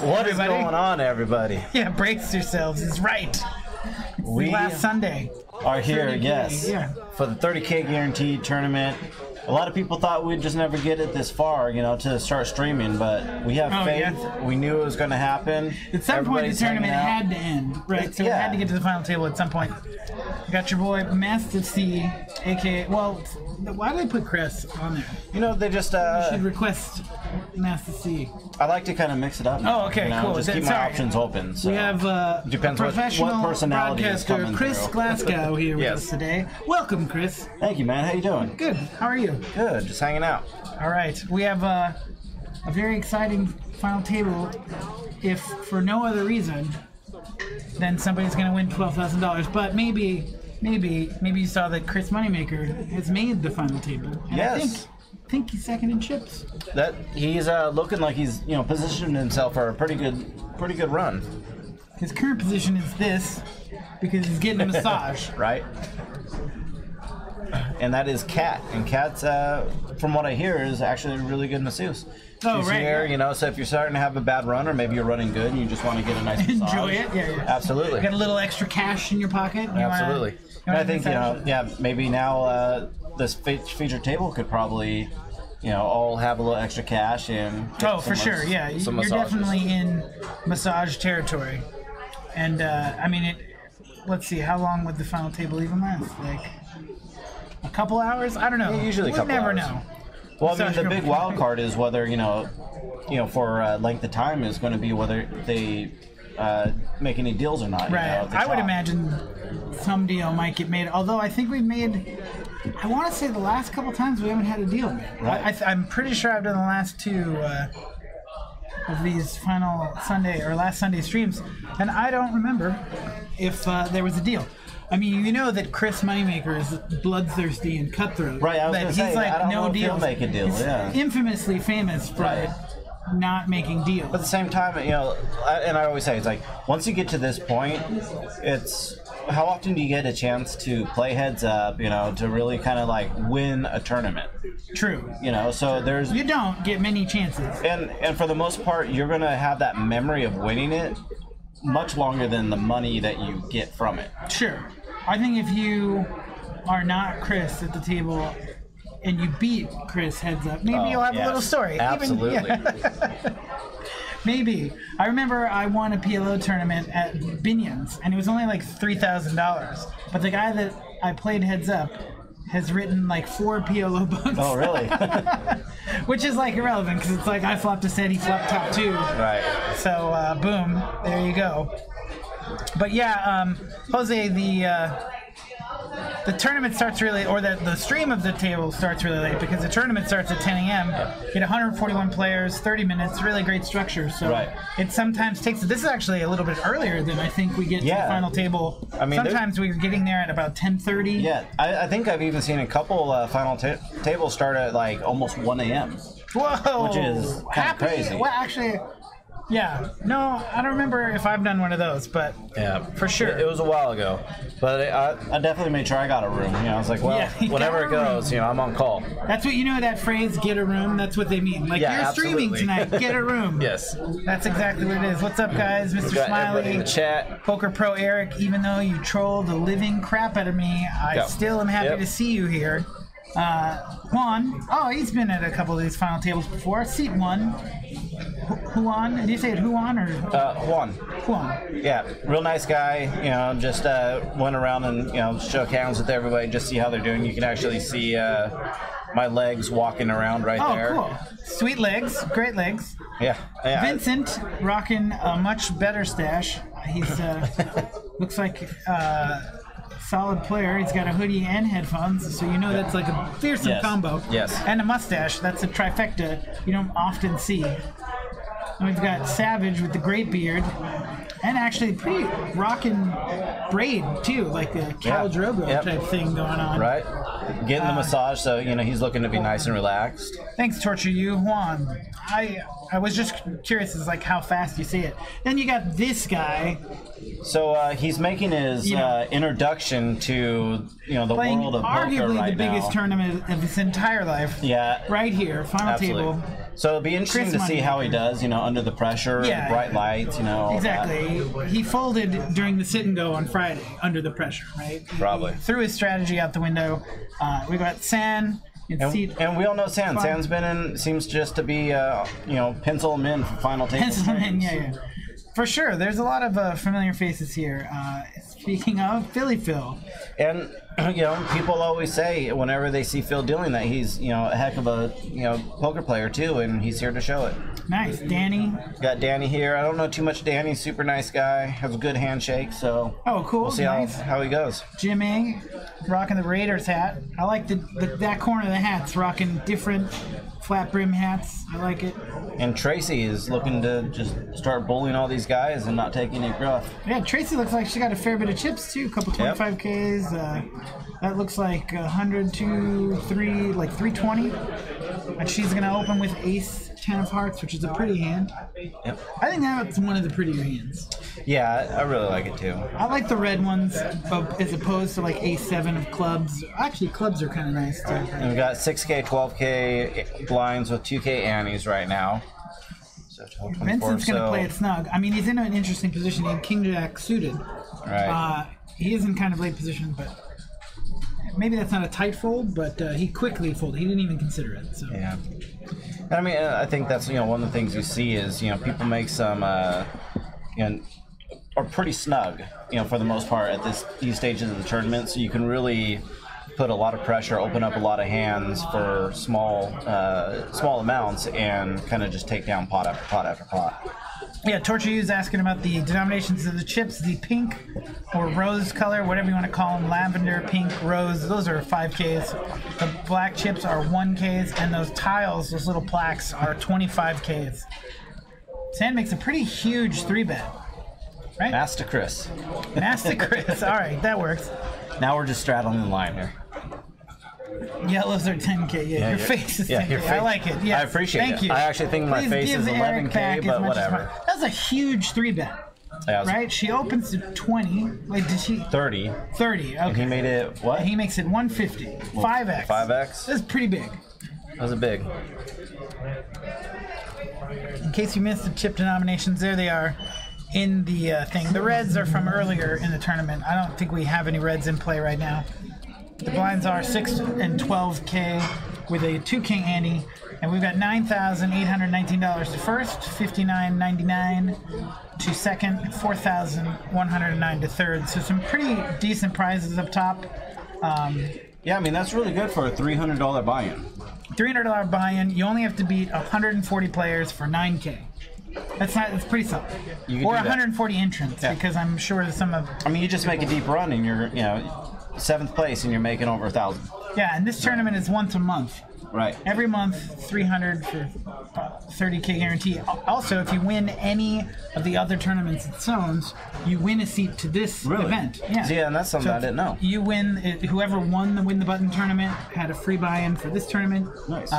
What is going on, everybody? Yeah, brace yourselves. It's right. We last Sunday are here, 30K, yes, yeah. for the 30K guaranteed tournament. A lot of people thought we'd just never get it this far, to start streaming, but we have faith. Yeah. We knew it was going to happen. At some point, the tournament had to end, right? So we had to get to the final table at some point. We got your boy Master C, aka, well, why did they put Chris on there? They just You should request Master C. I like to kind of mix it up. Oh, okay, cool. Just keep my options open. So. We have depends professional what personality is broadcaster coming Chris through. Glasgow here with us today. Welcome, Chris. Thank you, man. How you doing? Good. How are you? Good. Just hanging out. All right. We have a very exciting final table. If for no other reason, then somebody's going to win $12,000. But maybe you saw that Chris Moneymaker has made the final table. And yes. I think he's second in chips. That he's looking like he's positioned himself for a pretty good run. His current position is this because he's getting a massage. Right. And that is Kat. And Kat's, from what I hear, is actually a really good masseuse. She's here, so if you're starting to have a bad run, or maybe you're running good and you just want to get a nice massage. Enjoy it. Yeah. Absolutely. Got a little extra cash in your pocket. Absolutely. And I think, maybe now this featured table could probably, all have a little extra cash and. Oh, for sure. Yeah. You're definitely in massage territory. And, let's see, how long would the final table even last? Like a couple hours? I don't know. Yeah, usually a couple hours. We'll never know. Well, the big wild card is whether, for length of time is going to be whether they make any deals or not. Right. I would imagine some deal might get made. Although I think we've made, I want to say the last couple times we haven't had a deal made. Right. I'm pretty sure I've done the last two of these final Sunday or last Sunday streams, and I don't remember if there was a deal. I mean, that Chris Moneymaker is bloodthirsty and cutthroat. Right, I was going to say, like, I don't no know if deals. he'll make a deal, He's infamously famous for not making deals. But at the same time, and I always say, it's like, once you get to this point, it's, how often do you get a chance to play heads up, to really kind of like win a tournament? True. So there's... You don't get many chances. And for the most part, you're going to have that memory of winning it much longer than the money that you get from it. Sure. I think if you are not Chris at the table and you beat Chris heads up, maybe you'll have a little story. Absolutely. Maybe. I remember I won a PLO tournament at Binion's, and it was only like $3,000. But the guy that I played heads up has written like 4 PLO books. Oh, really? Which is like irrelevant because it's like I flopped a set, he flopped top 2. Right. So, boom, there you go. But yeah, Jose, the tournament starts really, or the stream of the table starts really late because the tournament starts at 10 a.m. Get 141 players, 30 minutes, really great structure. So it sometimes takes, this is actually a little bit earlier than I think we get to the final table. I mean, sometimes we're getting there at about 10:30. Yeah, I think I've even seen a couple final tables start at like almost 1 a.m. Whoa! Which is kind of crazy. Well, actually... Yeah, no, I don't remember if I've done one of those, but for sure. It was a while ago, but I definitely made sure I got a room. I was like, well, whatever it goes, I'm on call. That's what, that phrase, get a room, that's what they mean. Like, you're streaming tonight, get a room. Yes. That's exactly what it is. What's up, guys? Mr. Smiley, in the chat. Poker Pro Eric, even though you trolled the living crap out of me, I still am happy to see you here. Juan, he's been at a couple of these final tables before. Seat 1. Juan, did you say it Juan or? Juan. Juan. Yeah, real nice guy. Just went around and shook hands with everybody, just see how they're doing. You can actually see my legs walking around right there. Oh, cool. Sweet legs, great legs. Yeah. Vincent rocking a much better stash. He's looks like. Solid player. He's got a hoodie and headphones, so that's like a fearsome combo. Yes. And a mustache. That's a trifecta you don't often see. And we've got Savage with the great beard, and actually pretty rockin' braid too, like a Cal Drogo type thing going on. Right. Getting the massage, so he's looking to be nice and relaxed. Thanks, Torture You, Juan. I was just curious as like how fast you say it. Then you got this guy. So he's making his introduction to the world of poker arguably right the biggest now. tournament of his entire life. Yeah. Right here, final table. So it'll be interesting to see how he does, under the pressure, the bright lights, all exactly. that. He folded during the sit and go on Friday under the pressure, right? Probably. He threw his strategy out the window. We got San. And we all know San. San's seems just to be, pencil him in for final table. Pencil him in, yeah. For sure. There's a lot of familiar faces here. Speaking of Philly Phil. And, people always say whenever they see Phil doing that, he's, a heck of a, poker player too, and he's here to show it. Nice. Danny. Got Danny here. I don't know too much Danny. Super nice guy. Has a good handshake, so. Oh, cool. We'll see how he goes. Jimmy, rocking the Raiders hat. I like that corner of the hats, rocking different flat brim hats. I like it. And Tracy is looking to just start bullying all these guys and not taking any gruff. Yeah, Tracy looks like she got a fair bit of chips too. A couple 25Ks. That looks like 100, 2, 3, like 320. And she's gonna open with Ace 10 of Hearts, which is a pretty hand. Yep. I think that's one of the prettier hands. Yeah, I really like it too. I like the red ones as opposed to like Ace 7 of clubs. Actually, clubs are kind of nice too. And we got 6K, 12K blinds with 2K antes right now. So Vincent's going to play it snug. I mean, he's in an interesting position. He had King Jack suited. Right. He is in kind of late position, but maybe that's not a tight fold, but he quickly folded. He didn't even consider it. So. Yeah. I mean, I think that's one of the things you see is people make some are pretty snug for the most part at these stages of the tournament, so you can really put a lot of pressure, open up a lot of hands for small amounts, and kind of just take down pot after pot after pot. Yeah, Torture is asking about the denominations of the chips, the pink or rose color, whatever you want to call them, lavender, pink, rose, those are 5Ks. The black chips are 1Ks, and those tiles, those little plaques, are 25Ks. San makes a pretty huge 3-bet, right? Master Chris. Master Chris, all right, that works. Now we're just straddling the line here. Yellows are 10K. Yeah, your face is 10K. I like it. Yeah, I appreciate it. Thank you. I actually think my face is 11K, but whatever. That's a huge 3-bet. Yeah, right? She opens to 20. Like, did she? 30. 30. Okay. And he made it what? He makes it 150. 5x. 5x. That's pretty big. That was a big. In case you missed the chip denominations, there they are in the thing. The reds are from earlier in the tournament. I don't think we have any reds in play right now. The blinds are 6 and 12K with a 2K ante, and we've got $9,819 to first, $59.99 to second, $4,109 to third. So some pretty decent prizes up top. Yeah, I mean that's really good for a $300 buy-in. $300 buy-in. You only have to beat 140 players for 9K. That's pretty solid. Or 140 entrants, because I'm sure some of. I mean, you just make a deep run and you're 7th place and you're making over 1,000. Yeah, and this tournament is once a month. Right. Every month, 300 for 30K guarantee. Also, if you win any of the other tournaments at Zones, you win a seat to this event. Yeah, and that's something I didn't know. You win. Whoever won the Win the Button tournament had a free buy-in for this tournament. Nice.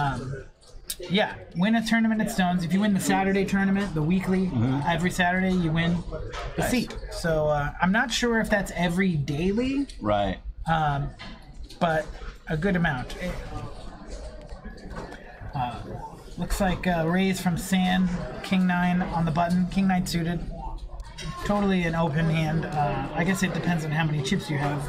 Yeah, win a tournament at Stones. If you win the Saturday tournament, the weekly, every Saturday you win a seat. So I'm not sure if that's every daily. Right. But a good amount. Looks like raise from San, King 9 on the button, King 9 suited. Totally an open hand. I guess it depends on how many chips you have.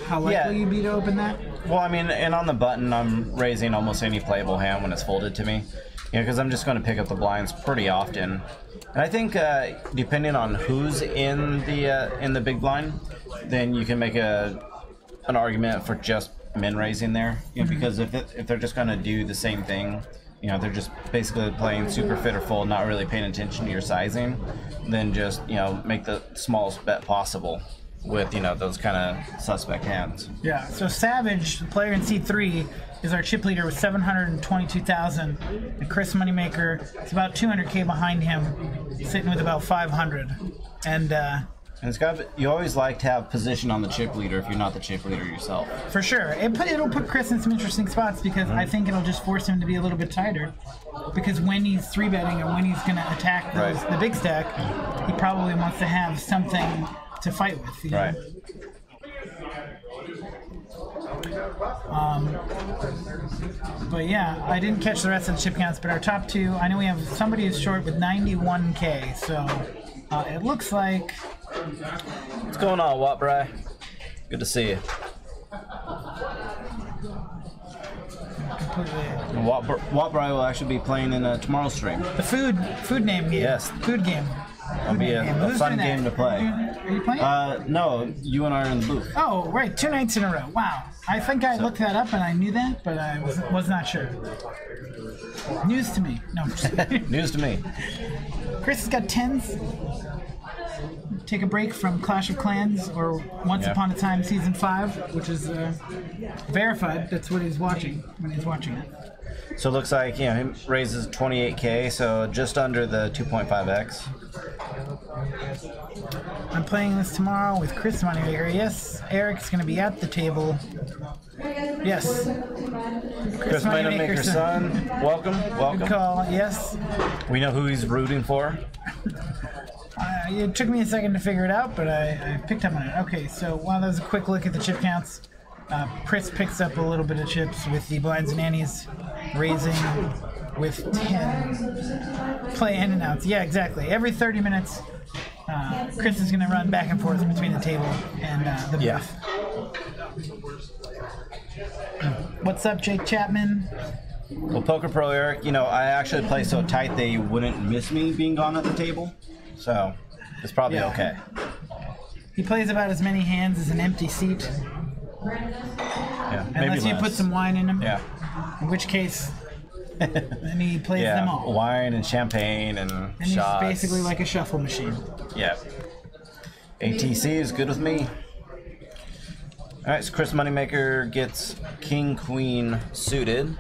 How likely you'd be to open that? Well, I mean, and on the button, I'm raising almost any playable hand when it's folded to me. Because I'm just going to pick up the blinds pretty often. And I think depending on who's in the big blind, then you can make an argument for just min raising there. Because if they're just going to do the same thing, they're just basically playing super fit or full, not really paying attention to your sizing, then just make the smallest bet possible with those kind of suspect hands. Yeah. So Savage, the player in C3, is our chip leader with 722,000, and Chris Moneymaker is about 200K behind him, sitting with about 500. And it's you always like to have position on the chip leader if you're not the chip leader yourself. For sure. It'll put Chris in some interesting spots because I think it'll just force him to be a little bit tighter. Because when he's 3-betting and when he's going to attack the big stack, he probably wants to have something to fight with. You know? But yeah, I didn't catch the rest of the chip counts, but our top two, I know we have somebody who's short with 91K, so it looks like... What's going on, Watbry? Good to see you. Watbry will actually be playing in tomorrow's stream. The food name game. Yes. Food game. It'll be a fun game to play. Are you playing? No, you and I are in the booth. Oh, right. 2 nights in a row. Wow. I think I looked that up and I knew that, but I was not sure. News to me. No, I'm just kidding. News to me. Chris has got 10s. Take a break from Clash of Clans or Once Upon a Time Season 5, which is verified. That's what he's watching when he's watching it. So it looks like, he raises 28K, so just under the 2.5x. I'm playing this tomorrow with Chris Moneymaker. Yes, Eric's going to be at the table. Yes. Chris Moneymaker's son. Welcome. Good call. Yes. We know who he's rooting for. It took me a second to figure it out, but I picked up on it. Okay, so while that was a quick look at the chip counts, Chris picks up a little bit of chips with the blinds and annies, raising with 10. Play in and outs. Yeah, exactly. Every 30 minutes, Chris is going to run back and forth between the table and the booth. Yeah. What's up, Jake Chapman? Well, Poker Pro Eric, I actually play so tight they wouldn't miss me being gone at the table. So, it's probably okay. He plays about as many hands as an empty seat. Yeah, unless you put some wine in him. Yeah. In which case, then he plays them all. Wine and champagne and shots. He's basically like a shuffle machine. Yeah. ATC is good with me. All right, so Chris Moneymaker gets King Queen suited.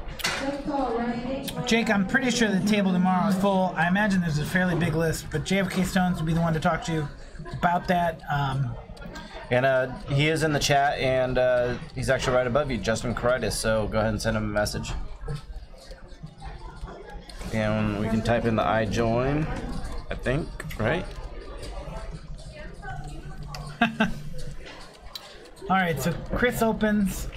Jake, I'm pretty sure the table tomorrow is full. I imagine there's a fairly big list, but JFK Stones would be the one to talk to you about that. And he is in the chat, and he's actually right above you, Justin Caritis, so go ahead and send him a message. And we can type in the I join, I think, right? All right, so Chris opens.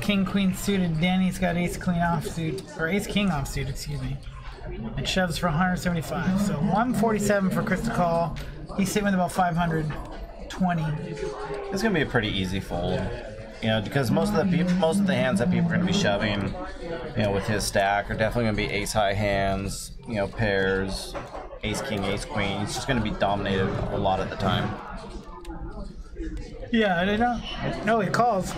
King Queen suited. Danny's got Ace Queen offsuit, or Ace King offsuit, excuse me. And shoves for 175. So 147 for Chris to call. He's sitting with about 520. It's gonna be a pretty easy fold, because most of the hands that people are gonna be shoving, with his stack are definitely gonna be ace high hands, pairs, ace king, ace queen. It's just gonna be dominated a lot of the time. Yeah, I don't know. He calls.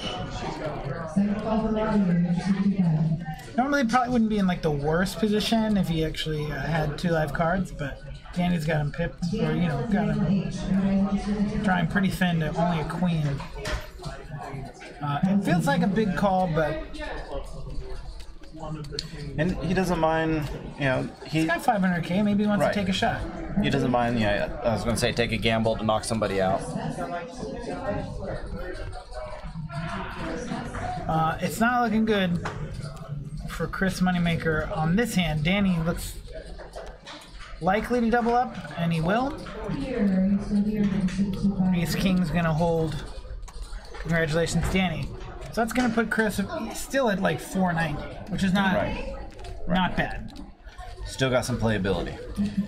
Normally, probably wouldn't be in like the worst position if he actually had 2 live cards, but Danny's got him pipped, or got him drawing pretty thin to only a queen. It feels like a big call, but. And he doesn't mind, He's got 500K. Maybe he wants to take a shot. He doesn't mind, I was going to say take a gamble to knock somebody out. It's not looking good for Chris Moneymaker on this hand. Danny looks likely to double up, and he will. Ace King's going to hold. Congratulations, Danny. So that's going to put Chris still at like 490, which is not bad. Still got some playability.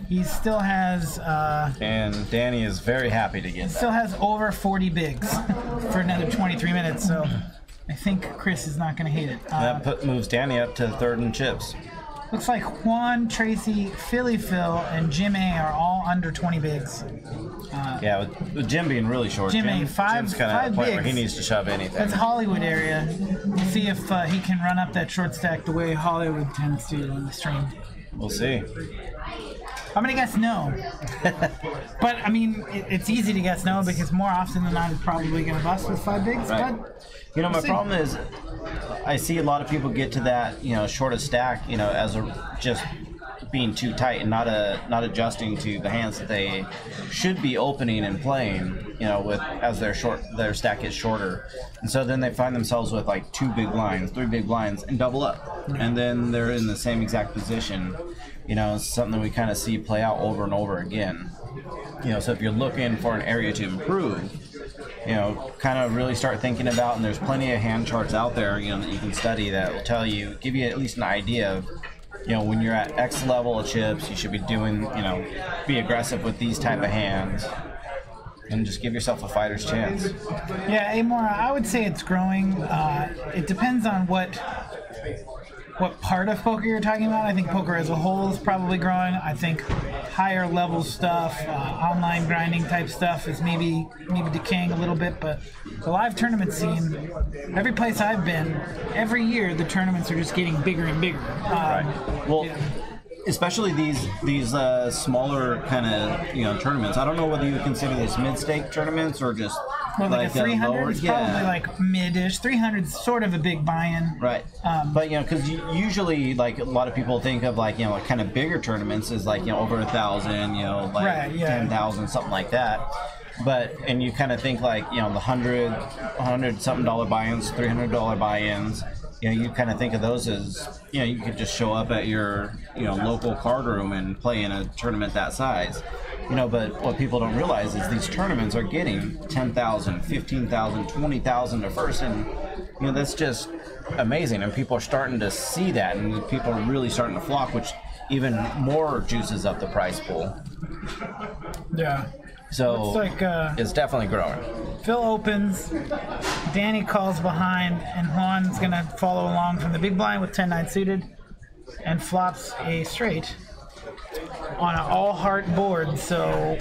He still has... and Danny is very happy to get that. Still has over 40 bigs for another 23 minutes, so I think Chris is not going to hate it. That moves Danny up to 3rd in chips. Looks like Juan, Tracy, Philly Phil, and Jim A are all under 20 bigs. With Jim being really short, Jim A, Jim's kind of at the point where he needs to shove anything. That's Hollywood area. We'll see if he can run up that short stack the way Hollywood tends to on the stream. We'll see. I'm going to guess no. But, I mean, it's easy to guess no because more often than not, it's probably going to bust with 5 bigs. Right. But my problem is I see a lot of people get to that, shortest stack, as just being too tight and not adjusting to the hands that they should be opening and playing, with as their stack gets shorter. And so then they find themselves with like 2 big blinds, 3 big blinds, and double up. And then they're in the same exact position. It's something we kind of see play out over and over again. So if you're looking for an area to improve, kind of really start thinking about, and there's plenty of hand charts out there, that you can study that will give you at least an idea of, when you're at X level of chips, you should be doing, be aggressive with these type of hands, and just give yourself a fighter's chance. Yeah, Amora, I would say it's growing. It depends on what part of poker you're talking about. I think poker as a whole is probably growing. I think higher level stuff, online grinding type stuff is maybe decaying a little bit, but the live tournament scene, every place I've been, every year the tournaments are just getting bigger and bigger. Right. Well, especially these smaller kind of tournaments. I don't know whether you would consider this mid-stake tournaments or just like a 300 is probably like mid-ish. 300 is sort of a big buy-in. Right. But because usually like a lot of people think of like like kind of bigger tournaments is like over 1,000, like 10,000, something like that. And you kind of think like the $100 something buy-ins, $300 buy-ins. You kind of think of those as, you could just show up at your, local card room and play in a tournament that size. But what people don't realize is these tournaments are getting 10,000, 15,000, 20,000 to first, and that's just amazing. And people are starting to see that, and people are really starting to flock, which even more juices up the price pool. Yeah. So it's definitely growing. Phil opens, Danny calls behind, and Juan's going to follow along from the big blind with 10-9 suited and flops a straight on an all-heart board. So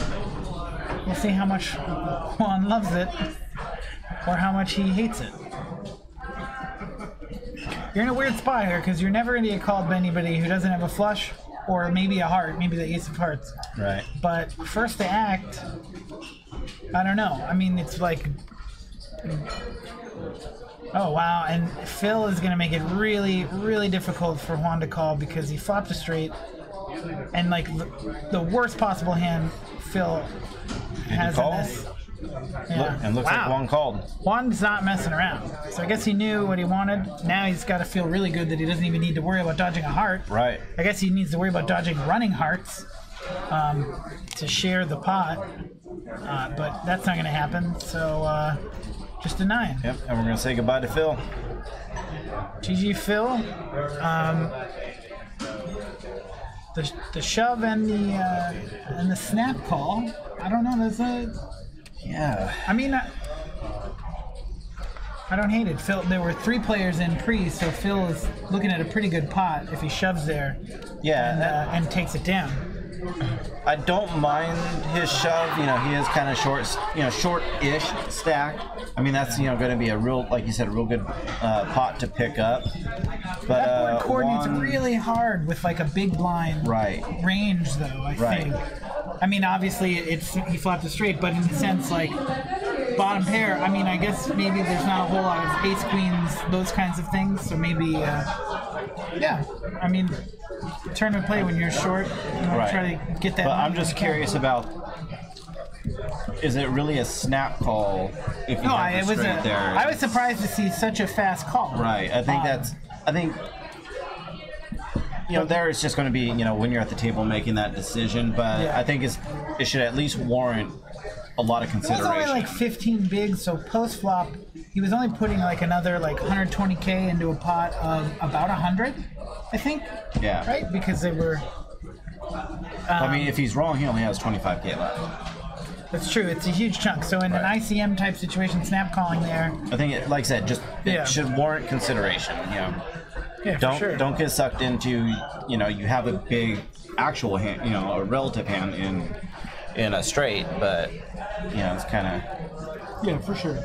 we'll see how much Juan loves it or how much he hates it. You're in a weird spot here because you're never going to get called by anybody who doesn't have a flush or maybe a heart, maybe the ace of hearts. Right. But first to act, I don't know. I mean, it's like, oh wow, and Phil is going to make it really, really difficult for Juan to call because he flopped a straight, and like the worst possible hand Phil has in this. Yeah. Looks like Juan called. Juan's not messing around. So I guess he knew what he wanted. Now he's got to feel really good that he doesn't even need to worry about dodging a heart. Right. I guess he needs to worry about dodging running hearts to share the pot. But that's not going to happen. So just a 9. Yep. And we're going to say goodbye to Phil. GG Phil. The shove and the snap call. I don't know. There's a. Yeah. I mean, I don't hate it. Phil, there were 3 players in pre, so Phil is looking at a pretty good pot if he shoves there. Yeah. And takes it down. I don't mind his shove. He is kind of short-ish stack. I mean, that's going to be a real, like you said, a real good pot to pick up. But that board coordinates really hard with like a big blind range, though. I think. I mean, obviously, he flopped it straight, but in the sense like bottom pair. I mean, I guess maybe there's not a whole lot of ace queens, those kinds of things. So maybe, yeah. I mean, tournament play when you're short, try to get that. But I'm just curious about. Is it really a snap call if you have the straight there? I was surprised to see such a fast call. Right. I think there it's just going to be, when you're at the table making that decision, but I think it should at least warrant a lot of consideration. It was only like 15 bigs, so post flop, he was only putting like another like 120K into a pot of about 100, I think. Yeah. Right? Because they were. I mean, if he's wrong, he only has 25K left. That's true. It's a huge chunk. So in an ICM type situation, snap calling there. I think it should warrant consideration. Yeah, don't get sucked into you have a big actual hand, a relative hand in a straight, but it's kind of. Yeah, for sure.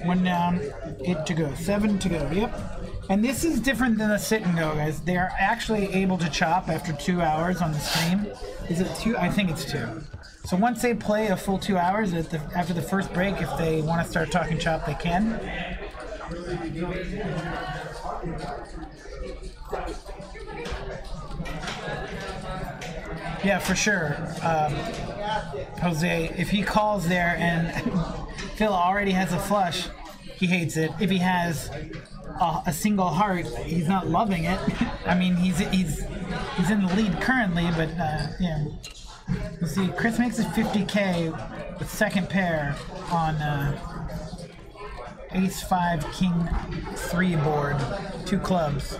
1 down, 8 to go, 7 to go. Yep. And this is different than a sit and go, guys. They are actually able to chop after 2 hours on the stream. Is it 2? I think it's 2. So once they play a full 2 hours, after the first break, if they want to start talking chop, they can. Yeah, for sure. Jose, if he calls there and Phil already has a flush, he hates it. If he has a single heart, he's not loving it. I mean, he's in the lead currently, but Let's see, Chris makes his 50K with second pair on Ace 5 King 3 board, 2 clubs.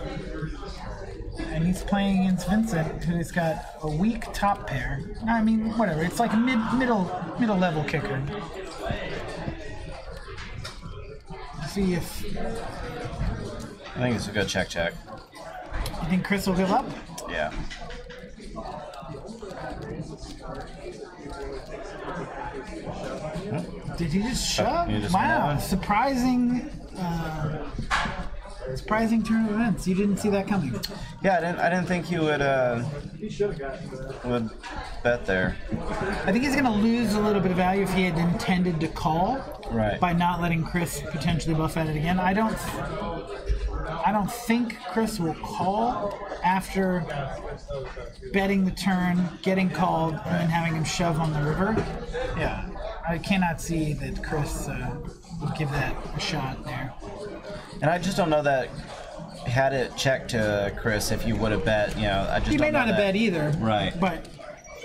And he's playing against Vincent, who's got a weak top pair. I mean, whatever. It's like a middle level kicker. See if I think it's a good check. you think Chris will give up. Yeah. Did he just shove? He just Wow, went. surprising turn of events. You didn't see that coming. Yeah, I didn't think he would bet there. I think he's going to lose a little bit of value if he had intended to call Right. by not letting Chris potentially bluff at it again. I don't think Chris will call after betting the turn, getting called, and then having him shove on the river. Yeah, I cannot see that Chris would give that a shot there. And I just don't know that had it checked to Chris if you would have bet, I just He don't may know not have that. bet either. Right. But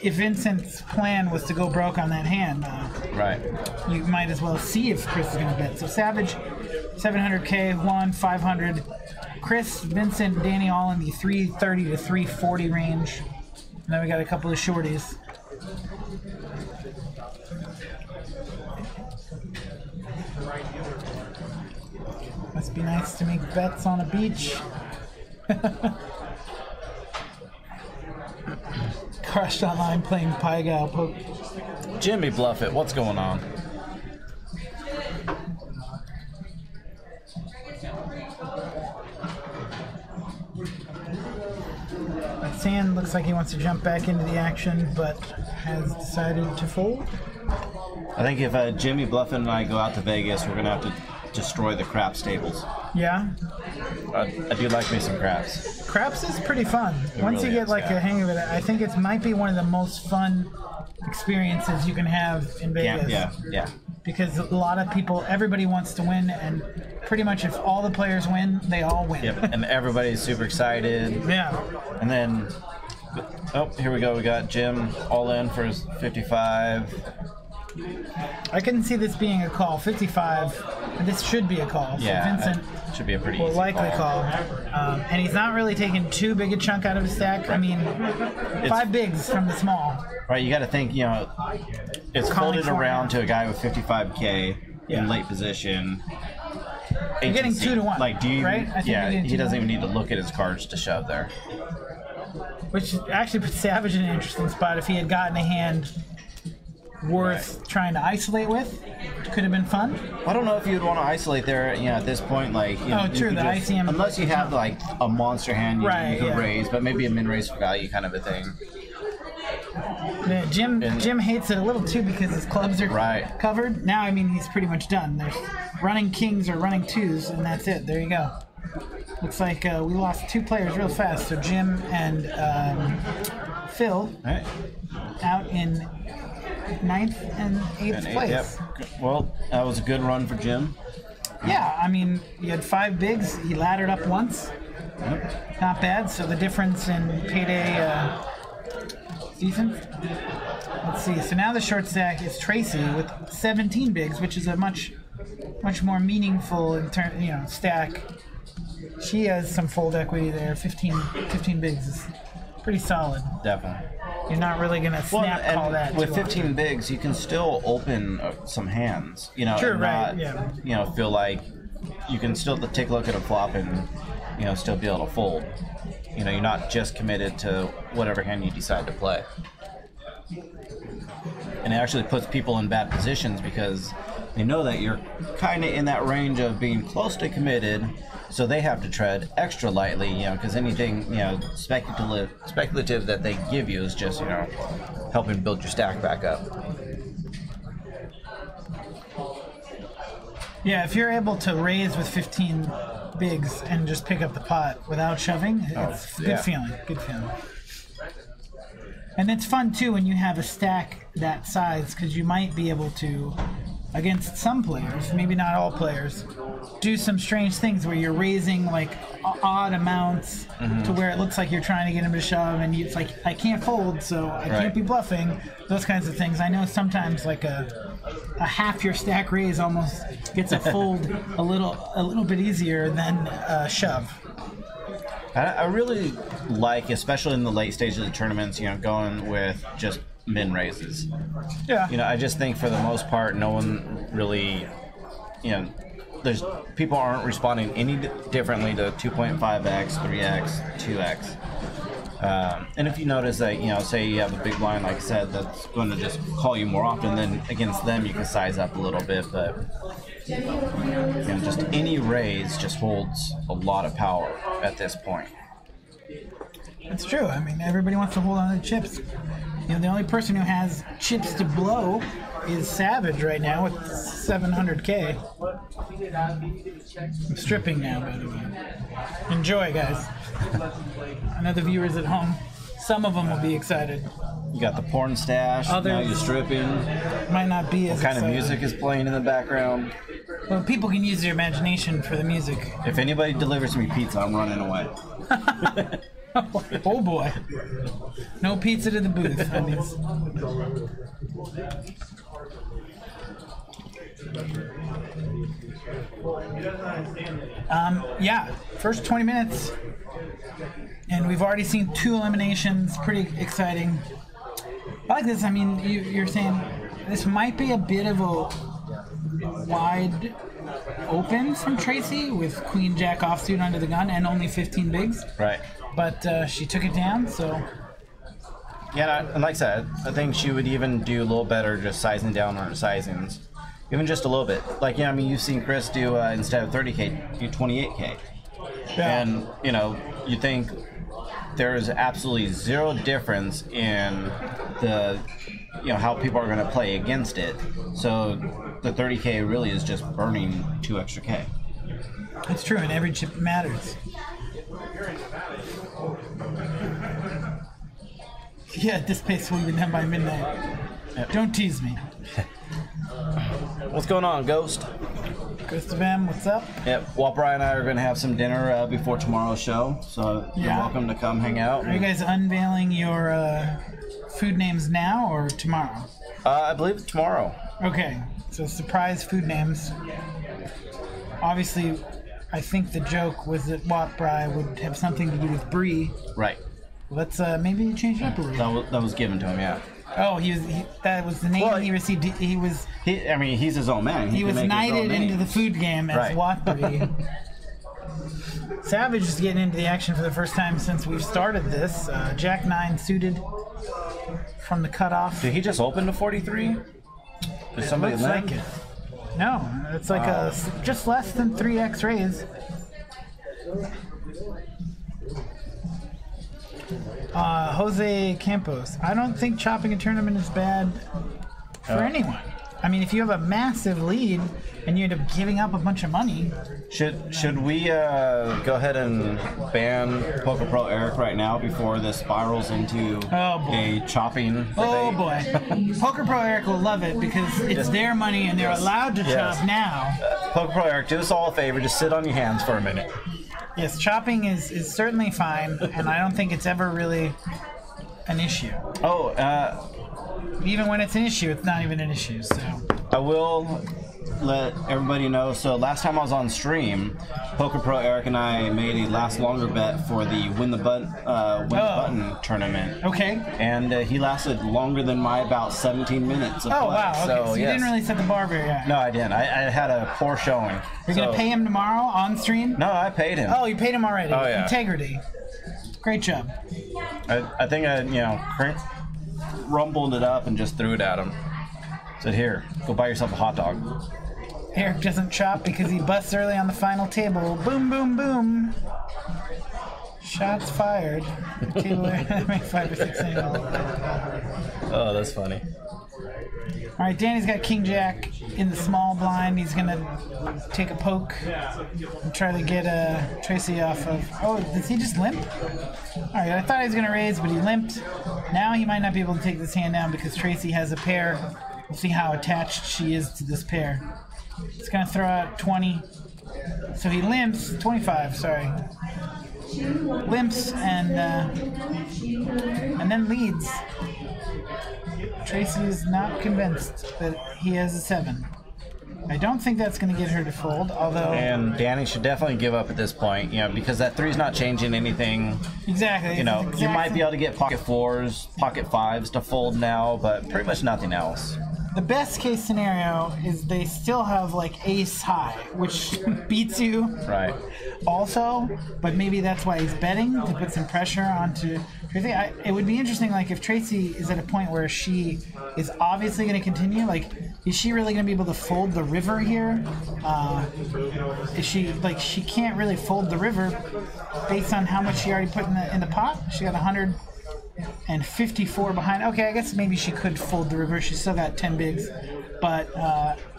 if Vincent's plan was to go broke on that hand, Right. you might as well see if Chris is going to bet. So Savage, 700K, 500. Chris, Vincent, Danny all in the 330 to 340 range. And then we got a couple of shorties. Must be nice to make bets on a beach. Crushed online playing Pai Gow poke. Jimmy Bluffett, what's going on? Sand looks like he wants to jump back into the action, but has decided to fold. I think if Jimmy Bluffett and I go out to Vegas, we're going to have to destroy the craps tables. Yeah, I do like me some craps. craps is pretty fun. Once really you get is, like yeah. a hang of it, I think it might be one of the most fun experiences you can have in Vegas. Yeah. Because a lot of people, everybody wants to win, and pretty much if all the players win, they all win. Yep. And everybody's super excited. Yeah. And then, here we go. We got Jim all in for his 55. I can see this being a call. 55. This should be a call. So Yeah, Vincent should be a pretty will easy likely call. And he's not really taking too big a chunk out of his stack. I mean, 5 bigs from the small. Right, you got to think, it's Calling folded for around it. to a guy with 55K Yeah. in late position. You're getting 2 to 1. Like, do you? Right? I think Yeah, you're getting 2 he to doesn't 1. even need to look at his cards to shove there. Which actually puts Savage in an interesting spot. If he had gotten a hand worth trying to isolate with, it could have been fun. I don't know if you'd want to isolate there, at this point. Like, Oh, you true, could the ICM unless you have like a monster hand, you Right, could yeah. raise, but maybe a min raise for value kind of a thing. Yeah, Jim hates it a little too because his clubs are Right. covered. Now, I mean, he's pretty much done. There's running kings or running twos, and that's it. There you go. Looks like we lost 2 players real fast. So Jim and Phil Right. out in 9th and 8th And place. yep. Well, that was a good run for Jim. Yeah, I mean, he had 5 bigs. He laddered up once. Yep. Not bad. So the difference in payday is decent. Let's see. So now the short stack is Tracy with 17 bigs, which is a much more meaningful stack. She has some fold equity there. 15 bigs is pretty solid. Definitely. You're not really gonna snap call and that. with too 15 often. bigs, you can still open some hands. Sure, and right, not, yeah. Feel like you can still take a look at a flop and still be able to fold. You're not just committed to whatever hand you decide to play. And it actually puts people in bad positions because they know that you're kind of in that range of being close to committed, so they have to tread extra lightly, because anything, speculative that they give you is just, helping build your stack back up. Yeah, if you're able to raise with 15 bigs and just pick up the pot without shoving, it's a good feeling. Good feeling. And it's fun too when you have a stack that size because you might be able to against some players, maybe not all players, do some strange things where you're raising like odd amounts to where it looks like you're trying to get him to shove, and it's like, I can't fold, so I can't be bluffing. Those kinds of things. I know sometimes like a half your stack raise almost gets a fold a little bit easier than a shove. I really like, especially in the late stages of the tournaments, going with just min raises. Yeah. I just think for the most part, no one really, there's people aren't responding any differently to 2.5x, 3x, 2x. And if you notice that, say you have a big blind, like I said, that's going to just call you more often, then against them you can size up a little bit, but just any raise just holds a lot of power at this point. It's true. I mean, everybody wants to hold on to the chips. The only person who has chips to blow is Savage right now with 700K. I'm stripping now, by the way. Enjoy, guys. I know the viewers at home, some of them will be excited. You got the porn stash, now you're stripping. Might not be as What kind excited. of music is playing in the background? Well, people can use their imagination for the music. If anybody delivers me pizza, I'm running away. Oh boy. No pizza to the booth, homies. Yeah, first 20 minutes. And we've already seen 2 eliminations. Pretty exciting. I like this. I mean, you're saying this might be a bit of a wide open from Tracy with Queen Jack offsuit under the gun and only 15 bigs. Right. But she took it down, so... Yeah, and like I said, I think she would even do a little better just sizing down on her sizings. Even just a little bit. Like, you've seen Chris do, instead of 30K, do 28K. Yeah. And, you think there is absolutely zero difference in the, how people are going to play against it. So the 30K really is just burning 2 extra K. It's true, and every chip matters. Yeah, at this pace we'll be done by midnight. Yep. Don't tease me. What's going on, Ghost? Ghost of M, what's up? Yep, Whopper and I are going to have some dinner before tomorrow's show, so you're welcome to come hang out. Are you guys unveiling your food names now or tomorrow? I believe it's tomorrow. Okay, so surprise food names. Obviously, I think the joke was that Whopper would have something to do with Brie. Right. Let's maybe change it up a little. That was given to him, yeah. Oh, that was the name he received. He's his own man. He was knighted into the food game as Watbury. Savage is getting into the action for the first time since we've started this. Jack 9 suited from the cutoff. Did he just open to 43? Did somebody looks land? like it. No, it's like a just less than 3x raise. Jose Campos. I don't think chopping a tournament is bad for anyone. I mean, if you have a massive lead and you end up giving up a bunch of money. Should we go ahead and ban Poker Pro Eric right now before this spirals into a chopping debate? Oh boy. Poker Pro Eric will love it because it's their money and they're allowed to chop now. Poker Pro Eric, do us all a favor. Just sit on your hands for a minute. Yes, chopping is certainly fine, and I don't think it's ever really an issue. Even when it's an issue, it's not even an issue, so... I will let everybody know. So last time I was on stream, Poker Pro Eric and I made a last longer bet for the Win the Button tournament. Okay. And he lasted longer than my about 17 minutes of play. Wow, okay. So you didn't really set the bar very high. No, I didn't. I had a poor showing. You're going to pay him tomorrow on stream? No, I paid him. Oh, you paid him already. Oh, yeah. Integrity. Great job. I think I rumbled it up and just threw it at him. Said, here, go buy yourself a hot dog. Eric doesn't chop because he busts early on the final table. Boom, boom, boom. Shots fired. Table make 5 or 6 anyway. Oh, that's funny. All right, Danny's got King Jack in the small blind. He's going to take a poke and try to get Tracy off of... Oh, does he just limp? All right, I thought he was going to raise, but he limped. Now he might not be able to take this hand down because Tracy has a pair We'll see how attached she is to this pair. It's going to throw out 20. So he limps, 25, sorry. Limps and then leads. Tracy is not convinced that he has a 7. I don't think that's going to get her to fold, although... And Danny should definitely give up at this point, because that 3's not changing anything. Exactly. You might be able to get pocket 4s, pocket 5s to fold now, but pretty much nothing else. The best case scenario is they still have like ace high, which beats you. Right. Also, but maybe that's why he's betting to put some pressure onto Tracy. It would be interesting, like if Tracy is at a point where she is obviously going to continue. Like, is she really going to be able to fold the river here? Is she she can't really fold the river based on how much she already put in the pot? She got 154 behind. Okay, I guess maybe she could fold the river. She's still got 10 bigs. But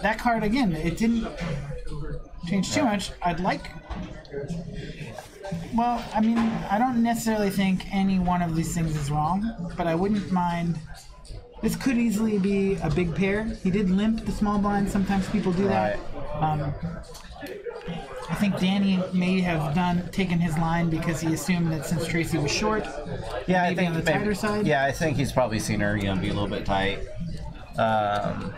that card, again, it didn't change too much. Well, I mean, I don't necessarily think any one of these things is wrong, but I wouldn't mind. This could easily be a big pair. He did limp the small blind. Sometimes people do that. I think Danny may have taken his line because he assumed that since Tracy was short, maybe on the tighter side. Yeah, I think he's probably seen her, be a little bit tight. But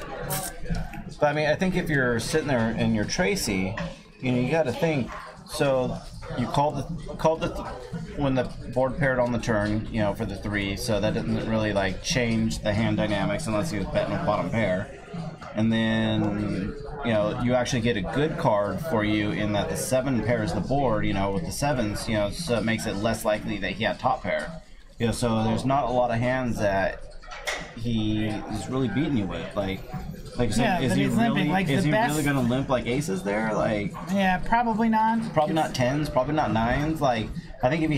I mean, I think if you're sitting there and you're Tracy, you got to think. So you called when the board paired on the turn, for the 3. So that didn't really change the hand dynamics unless he was betting a bottom pair. And then you actually get a good card for you in that the 7 pairs the board, with the 7s, so it makes it less likely that he had top pair. So there's not a lot of hands that he is really beating you with. Is he really going to limp like aces there? Yeah, probably not. Probably not 10s, probably not 9s. I think if he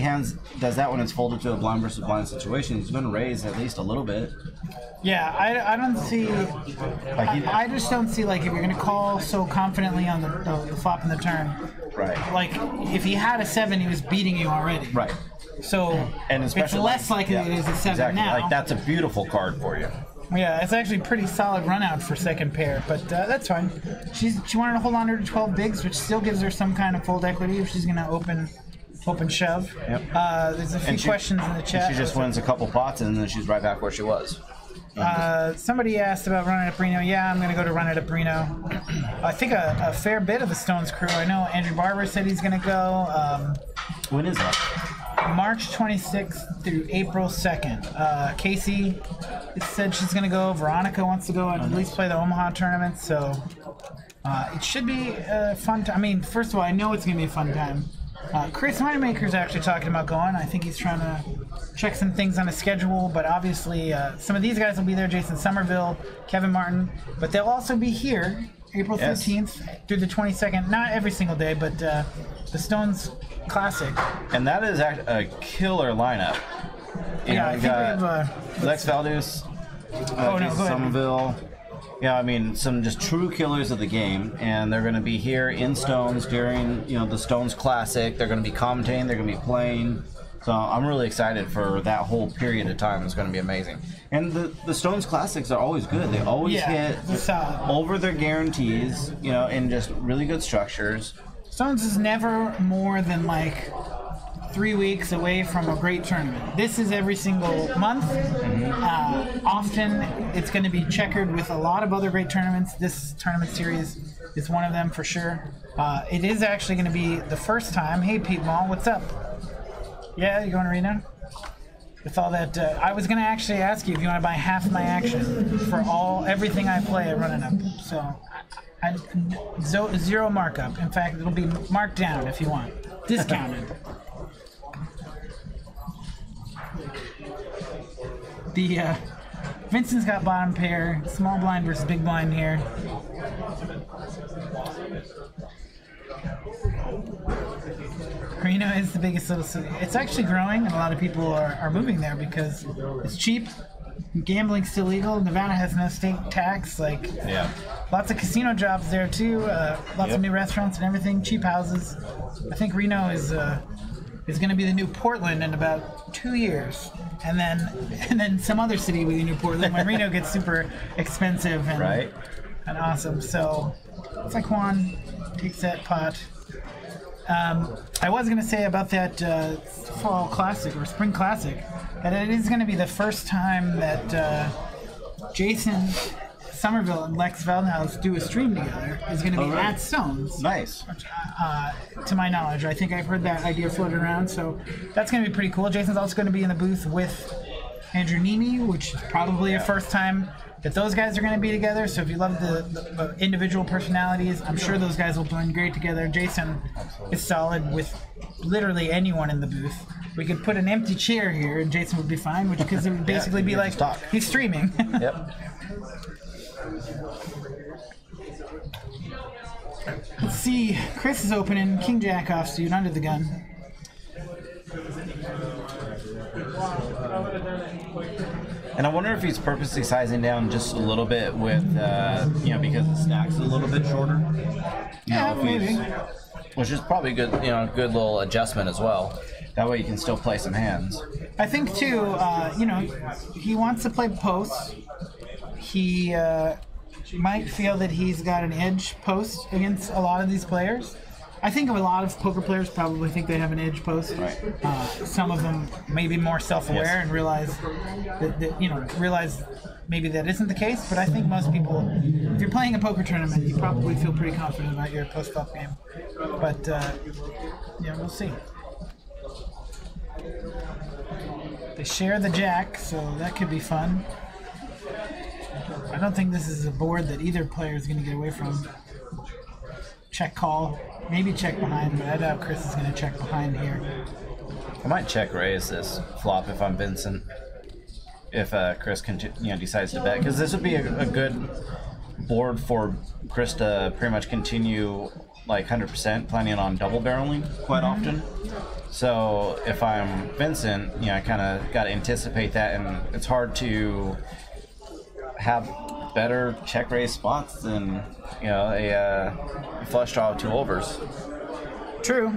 does that when it's folded to a blind versus blind situation, he's going to raise at least a little bit. Yeah, I don't see. I just don't see if you're going to call so confidently on the flop and the turn. Right. If he had a 7, he was beating you already. Right. So and especially it's less likely it is a 7 now. That's a beautiful card for you. Yeah, it's actually a pretty solid run out for second pair, but that's fine. She wanted to hold on to her 12 bigs, which still gives her some kind of fold equity if she's going to open shove. Yep. There's a few questions in the chat. She just wins a couple pots and then she's right back where she was. Somebody asked about Run It Up Reno. Yeah, I'm going to go to Run It Up Reno. I think a fair bit of the Stones crew. I know Andrew Barber said he's going to go. When is that? March 26th through April 2nd. Casey said she's going to go. Veronica wants to go and at least play the Omaha tournament. So it should be a fun time. I mean, first of all, I know it's going to be a fun time. Chris Winemaker's actually talking about going. I think he's trying to check some things on his schedule, but obviously some of these guys will be there. Jason Somerville, Kevin Martin, but they'll also be here April 15th through the 22nd. Not every single day, but the Stones Classic. And that is a killer lineup. I think we have Lex Valdez, Somerville. Yeah, I mean, some just true killers of the game, and they're going to be here in Stones during, the Stones Classic. They're going to be commentating, they're going to be playing. So I'm really excited for that whole period of time. It's going to be amazing. And the Stones Classics are always good. They always hit over their guarantees, in just really good structures. Stones is never more than 3 weeks away from a great tournament. This is every single month. Often it's going to be checkered with a lot of other great tournaments. This tournament series is one of them for sure. It is actually going to be the first time. Hey, Pete Mall, what's up? Yeah, you going to Reno? With all that, I was going to actually ask you if you want to buy half my action for everything I play at Running Up. So, zero markup. In fact, it'll be marked down if you want. Discounted. Vincent's got bottom pair, small blind versus big blind here. Reno is the biggest little city. It's actually growing, and a lot of people are moving there because it's cheap. Gambling's still legal. Nevada has no state tax. Lots of casino jobs there too. Lots of new restaurants and everything. Cheap houses. I think Reno is is going to be the new Portland in about 2 years, and then some other city will be the new Portland when Reno gets super expensive and awesome. So it's like Juan takes that pot. I was going to say about that fall classic or spring classic that it is going to be the first time that Jason Somerville and Lex Veldhouse do a stream together. Is going to be at Stones. Nice. Which, to my knowledge, I think I've heard that idea floated around, so that's going to be pretty cool. Jason's also going to be in the booth with Andrew Nemi, which is probably a first time that those guys are going to be together. So if you love the individual personalities, I'm sure those guys will blend great together. Jason is solid with literally anyone in the booth. We could put an empty chair here and Jason would be fine, which because it would basically be like he's streaming. Yep. Let's see. Chris is opening King Jack offsuit under the gun. And I wonder if he's purposely sizing down just a little bit with, because the stack's a little bit shorter. Maybe. Which is probably good, good little adjustment as well. That way you can still play some hands. I think too, he wants to play posts. He might feel that he's got an edge post against a lot of these players. I think a lot of poker players probably think they have an edge post. Right. Some of them may be more self-aware and realize realize maybe that isn't the case. But I think most people, if you're playing a poker tournament, you probably feel pretty confident about your post-flop game. But we'll see. They share the jack, so that could be fun. I don't think this is a board that either player is going to get away from. Check call, maybe check behind, but I doubt Chris is going to check behind here. I might check raise this flop if I'm Vincent. If Chris decides to bet, because this would be a good board for Chris to pretty much continue like 100%, planning on double barreling quite often. So if I'm Vincent, I kind of got to anticipate that, and it's hard to have better check raise spots than a flush draw of 2 overs. True.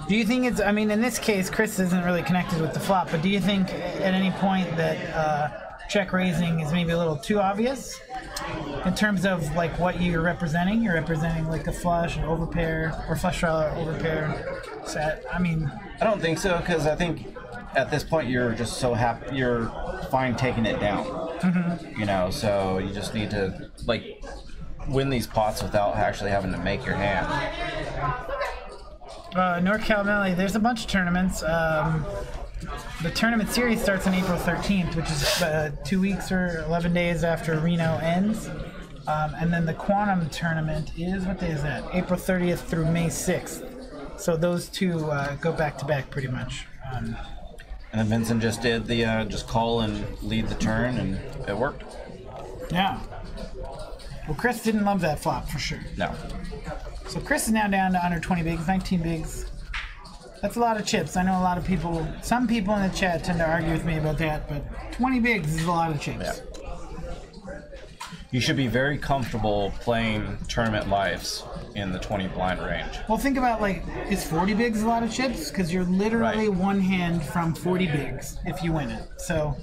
Do you think in this case, Chris isn't really connected with the flop, but do you think at any point that check raising is maybe a little too obvious in terms of like what you're representing? You're representing like a flush, an overpair, or flush draw, overpair set. I don't think so, because I think at this point you're just so happy, you're fine taking it down. Mm-hmm. So you just need to win these pots without actually having to make your hand. NorCal Valley, there's a bunch of tournaments. The tournament series starts on April 13th, which is 2 weeks or 11 days after Reno ends. And then the Quantum tournament is, what day is that? April 30th through May 6th. So those two go back to back pretty much. And then Vincent just did the just call and lead the turn, and it worked. Yeah. Well, Chris didn't love that flop for sure. No. So Chris is now down to under 20 bigs, 19 bigs. That's a lot of chips. I know a lot of people, some people in the chat tend to argue with me about that, but 20 bigs is a lot of chips. Yeah. You should be very comfortable playing tournament lives in the 20 blind range. Well, think about is 40 bigs a lot of chips? Because you're literally one hand from 40 bigs if you win it. So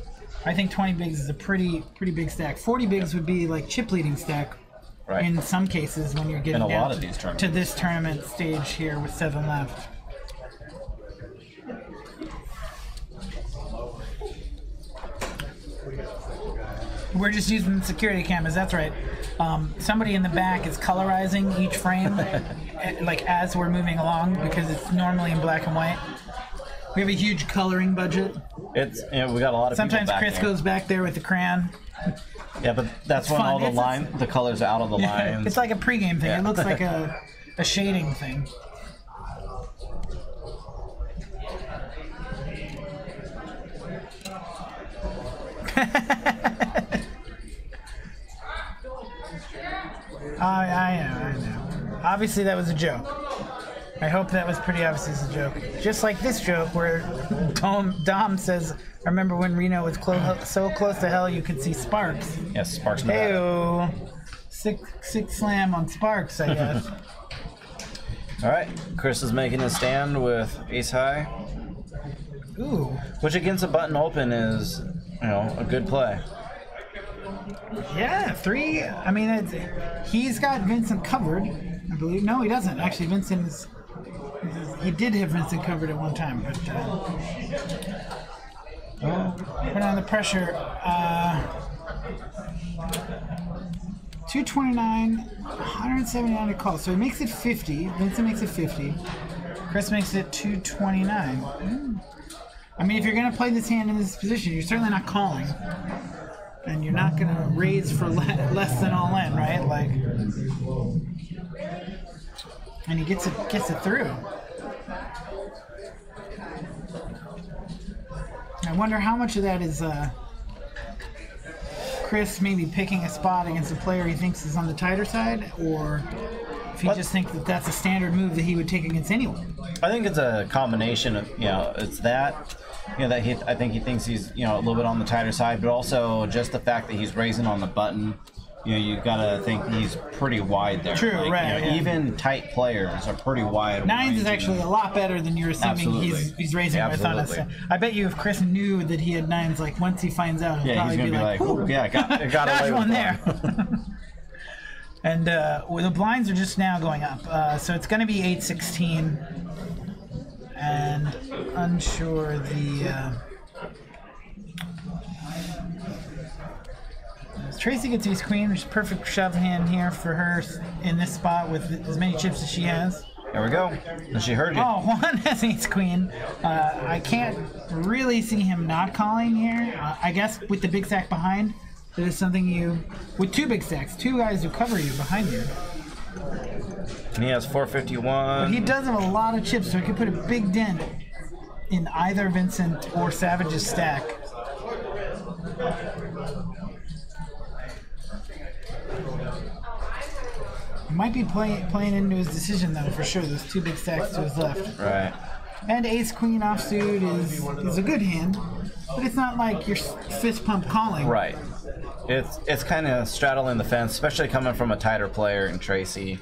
I think 20 bigs is a pretty big stack. 40 bigs would be like chip leading stack in some cases when you're getting down to this tournament stage here with 7 left. We're just using security cameras, that's right. Somebody in the back is colorizing each frame as we're moving along because it's normally in black and white. We have a huge coloring budget. We got a lot of Sometimes people back Chris there. Goes back there with the crayon. Yeah, but that's when all the colors out of the lines. It's like a pregame thing. Yeah. It looks like a shading thing. I know. Obviously, that was a joke. I hope that was pretty obvious as a joke. Just like this joke where Dom says, I remember when Reno was so close to hell you could see sparks. Yes, Sparks. Hey-o. Six slam on Sparks, I guess. All right, Chris is making a stand with ace high. Ooh. Which against a button open is, a good play. Yeah, 3. I mean, he's got Vincent covered, I believe. No, he doesn't. Actually, Vincent is... He did have Vincent covered at one time, but... put on the pressure. 229, 179 to call. So he makes it 50. Vincent makes it 50. Chris makes it 229. I mean, if you're going to play this hand in this position, you're certainly not calling. And you're not going to raise for less than all in, right? Like, and he gets it through. I wonder how much of that is Chris maybe picking a spot against a player he thinks is on the tighter side, or if he just thinks that that's a standard move that he would take against anyone. I think it's a combination of, it's that, that I think he thinks he's, a little bit on the tighter side, but also just the fact that he's raising on the button. You gotta think he's pretty wide there. True, like, right. Yeah. Even tight players are pretty wide. Nines is actually a lot better than you're assuming he's raising with on us. I bet you if Chris knew that he had nines, like once he finds out, he'll probably he's gonna be like, "Oh, yeah, I got away with one there." And the blinds are just now going up, so it's going to be 8-16, and unsure the. Tracy gets ace queen, which is a perfect shove hand here for her in this spot with as many chips as she has. There we go. And she heard you. Oh, Juan has ace queen. I can't really see him not calling here. I guess with the big stack behind, that is something with 2 big stacks, 2 guys who cover you behind you. And he has 451. But he does have a lot of chips, so he could put a big dent in either Vincent or Savage's stack. He might be playing into his decision, though, for sure. There's 2 big stacks to his left. Right. And ace queen offsuit is a good hand, but it's not like you're fist pump calling. Right. It's kind of straddling the fence, especially coming from a tighter player in Tracy.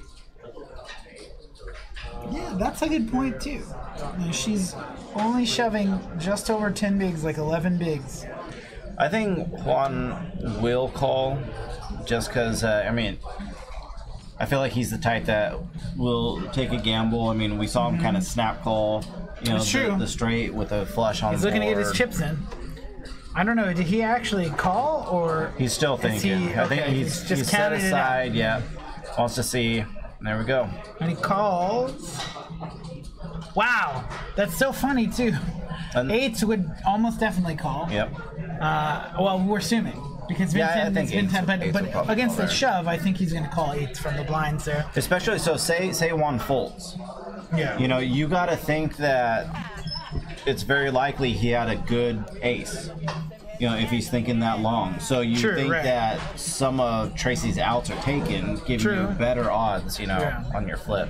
Yeah, that's a good point, too. She's only shoving just over 10 bigs, like 11 bigs. I think Juan will call just because, I feel like he's the type that will take a gamble. I mean, we saw him kind of snap call, the straight with a flush on the board. He's looking to get his chips in. I don't know, did he actually call, or... He's still thinking. I think he's just set aside, wants to see. There we go. And he calls. Wow, that's so funny, too. Eights would almost definitely call. Yep. Well, we're assuming. Because Vincent has been but against the shove, I think he's going to call 8s from the blinds there. Especially, so say Juan folds. Yeah. You got to think that it's very likely he had a good ace. If he's thinking that long. So you think that some of Tracy's outs are taken, giving you better odds, on your flip.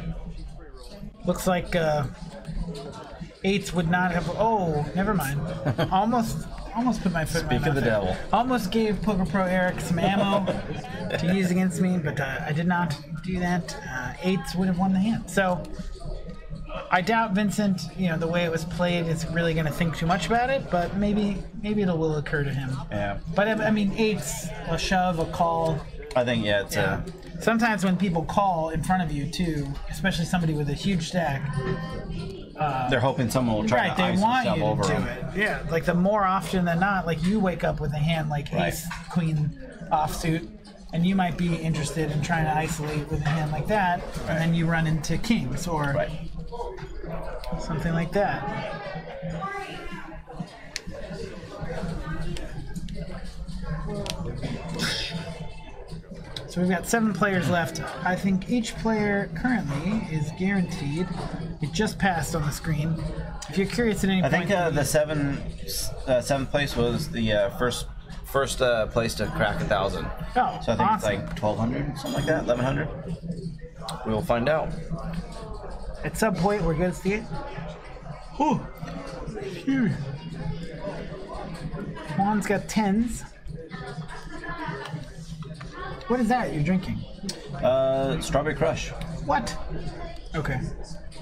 Looks like 8s would not have... Oh, never mind. Almost put my foot in my mouth. Speak of the devil. Almost gave Poker Pro Eric some ammo to use against me, but I did not do that. 8s would have won the hand. So I doubt Vincent, the way it was played, is really going to think too much about it, but maybe it will occur to him. Yeah. But I mean, 8s, a shove, a call. I think, it's Sometimes when people call in front of you, too, especially somebody with a huge stack, they're hoping someone will try to ice want you over to do them. it. Yeah, like the more often than not, like you wake up with a hand like ace, queen, offsuit, and you might be interested in trying to isolate with a hand like that, and then you run into kings or something like that. So we've got 7 players left. I think each player currently is guaranteed. It just passed on the screen. If you're curious at any point... I think the seventh place was the first place to crack 1,000. Oh, so I think it's like 1,200, something like that, 1,100. We will find out. At some point, we're going to see it. Ooh. Juan's got 10s. What is that you're drinking? Strawberry Crush. What? Okay.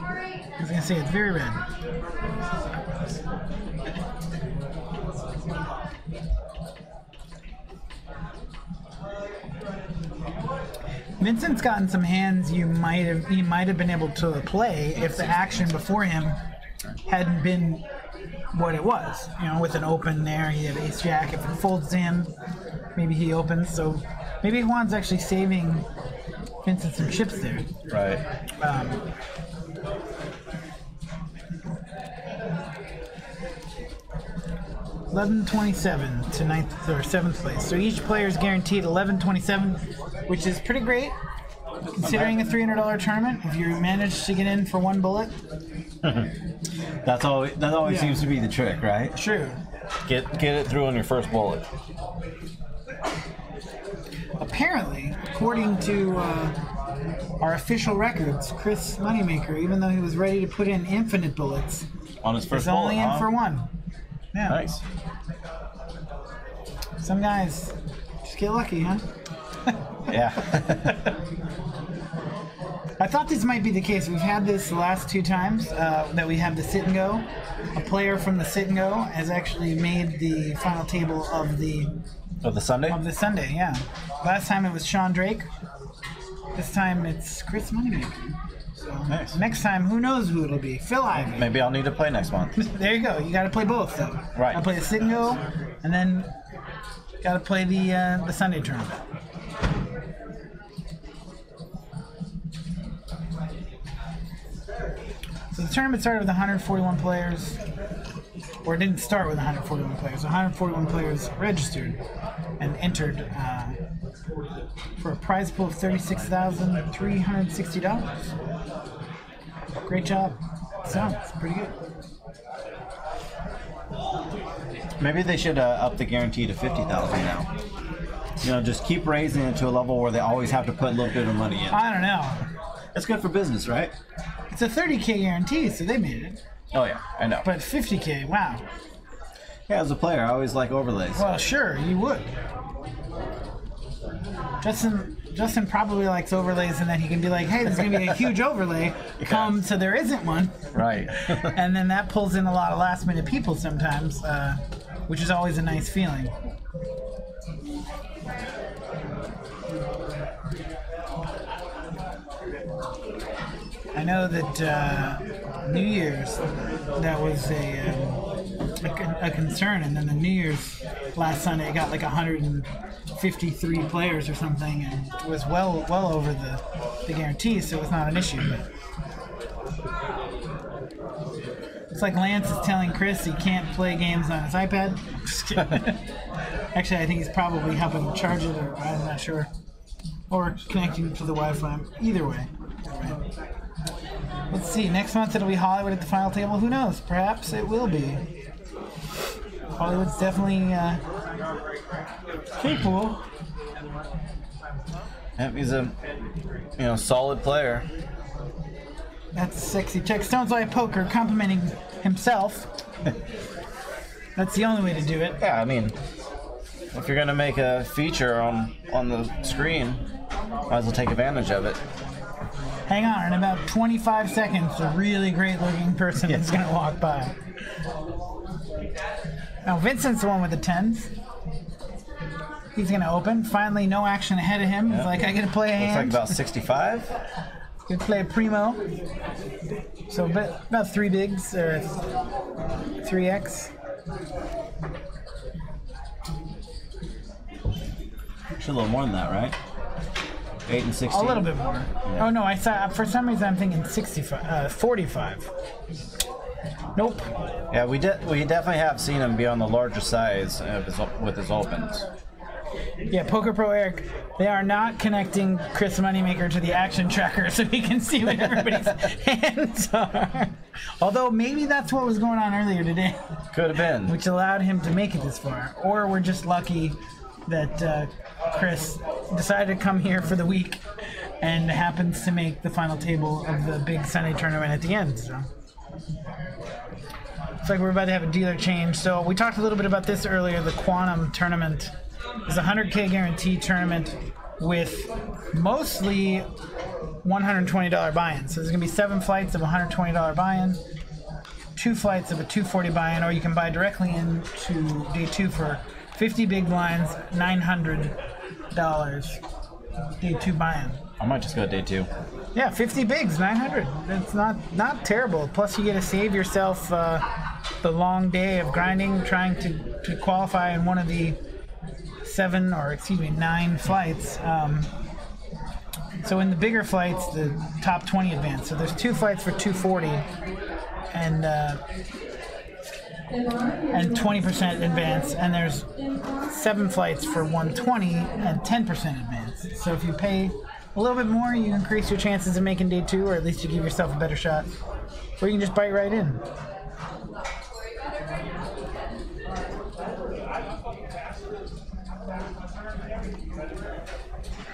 I was gonna say it's very red. Vincent's gotten some hands he might have been able to play if the action before him hadn't been what it was. You know, with an open there, he had ace jack. If it folds in, maybe he opens. So maybe Juan's actually saving Vincent some chips there. Right. 1127 to 9th or 7th place. So each player is guaranteed 1127, which is pretty great considering a $300 tournament. If you manage to get in for one bullet, that always seems to be the trick, right? Sure. Get it through on your first bullet. Apparently, according to our official records, Chris Moneymaker, even though he was ready to put in infinite bullets, on his first is only bullet, in for one. Yeah. Nice. Some guys just get lucky, huh? Yeah. I thought this might be the case. We've had this the last two times that we have the sit and go. A player from the sit and go has actually made the final table of the Sunday? Of the Sunday, yeah. Last time it was Sean Drake. This time it's Chris Moneymaker. So nice. Next time, who knows who it'll be? Phil Ivey. Maybe I'll need to play next month. There you go. You got to play both, though. Right. I play the sit and go, and then got to play the Sunday tournament. So the tournament started with 141 players, or it didn't start with 141 players. 141 players registered and entered for a prize pool of $36,360. Great job. Sounds pretty good. Maybe they should up the guarantee to $50,000 now. You know, just keep raising it to a level where they always have to put a little bit of money in. I don't know. It's good for business, right? It's a $30K guarantee, so they made it. Oh yeah, I know. But $50K, wow. Yeah, as a player, I always like overlays. Well, sure, you would. Justin probably likes overlays, and then he can be like, hey, there's going to be a huge overlay, come so there isn't one. Right. And then that pulls in a lot of last-minute people sometimes, which is always a nice feeling. I know that New Year's, that was a concern, and then the New Year's last Sunday got like 153 players or something, and it was well over the guarantee, so it was not an issue. But it's like Lance is telling Chris he can't play games on his iPad. Just kidding. Actually, I think he's probably helping him charge it, or I'm not sure, or connecting to the Wi-Fi. Either way. Let's see. Next month it'll be Hollywood at the final table. Who knows? Perhaps it will be. Hollywood's definitely capable. Yep, he's a solid player. That's sexy. Check Stone's Eye Poker complimenting himself. That's the only way to do it. Yeah, I mean, if you're gonna make a feature on the screen, might as well take advantage of it. Hang on, in about 25 seconds, a really great-looking person is going to walk by. Now, Vincent's the one with the 10s. He's going to open. Finally, no action ahead of him. He's like, I get to play a hand. Looks like about 65. Get to play a primo. So about 3 bigs, or 3x. Actually, a little more than that, right? 8 and 16. A little bit more. Yeah. Oh no, I thought for some reason I'm thinking 45. Nope. Yeah, we definitely have seen him be on the larger size with his opens. Yeah, Poker Pro Eric, they are not connecting Chris Moneymaker to the action tracker so he can see what everybody's hands are. Although maybe that's what was going on earlier today. Could have been. Which allowed him to make it this far. Or we're just lucky that Chris decided to come here for the week and happens to make the final table of the big Sunday tournament at the end. So looks like we're about to have a dealer change. So we talked a little bit about this earlier. The Quantum tournament is a 100K guarantee tournament with mostly $120 buy-in. So there's going to be 7 flights of $120 buy-in, 2 flights of a $240 buy-in, or you can buy directly into day 2 for 50 big blinds, $900 day 2 buy-in. I might just go day 2. Yeah, 50 bigs, 900. It's not terrible. Plus, you get to save yourself the long day of grinding, trying to qualify in one of the 9 flights. So in the bigger flights, the top 20 advance. So there's 2 flights for 240 and 20% advance, and there's 7 flights for 120 and 10% advance. So if you pay a little bit more, you increase your chances of making day 2, or at least you give yourself a better shot. Or you can just bite right in.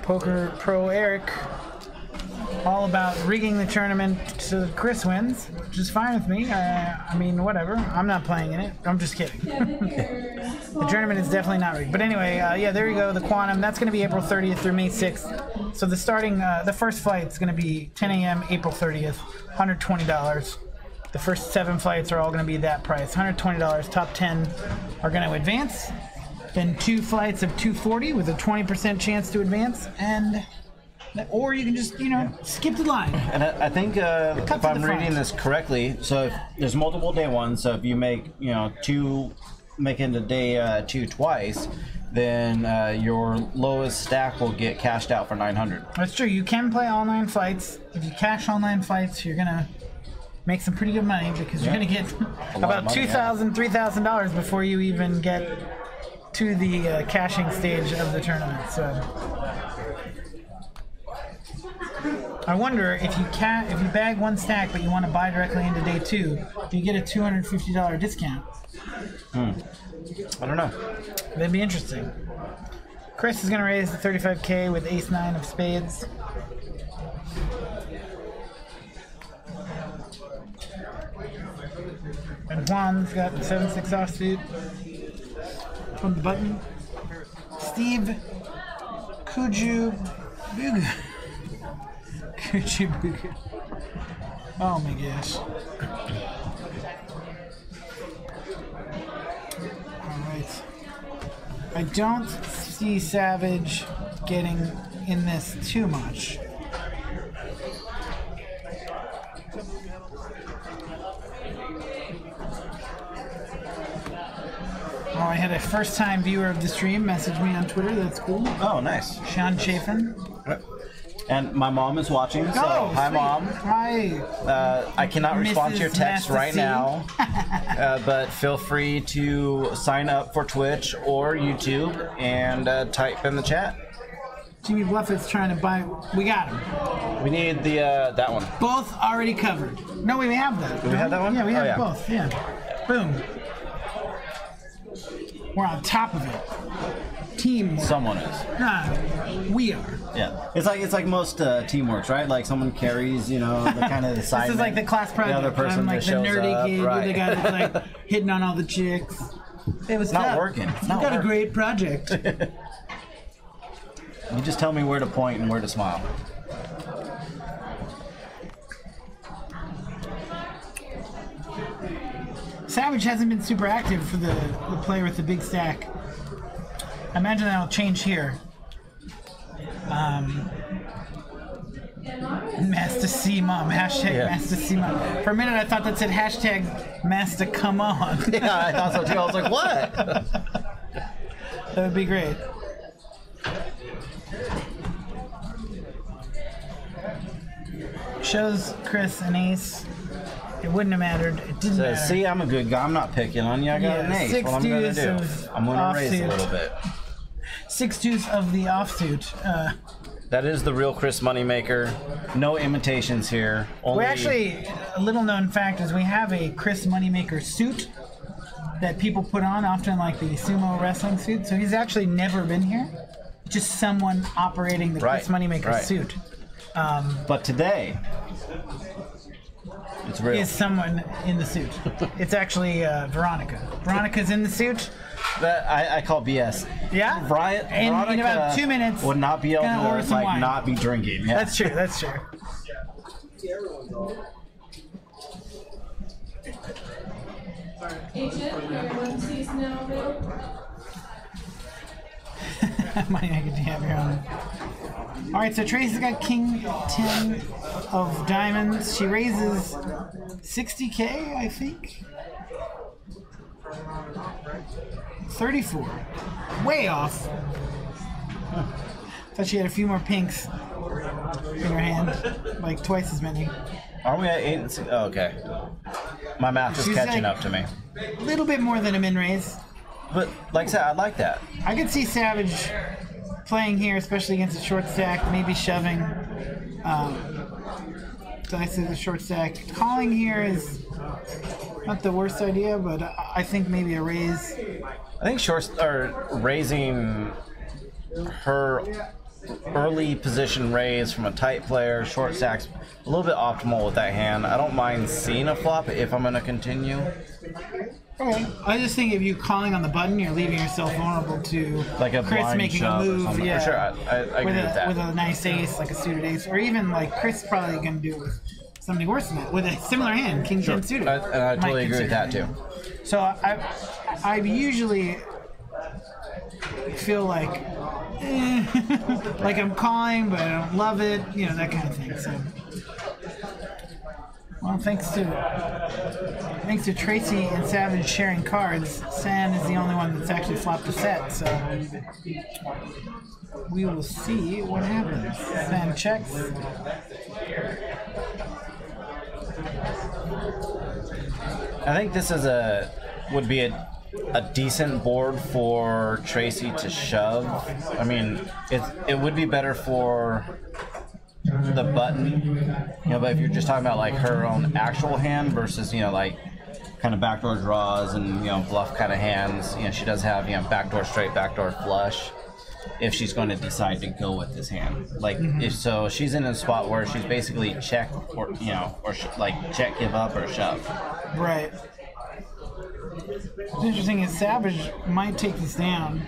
Poker Pro Eric, all about rigging the tournament so Chris wins, which is fine with me. I mean, whatever. I'm not playing in it. I'm just kidding. The tournament is definitely not rigged. But anyway, yeah, there you go. The Quantum. That's going to be April 30th through May 6th. So the first flight is going to be 10 a.m. April 30th, $120. The first 7 flights are all going to be that price, $120. Top 10 are going to advance. Then 2 flights of 240 with a 20% chance to advance, or you can just, skip the line. And I think if I'm reading this correctly, so if there's multiple day 1, so if you make, make into day 2 twice, then your lowest stack will get cashed out for 900. That's true. You can play all 9 flights. If you cash all 9 flights, you're gonna make some pretty good money, because you're gonna get about $2,000, $3,000 before you even get to the cashing stage of the tournament. So I wonder if you bag 1 stack but you want to buy directly into day 2, you get a $250 discount. I don't know. That'd be interesting. Chris is going to raise the 35K with ace-9 of spades. And Juan's got 7-6 offsuit from the button. Steve Kujubuga. Oh my gosh. Alright. I don't see Savage getting in this too much. Oh, I had a first-time viewer of the stream message me on Twitter. That's cool. Oh, nice. Sean Chafin. And my mom is watching, so hi, sweet. Mom. Hi. I cannot respond to your Mrs. text right Massey. now, but feel free to sign up for Twitch or YouTube and type in the chat. Jimmy Bluffett's trying to buy. We got him. We need the that one. Both already covered. No, we have that. Do we have that one? Yeah, we have yeah. both. Yeah. Boom. We're on top of it. Teamwork. Someone is. Nah, we are. Yeah, it's like most teamworks, right? Like someone carries, the kind of the side. This is like the class project. The other person I'm like that the shows nerdy up, kid, right. the guy that's like hitting on all the chicks. It was not tough. working. It's You not got working. a great project. You just tell me where to point and where to smile. Savage hasn't been super active for the player with the big stack. I imagine that'll change here. Master C Mom, hashtag Yeah. Master C Mom. For a minute I thought that said hashtag Master Come On. Yeah, I thought so too. I was like, what? That would be great. Shows Chris an ace. It wouldn't have mattered. It didn't matter. See, I'm a good guy. I'm not picking on you. I got an ace. 6 What I'm going to deuce do? of I'm going to raise a offsuit. little bit. 6 deuce of the offsuit. That is the real Chris Moneymaker. No imitations here. Only... We actually, a little known fact is we have a Chris Moneymaker suit that people put on, often like the sumo wrestling suit. So he's actually never been here. Just someone operating the Chris Moneymaker suit. But today, it's real. Is someone in the suit. It's actually Veronica. Veronica's in the suit. I call BS. Yeah? Veronica in about 2 minutes, would not be able to order some wine. not be drinking. Yeah. That's true. That's true. Agent, your 1 season now available. Money maker, do you have your own? All right, so Tracy's got King 10 of diamonds. She raises 60K, I think. 34. Way off. Thought she had a few more pinks in her hand, like twice as many. Aren't we at 8 and 6? Oh, okay. My math is catching up to me. A little bit more than a min raise. But like I said, I like that. I could see Savage playing here, especially against a short stack, maybe shoving. So I say the short stack. Calling here is not the worst idea, but I think maybe a raise. I think raising her early position raise from a tight player, short stacks, a little bit optimal with that hand. I don't mind seeing a flop if I'm going to continue. Okay. I just think if you're calling on the button, you're leaving yourself vulnerable to like a Chris making a move. Yeah, for sure. I agree with that. With a nice ace, like a suited ace, or even like Chris probably going to do it with something worse than that, with a similar hand, King 10 suited. I totally agree with that too. So I usually feel like like I'm calling, but I don't love it, that kind of thing. So, well, thanks to Tracy and Savage sharing cards, San is the only one that's actually flopped a set. So we will see what happens. San checks. I think this is would be a decent board for Tracy to shove. I mean, it would be better for the button, but if you're just talking about like her own actual hand versus, like kind of backdoor draws and, bluff kind of hands, she does have, backdoor straight, backdoor flush if she's going to decide to go with this hand. Like, if so, she's in a spot where she's basically check or, or like check, give up, or shove. Right. What's interesting is Savage might take this down.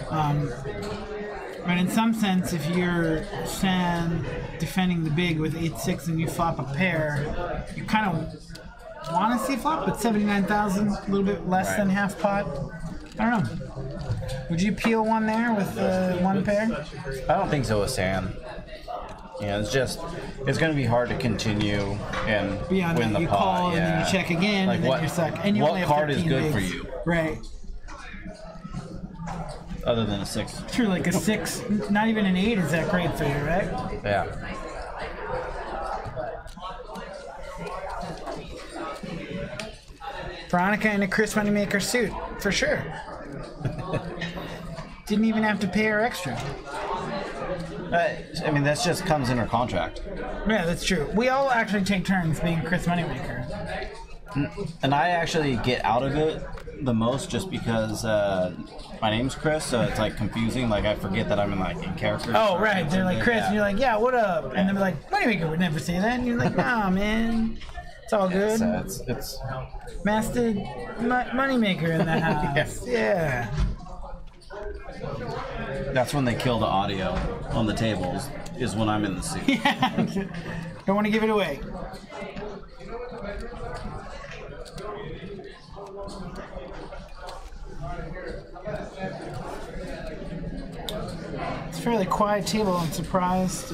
But in some sense, if you're San defending the big with 8-6 and you flop a pair, you kind of want to see flop, but 79,000, a little bit less than half pot. I don't know. Would you peel one there with one pair? I don't think so with San. It's going to be hard to continue and beyond win that, the pot. Call and then you check again, like and then you're stuck. And you what only have card is good bigs. for you? Right. Other than a 6. True, like a 6, not even an 8 is that great for you, right? Yeah. Veronica in a Chris Moneymaker suit, for sure. Didn't even have to pay her extra. I mean, that just comes in her contract. Yeah, that's true. We all actually take turns being Chris Moneymaker. And I actually get out of it the most just because my name's Chris, so it's like confusing. Like I forget that I'm in character. Oh, right. They're like Chris, and you're like, yeah, what up? And they're like, Moneymaker would never say that. And you're like, nah, man. It's all good. It's Master Moneymaker in the house. Yeah. That's when they kill the audio on the tables, is when I'm in the suit. Yeah. Don't want to give it away. It's a fairly quiet table. I'm surprised.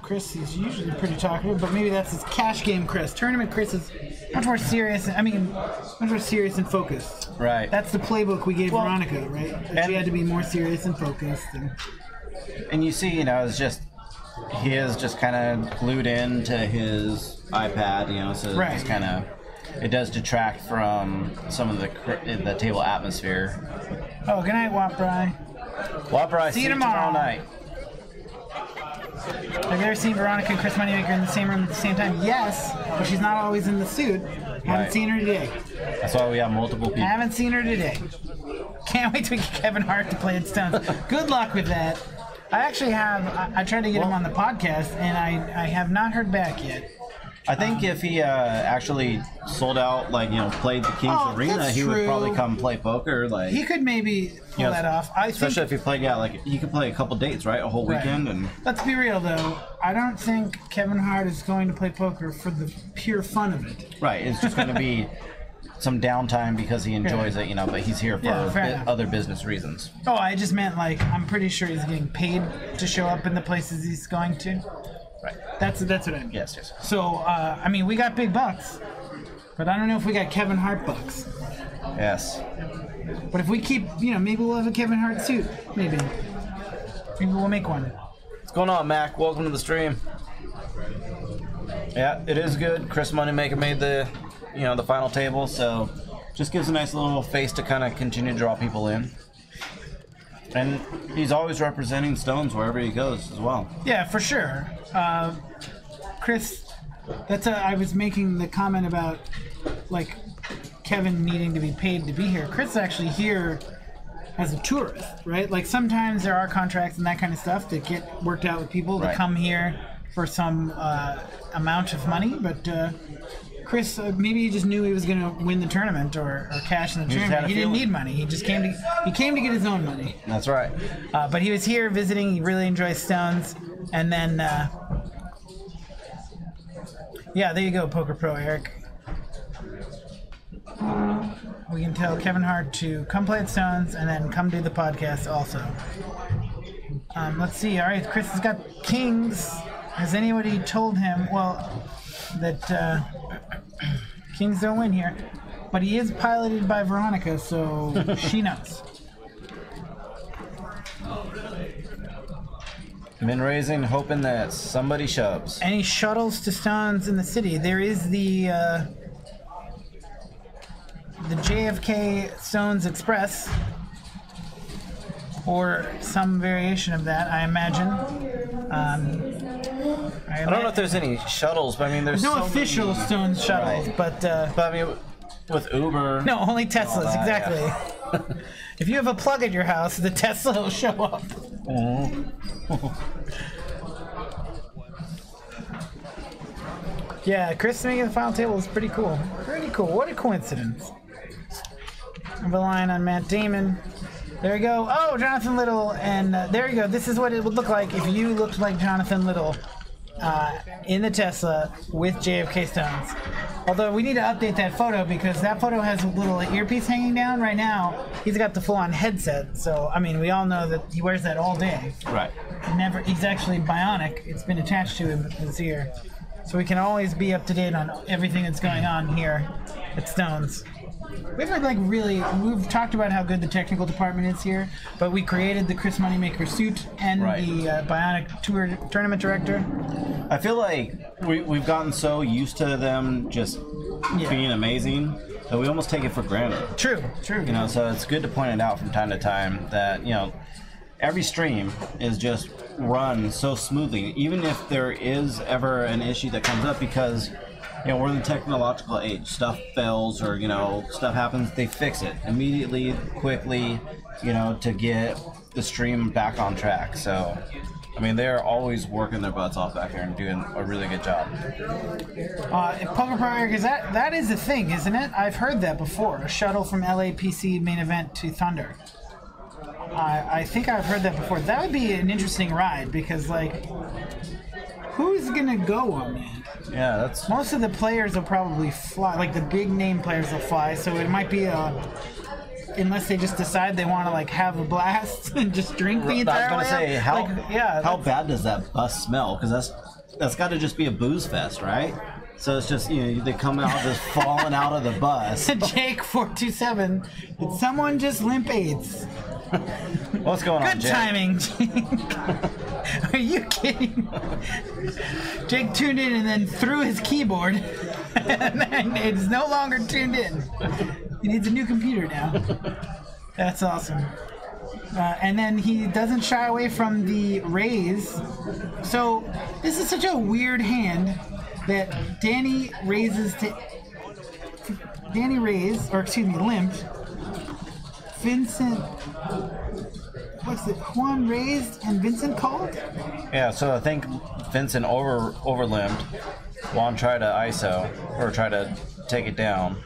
Chris is usually pretty talkative, but maybe that's his cash game Chris. Tournament Chris is much more serious. Much more serious and focused. Right. That's the playbook we gave Veronica, right? That she had to be more serious and focused. And you see, he is just kind of glued into his iPad, so right. It's kind of, it does detract from some of the table atmosphere. Oh, good night, Waprai. Waprai, see you tomorrow night. Have you ever seen Veronica and Chris Moneymaker in the same room at the same time? Yes, but she's not always in the suit. Haven't seen her today. That's why we have multiple people. Haven't seen her today. Can't wait to get Kevin Hart to play at Stones. Good luck with that. I actually have, I tried to get him on the podcast, and I have not heard back yet. I think if he actually sold out, like, played the King's Arena, he would probably come play poker. Like, he could maybe pull that off. Especially if he played, he could play a couple dates, right? A whole weekend. And let's be real, though. I don't think Kevin Hart is going to play poker for the pure fun of it. Right. It's just going to be some downtime because he enjoys it, but he's here for other business reasons. Oh, I just meant, like, I'm pretty sure he's getting paid to show up in the places he's going to. Right. That's what I mean. Yes. So, we got big bucks, but I don't know if we got Kevin Hart bucks. Yes. But if we keep, maybe we'll have a Kevin Hart suit. Maybe we'll make one. What's going on, Mac? Welcome to the stream. Yeah, it is good. Chris Moneymaker made the, the final table, so just gives a nice little face to kind of continue to draw people in. And he's always representing Stones wherever he goes as well. Yeah, for sure. Chris, I was making the comment about, like, Kevin needing to be paid to be here. Chris is actually here as a tourist, right? Like, sometimes there are contracts and that kind of stuff that get worked out with people to come here for some amount of money, but Chris, maybe he just knew he was going to win the tournament or cash in the tournament. He didn't need money. He just came to get his own money. That's right. But he was here visiting. He really enjoys Stones. And then, there you go, Poker Pro Eric. We can tell Kevin Hart to come play at Stones and then come do the podcast also. Let's see. All right, Chris has got Kings. Has anybody told him, that Kings don't win here? But he is piloted by Veronica, so she knows. Min raising, hoping that somebody shoves. Any shuttles to Stones in the city? There is the JFK Stones Express, or some variation of that, I imagine. I don't know if there's any shuttles, but there's no so official many... Stones shuttles, but with Uber. No, only Teslas, exactly. Yeah. If you have a plug at your house, the Tesla will show up. Yeah, Chris making the final table is pretty cool. Pretty cool. What a coincidence. I'm relying on Matt Damon. There you go. Oh, Jonathan Little, and there you go. This is what it would look like if you looked like Jonathan Little in the Tesla with JFK Stones. Although we need to update that photo because that photo has a little earpiece hanging down. Right now, he's got the full-on headset. So, we all know that he wears that all day. Right. He's actually bionic. It's been attached to his ear. So we can always be up to date on everything that's going on here at Stones. We've we've talked about how good the technical department is here, but we created the Chris Moneymaker suit and the Bionic Tour Tournament Director. I feel like we've gotten so used to them just being amazing that we almost take it for granted. True. So it's good to point it out from time to time that, every stream is just run so smoothly, even if there is ever an issue that comes up, because we're in the technological age. Stuff fails or, stuff happens, they fix it immediately, quickly, to get the stream back on track. So, they're always working their butts off back there and doing a really good job. Poker Pro Eric, that is a thing, isn't it? I've heard that before. A shuttle from LAPC main event to Thunder. I think I've heard that before. That would be an interesting ride because, who's going to go on that? Yeah, that's... Most of the players will probably fly. Like, the big name players will fly, so it might be unless they just decide they want to, have a blast and just drink the entire way. I was going to say, how bad does that bus smell? Because that's got to just be a booze fest, right? So it's just, they come out just falling out of the bus. Jake 427, did someone just limp AIDS? What's going on, Jake? Good timing, Jake. Are you kidding? Jake tuned in and then threw his keyboard, and then it's no longer tuned in. He needs a new computer now. That's awesome. And then he doesn't shy away from the raise. So this is such a weird hand that Danny limped. Vincent, Juan raised and Vincent called? Yeah, so I think Vincent over limped. Juan try to ISO, or try to take it down.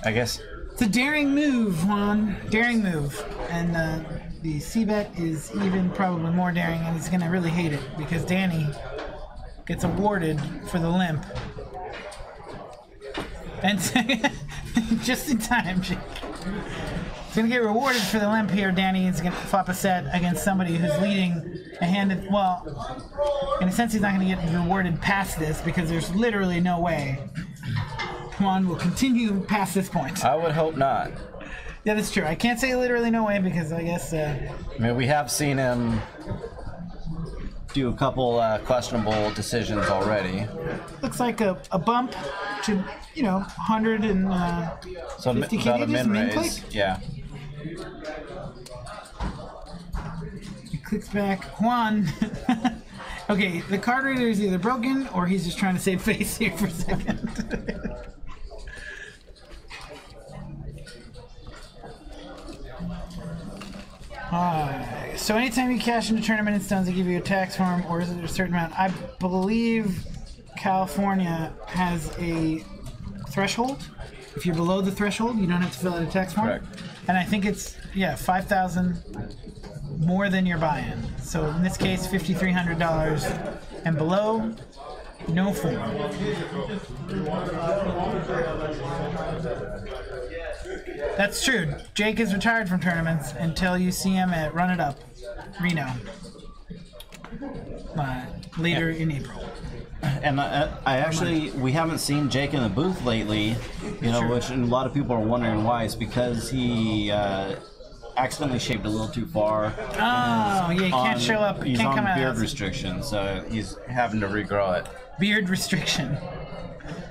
I guess. It's a daring move, Juan. Daring move. And the C-bet is even probably more daring, and he's going to really hate it because Danny gets awarded for the limp. And just in time, Jake. He's going to get rewarded for the limp here. Danny is going to flop a set against somebody who's leading a hand. Well, in a sense, he's not going to get rewarded past this because there's literally no way Juan will continue past this point. I would hope not. Yeah, that's true. I can't say literally no way because I guess... I mean, we have seen him do a couple questionable decisions already. Looks like a bump to, 150 so about a min raise. Yeah. He clicks back. Juan. Okay, the card reader is either broken or he's just trying to save face here for a second. So anytime you cash into tournament in stones, they give you a tax form, or is it a certain amount? I believe California has a threshold. If you're below the threshold, you don't have to fill out a tax form. Correct. And I think it's, 5,000 more than your buy-in. So in this case, $5,300 and below, no form. That's true. Jake is retired from tournaments until you see him at Run It Up, Reno, later in April. And we haven't seen Jake in the booth lately, which a lot of people are wondering why. It's because he accidentally shaved a little too far. Oh, yeah, he can't show up. He's can't come on out. beard restriction, so he's having to regrow it. Beard restriction.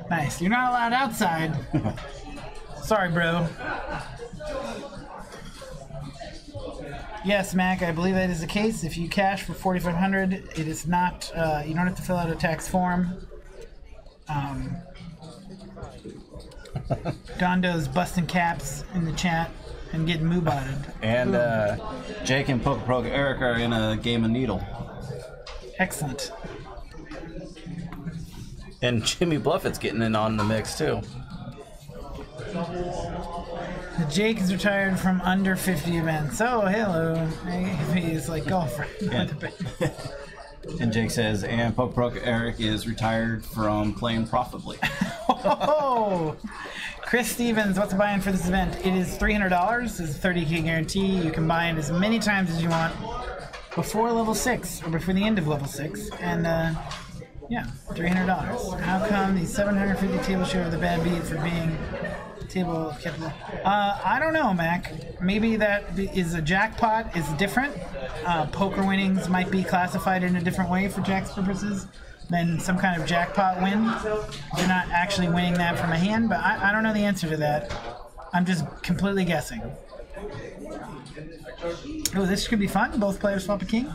Nice. You're not allowed outside. Sorry, bro. Yes, Mac, I believe that is the case. If you cash for $4,500, it is not, you don't have to fill out a tax form. Dondo's busting caps in the chat and getting moo-botted. And Jake and Poke Eric are in a game of Needle. Excellent. And Jimmy Bluffett's getting in on the mix, too. Jake is retired from under 50 events. Oh, hello. He's like golfer. And Jake says, and Poke Eric is retired from playing profitably. Oh, Chris Stevens, what's the buy-in for this event? It is $300. It's a 30K guarantee. You can buy in as many times as you want before level 6 or before the end of level 6. And, yeah, $300. How come the 750 table share of the bad beat for being table capital? I don't know, Mac. Maybe that is a jackpot is different. Poker winnings might be classified in a different way for Jack's purposes than some kind of jackpot win. You're not actually winning that from a hand, but I don't know the answer to that. I'm just completely guessing. Oh, this could be fun. Both players swap a king.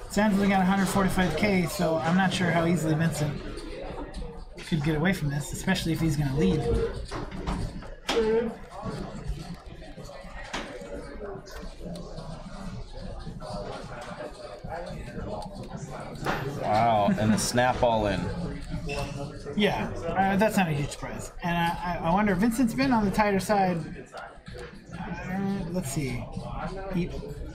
Sounds like we got 145K, so I'm not sure how easily Vincent could get away from this, especially if he's going to lead. Wow, and the snap all in. Yeah, that's not a huge surprise. And I wonder, Vincent's been on the tighter side. Let's see.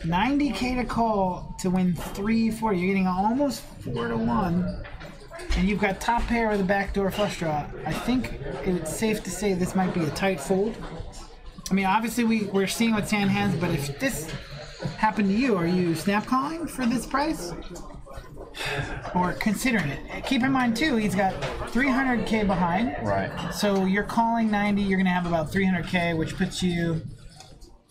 90K to call to win 340. You're getting almost 4-1. And you've got top pair with a backdoor flush draw. I think it's safe to say this might be a tight fold. I mean, obviously we're seeing what Stan has, but if this happened to you, are you snap calling for this price? Or considering it? Keep in mind, too, he's got 300K behind. Right. So you're calling 90, you're going to have about 300K, which puts you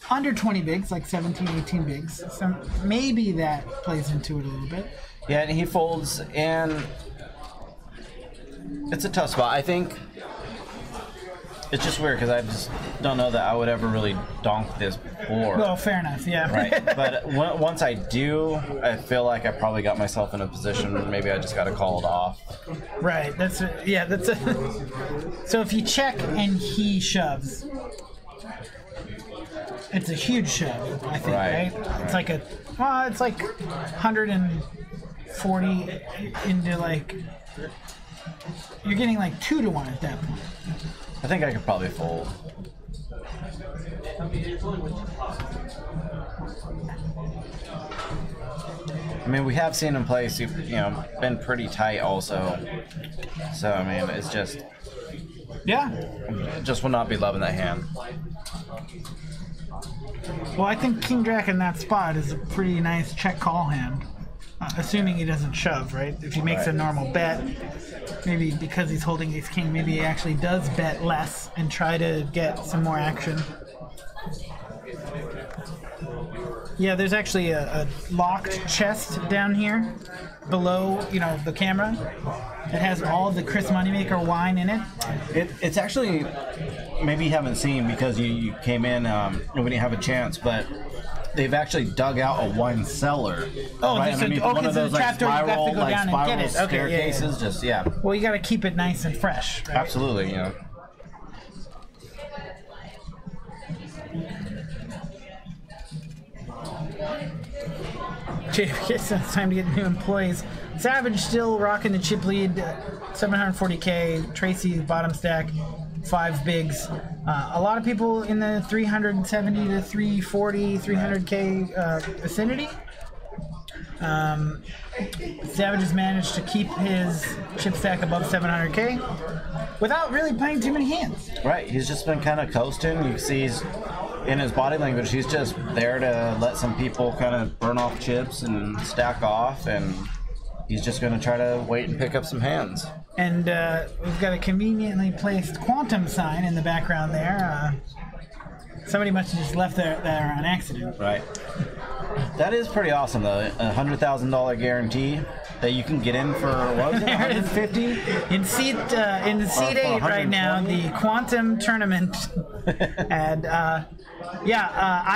under 20 bigs, like 17, 18 bigs. So maybe that plays into it a little bit. Yeah, and he folds, and it's a tough spot. I think it's just weird because I just don't know that I would ever really donk this board. Well, fair enough, yeah. Right, but once I do, I feel like I probably got myself in a position where maybe I just got to call it off. Right, so if you check and he shoves, it's a huge shove, I think, right? It's like it's like 100 and 40 into like, you're getting like 2 to 1 at that point. I think I could probably fold. I mean, we have seen him play, been pretty tight also. So, I mean, it's just... Yeah. Just will not be loving that hand. Well, I think King Jack in that spot is a pretty nice check call hand. Assuming he doesn't shove, right? If he makes a normal bet, maybe because he's holding ace king, maybe he actually does bet less and try to get some more action. Yeah, there's actually a locked chest down here below, the camera. It has all the Chris Moneymaker wine in it. It's actually, maybe you haven't seen because you came in and we didn't have a chance, but they've actually dug out a wine cellar. Oh, right underneath one of those like spiral, staircases. Okay, yeah. Well, you got to keep it nice and fresh. Right? Absolutely, It's time to get new employees. Savage still rocking the chip lead, 740K. Tracy bottom stack, 5 bigs. A lot of people in the 370 to 340, 300K vicinity. Savage has managed to keep his chip stack above 700K without really playing too many hands. Right, he's just been kind of coasting. You can see he's in his body language, he's just there to let some people kind of burn off chips and stack off, and he's just going to try to wait and pick up some hands. And we've got a conveniently placed quantum sign in the background there. Somebody must have just left there on accident. Right. That is pretty awesome, though. A $100,000 guarantee that you can get in for, what was it, 150? In seat 8 right now, the quantum tournament. And I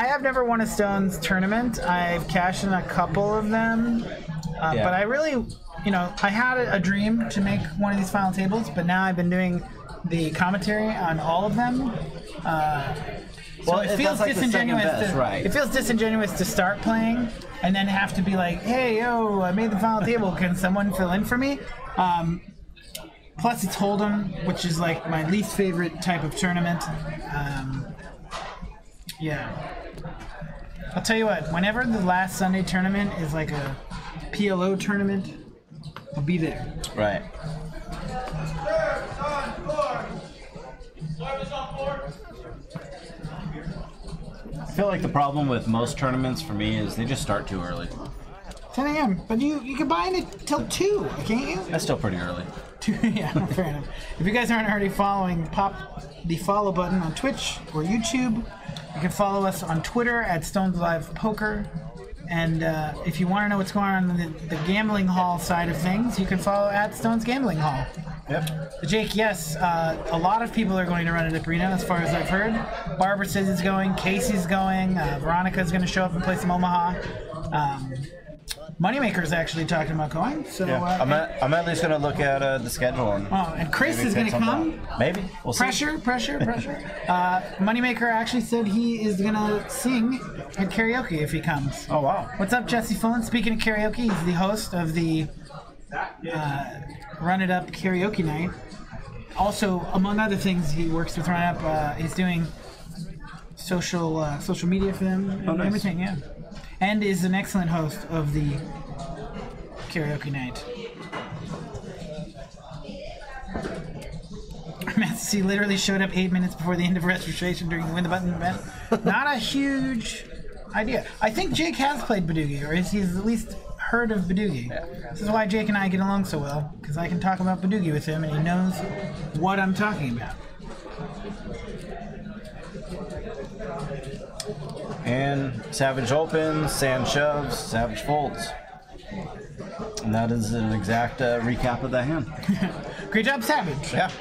have never won a Stones tournament. I've cashed in a couple of them. But I really, I had a dream to make one of these final tables, but now I've been doing the commentary on all of them. So it feels like disingenuous. Right. It feels disingenuous to start playing and then have to be like, "Hey, yo, I made the final table. Can someone fill in for me?" Plus, it's Hold'em, which is like my least favorite type of tournament. I'll tell you what. Whenever the last Sunday tournament is like a PLO tournament, I'll be there. Right. I feel like the problem with most tournaments for me is they just start too early. 10 a.m. But you can buy it till 2, can't you? That's still pretty early. 2, yeah, fair enough. If you guys aren't already following, pop the follow button on Twitch or YouTube. You can follow us on Twitter at Stones Live Poker. And if you want to know what's going on in the gambling hall side of things, you can follow at Stones Gambling Hall. Yep. Jake, yes, a lot of people are going to run at Arena, as far as I've heard. Barbara says it's going. Casey's going. Veronica's going to show up and play some Omaha. Moneymaker's actually talking about going. So I'm at least going to look at the schedule. And Chris is going to come. Maybe. We'll see. Pressure. Moneymaker actually said he is going to sing at karaoke if he comes. Oh, wow. What's up, Jesse Fullen? Speaking of karaoke, he's the host of the Run It Up karaoke night. Also, among other things, he works with Run It Up. He's doing social media for them and everything, yeah. And is an excellent host of the karaoke night. Matt C literally showed up 8 minutes before the end of registration during the Win the Button event. Not a huge idea. I think Jake has played Badoogie, or he's at least heard of Badoogie. Yeah. This is why Jake and I get along so well, because I can talk about Badoogie with him and he knows what I'm talking about. And Savage opens, Sand shoves, Savage folds. And that is an exact recap of that hand. Great job, Savage. Yeah.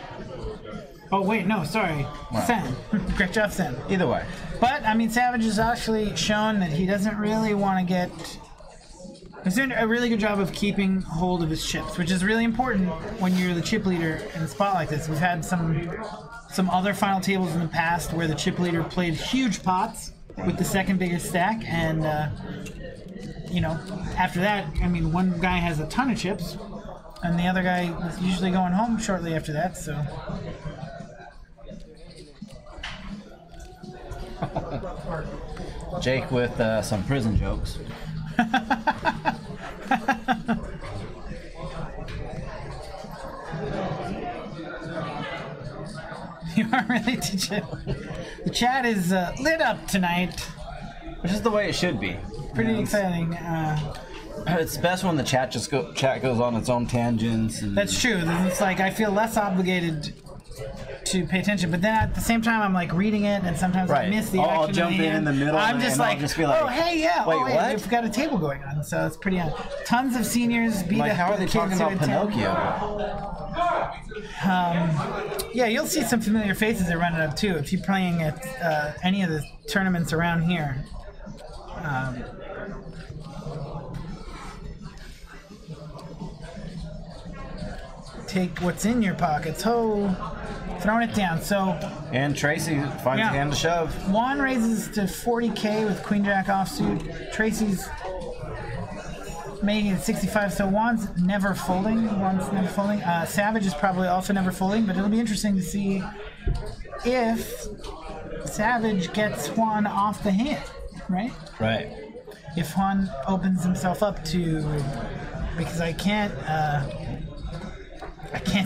Oh, wait, no, sorry. Wow. Sen. Great job, Sen. Either way. But, I mean, Savage has actually shown that he doesn't really want to get... He's doing a really good job of keeping hold of his chips, which is really important when you're the chip leader in a spot like this. We've had some other final tables in the past where the chip leader played huge pots with the second biggest stack, and you know, after that, I mean, one guy has a ton of chips, and the other guy is usually going home shortly after that, so. Jake with some prison jokes. You are really the chat is lit up tonight. Which is the way it should be. Pretty exciting. It's best when the chat goes on its own tangents. And That's true. It's like I feel less obligated to pay attention, but then at the same time I'm like reading it, and sometimes I miss the action. I'll jump in the middle. I'm just like, oh hey, yeah, wait, what? what? We've got a table going on, so it's pretty. Tons of seniors. Like, how are they talking about Pinocchio? Yeah, you'll see some familiar faces that run it up too if you're playing at any of the tournaments around here. Take what's in your pockets. Throwing it down. So. And Tracy finds a hand to shove. Juan raises to 40K with Queen Jack offsuit. Tracy's making it 65. So Juan's never folding. Savage is probably also never folding, but it'll be interesting to see if Savage gets Juan off the hand, right? Right. If Juan opens himself up to, because I can't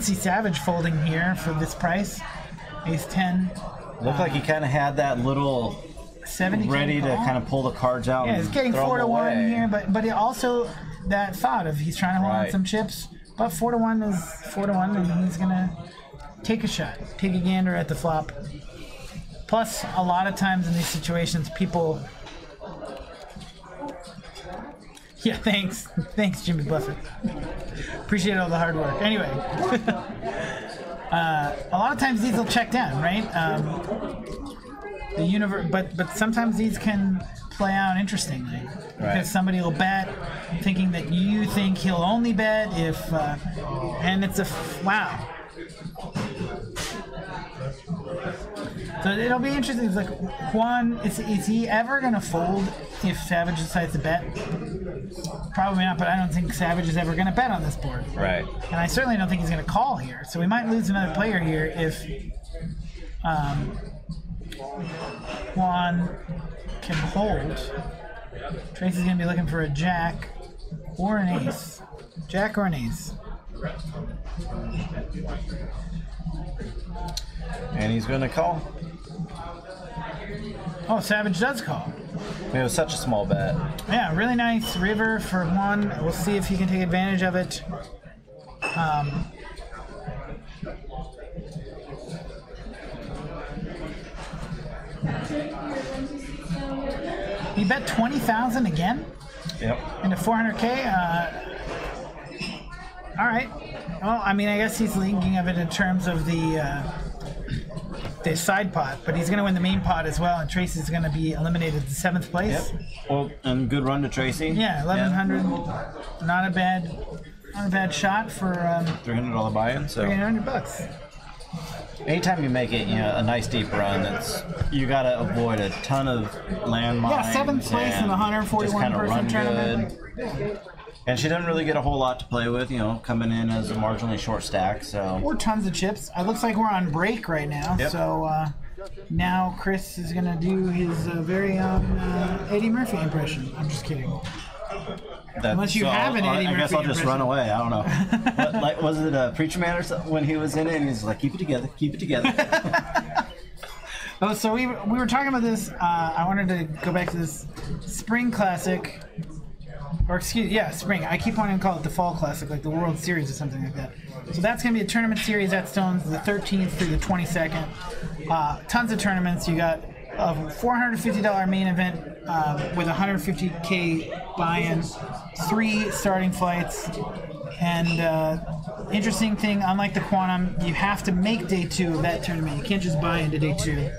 see Savage folding here for this price. Ace 10. Looked like he kind of had that little 70 ready to kind of pull the cards out. Yeah, he's getting 4-1 here, but it also that thought of he's trying to hold on some chips. But 4-1 is 4-1, and he's gonna take a shot, take a gander at the flop. Plus, a lot of times in these situations, people. Yeah, thanks, Jimmy Buffett. Appreciate all the hard work. Anyway, a lot of times these will check down, right? The universe, but sometimes these can play out interestingly because somebody will bet, thinking that you think he'll only bet if, and it's a wow. So it'll be interesting. It's like Juan, is he ever gonna fold if Savage decides to bet? Probably not, but I don't think Savage is ever gonna bet on this board. Right. And I certainly don't think he's gonna call here. So we might lose another player here if Juan can hold. Tracy's gonna be looking for a jack or an ace. Jack or an ace. And he's going to call. Oh, Savage does call. It was such a small bet. Yeah, really nice river for Juan. We'll see if he can take advantage of it. He bet 20,000 again? Yep. Into 400K? All right. Well, I mean, I guess he's thinking of it in terms of the side pot, but he's going to win the main pot as well, and Tracy's going to be eliminated to 7th place. Yep. Well, and good run to Tracy. Yeah, 1,100. Yeah. Not a bad shot for $300 buy-in. So $300. Anytime you make it, a nice deep run, you got to avoid a ton of landmines. Yeah, 7th place in a 141 person tournament. Good. And she doesn't really get a whole lot to play with, coming in as a marginally short stack. So or tons of chips. It looks like we're on break right now. Yep. So now Chris is going to do his very own Eddie Murphy impression. I'm just kidding. Unless you have an Eddie Murphy I guess I'll just impression. run away. I don't know. But, was it a Preacher Man or something when he was in it? And he's like, keep it together, keep it together. Oh, so we were talking about this. I wanted to go back to this Spring Classic. Or Spring. I keep wanting to call it the Fall Classic, like the World Series or something like that. So that's going to be a tournament series at Stones, the 13th through the 22nd. Tons of tournaments. You got a $450 main event with $150K buy-in, 3 starting flights, and interesting thing, unlike the Quantum, you have to make day 2 of that tournament. You can't just buy into day 2.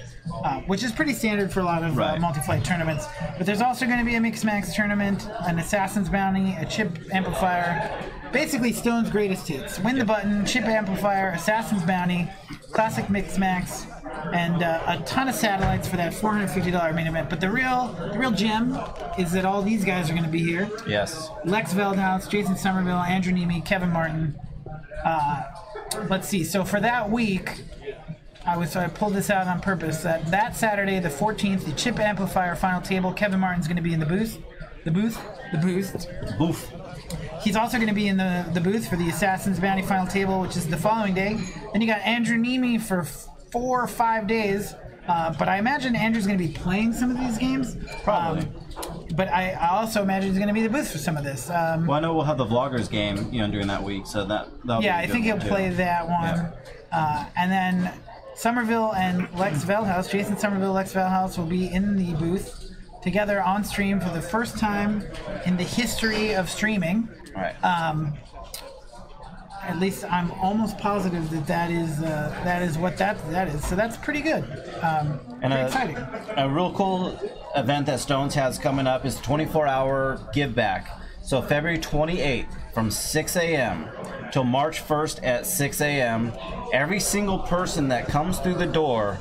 Which is pretty standard for a lot of multi-flight tournaments. But there's also going to be a Mix Max tournament, an Assassin's Bounty, a chip amplifier, basically Stone's greatest hits. Win the button, chip amplifier, Assassin's Bounty, classic Mix Max, and a ton of satellites for that $450 main event. But the real gem is that all these guys are going to be here. Yes. Lex Veldhouse, Jason Somerville, Andrew Nemi, Kevin Martin. Let's see. So for that week, I pulled this out on purpose. That Saturday, the 14th, the Chip Amplifier final table. Kevin Martin's going to be in the booth. The booth. He's also going to be in the booth for the Assassin's Bounty final table, which is the following day. Then you got Andrew Nemi for 4 or 5 days. But I imagine Andrew's going to be playing some of these games. Probably. But I also imagine he's going to be in the booth for some of this. Well, I know we'll have the Vloggers game, during that week, so that'll be I think he'll play that one. Yeah. And then Somerville and Lex Veldhouse, Jason Somerville, Lex Veldhouse will be in the booth together on stream for the first time in the history of streaming. Right. At least I'm almost positive that is what that is. So that's pretty good. And pretty exciting. A real cool event that Stones has coming up is 24-hour give back. So February 28th from 6 a.m. till March 1st at 6 a.m. Every single person that comes through the door,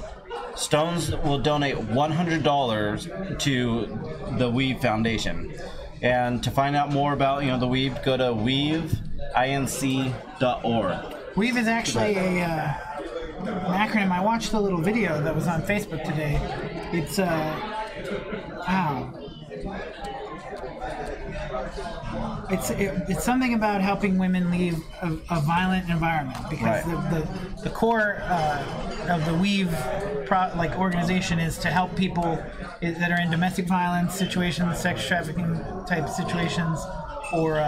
Stones will donate $100 to the Weave Foundation. And to find out more about the Weave, go to weaveinc.org. Weave is actually an acronym. I watched the little video that was on Facebook today. It's It's something about helping women leave a violent environment, because the core of the Weave organization is to help people that are in domestic violence situations, sex trafficking type situations, or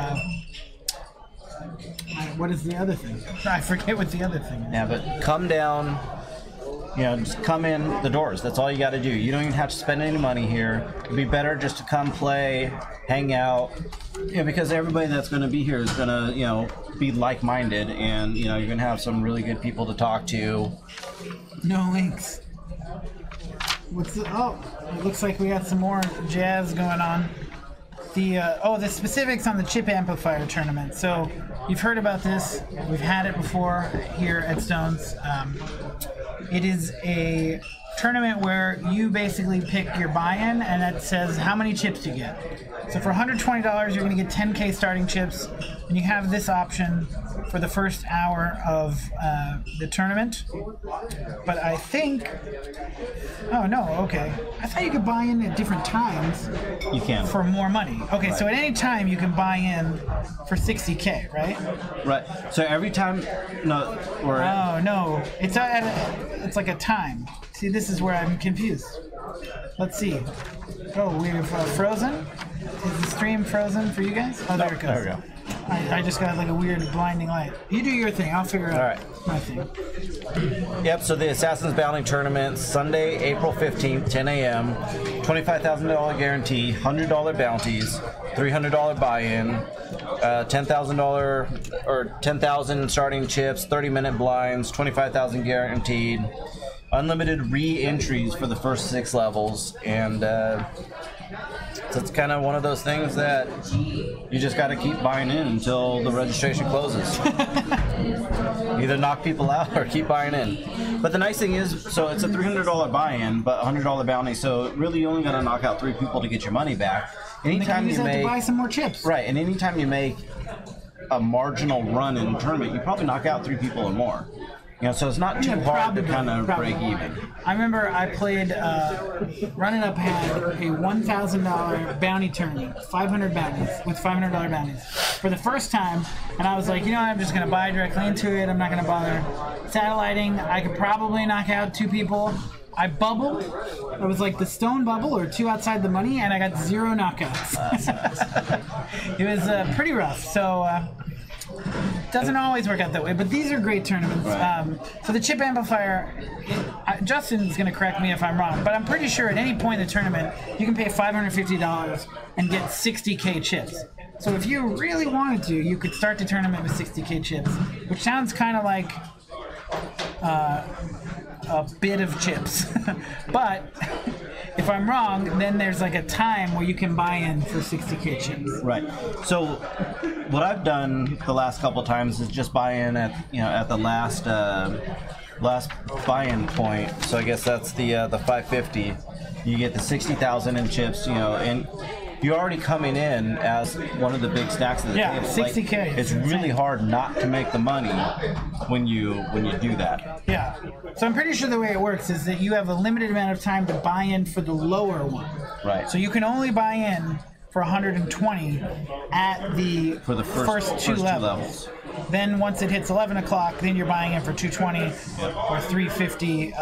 what is the other thing? I forget what the other thing is. Yeah, but come down. Just come in the doors. That's all you got to do. You don't even have to spend any money here. It'd be better just to come play, hang out, because everybody that's going to be here is going to, be like-minded, and, you're going to have some really good people to talk to. No links. It looks like we got some more jazz going on. The specifics on the Chip Amplifier tournament. So you've heard about this. We've had it before here at Stones. It is a tournament where you basically pick your buy-in, and it says how many chips you get. So for $120, you're going to get 10K starting chips, and you have this option for the first hour of the tournament. But I think... Oh, no, okay. I thought you could buy in at different times. You can. For more money. Okay, right. So at any time you can buy in for 60K, right? Right. So every time... No. No. It's like a time. See, this is where I'm confused. Let's see. Oh, we have Frozen? Is the stream frozen for you guys? Oh, there it goes. There we go. I just got like a weird blinding light. You do your thing. I'll figure out my thing. Yep, so the Assassin's Bounty Tournament, Sunday, April 15th, 10 a.m. $25,000 guarantee, $100 bounties, $300 buy-in, $10,000 or 10,000 starting chips, 30-minute blinds, $25,000 guaranteed, unlimited re-entries for the first 6 levels, and so it's kind of one of those things that you just got to keep buying in until the registration closes. Either knock people out or keep buying in. But the nice thing is, so it's a $300 buy-in, but $100 bounty, so really you only got to knock out 3 people to get your money back. Anytime you make... to buy some more chips. Right, and anytime you make a marginal run in the tournament, you probably knock out 3 people or more. So it's not too hard to kind of break even. I remember I played, Running Up had a $1,000 bounty tournament, 500 bounties, with $500 bounties, for the first time, and I was like, I'm just going to buy directly into it, I'm not going to bother satelliting, I could probably knock out 2 people. I bubbled. It was like the stone bubble, or 2 outside the money, and I got 0 knockouts. It was pretty rough, so... doesn't always work out that way, but these are great tournaments. Right. So the Chip Amplifier, Justin's going to correct me if I'm wrong, but I'm pretty sure at any point in the tournament, you can pay $550 and get 60K chips. So if you really wanted to, you could start the tournament with 60K chips, which sounds kind of like a bit of chips. But if I'm wrong, then there's like a time where you can buy in for 60K chips. Right. So what I've done the last couple times is just buy in at the last last buy-in point. So I guess that's the 550. You get the 60,000 in chips, and you're already coming in as one of the big stacks of the table. 60K. It's really hard not to make the money when you do that. Yeah. So I'm pretty sure the way it works is that you have a limited amount of time to buy in for the lower one. Right. So you can only buy in for 120 at the first two levels. Then once it hits 11 o'clock, then you're buying in for 220 or 350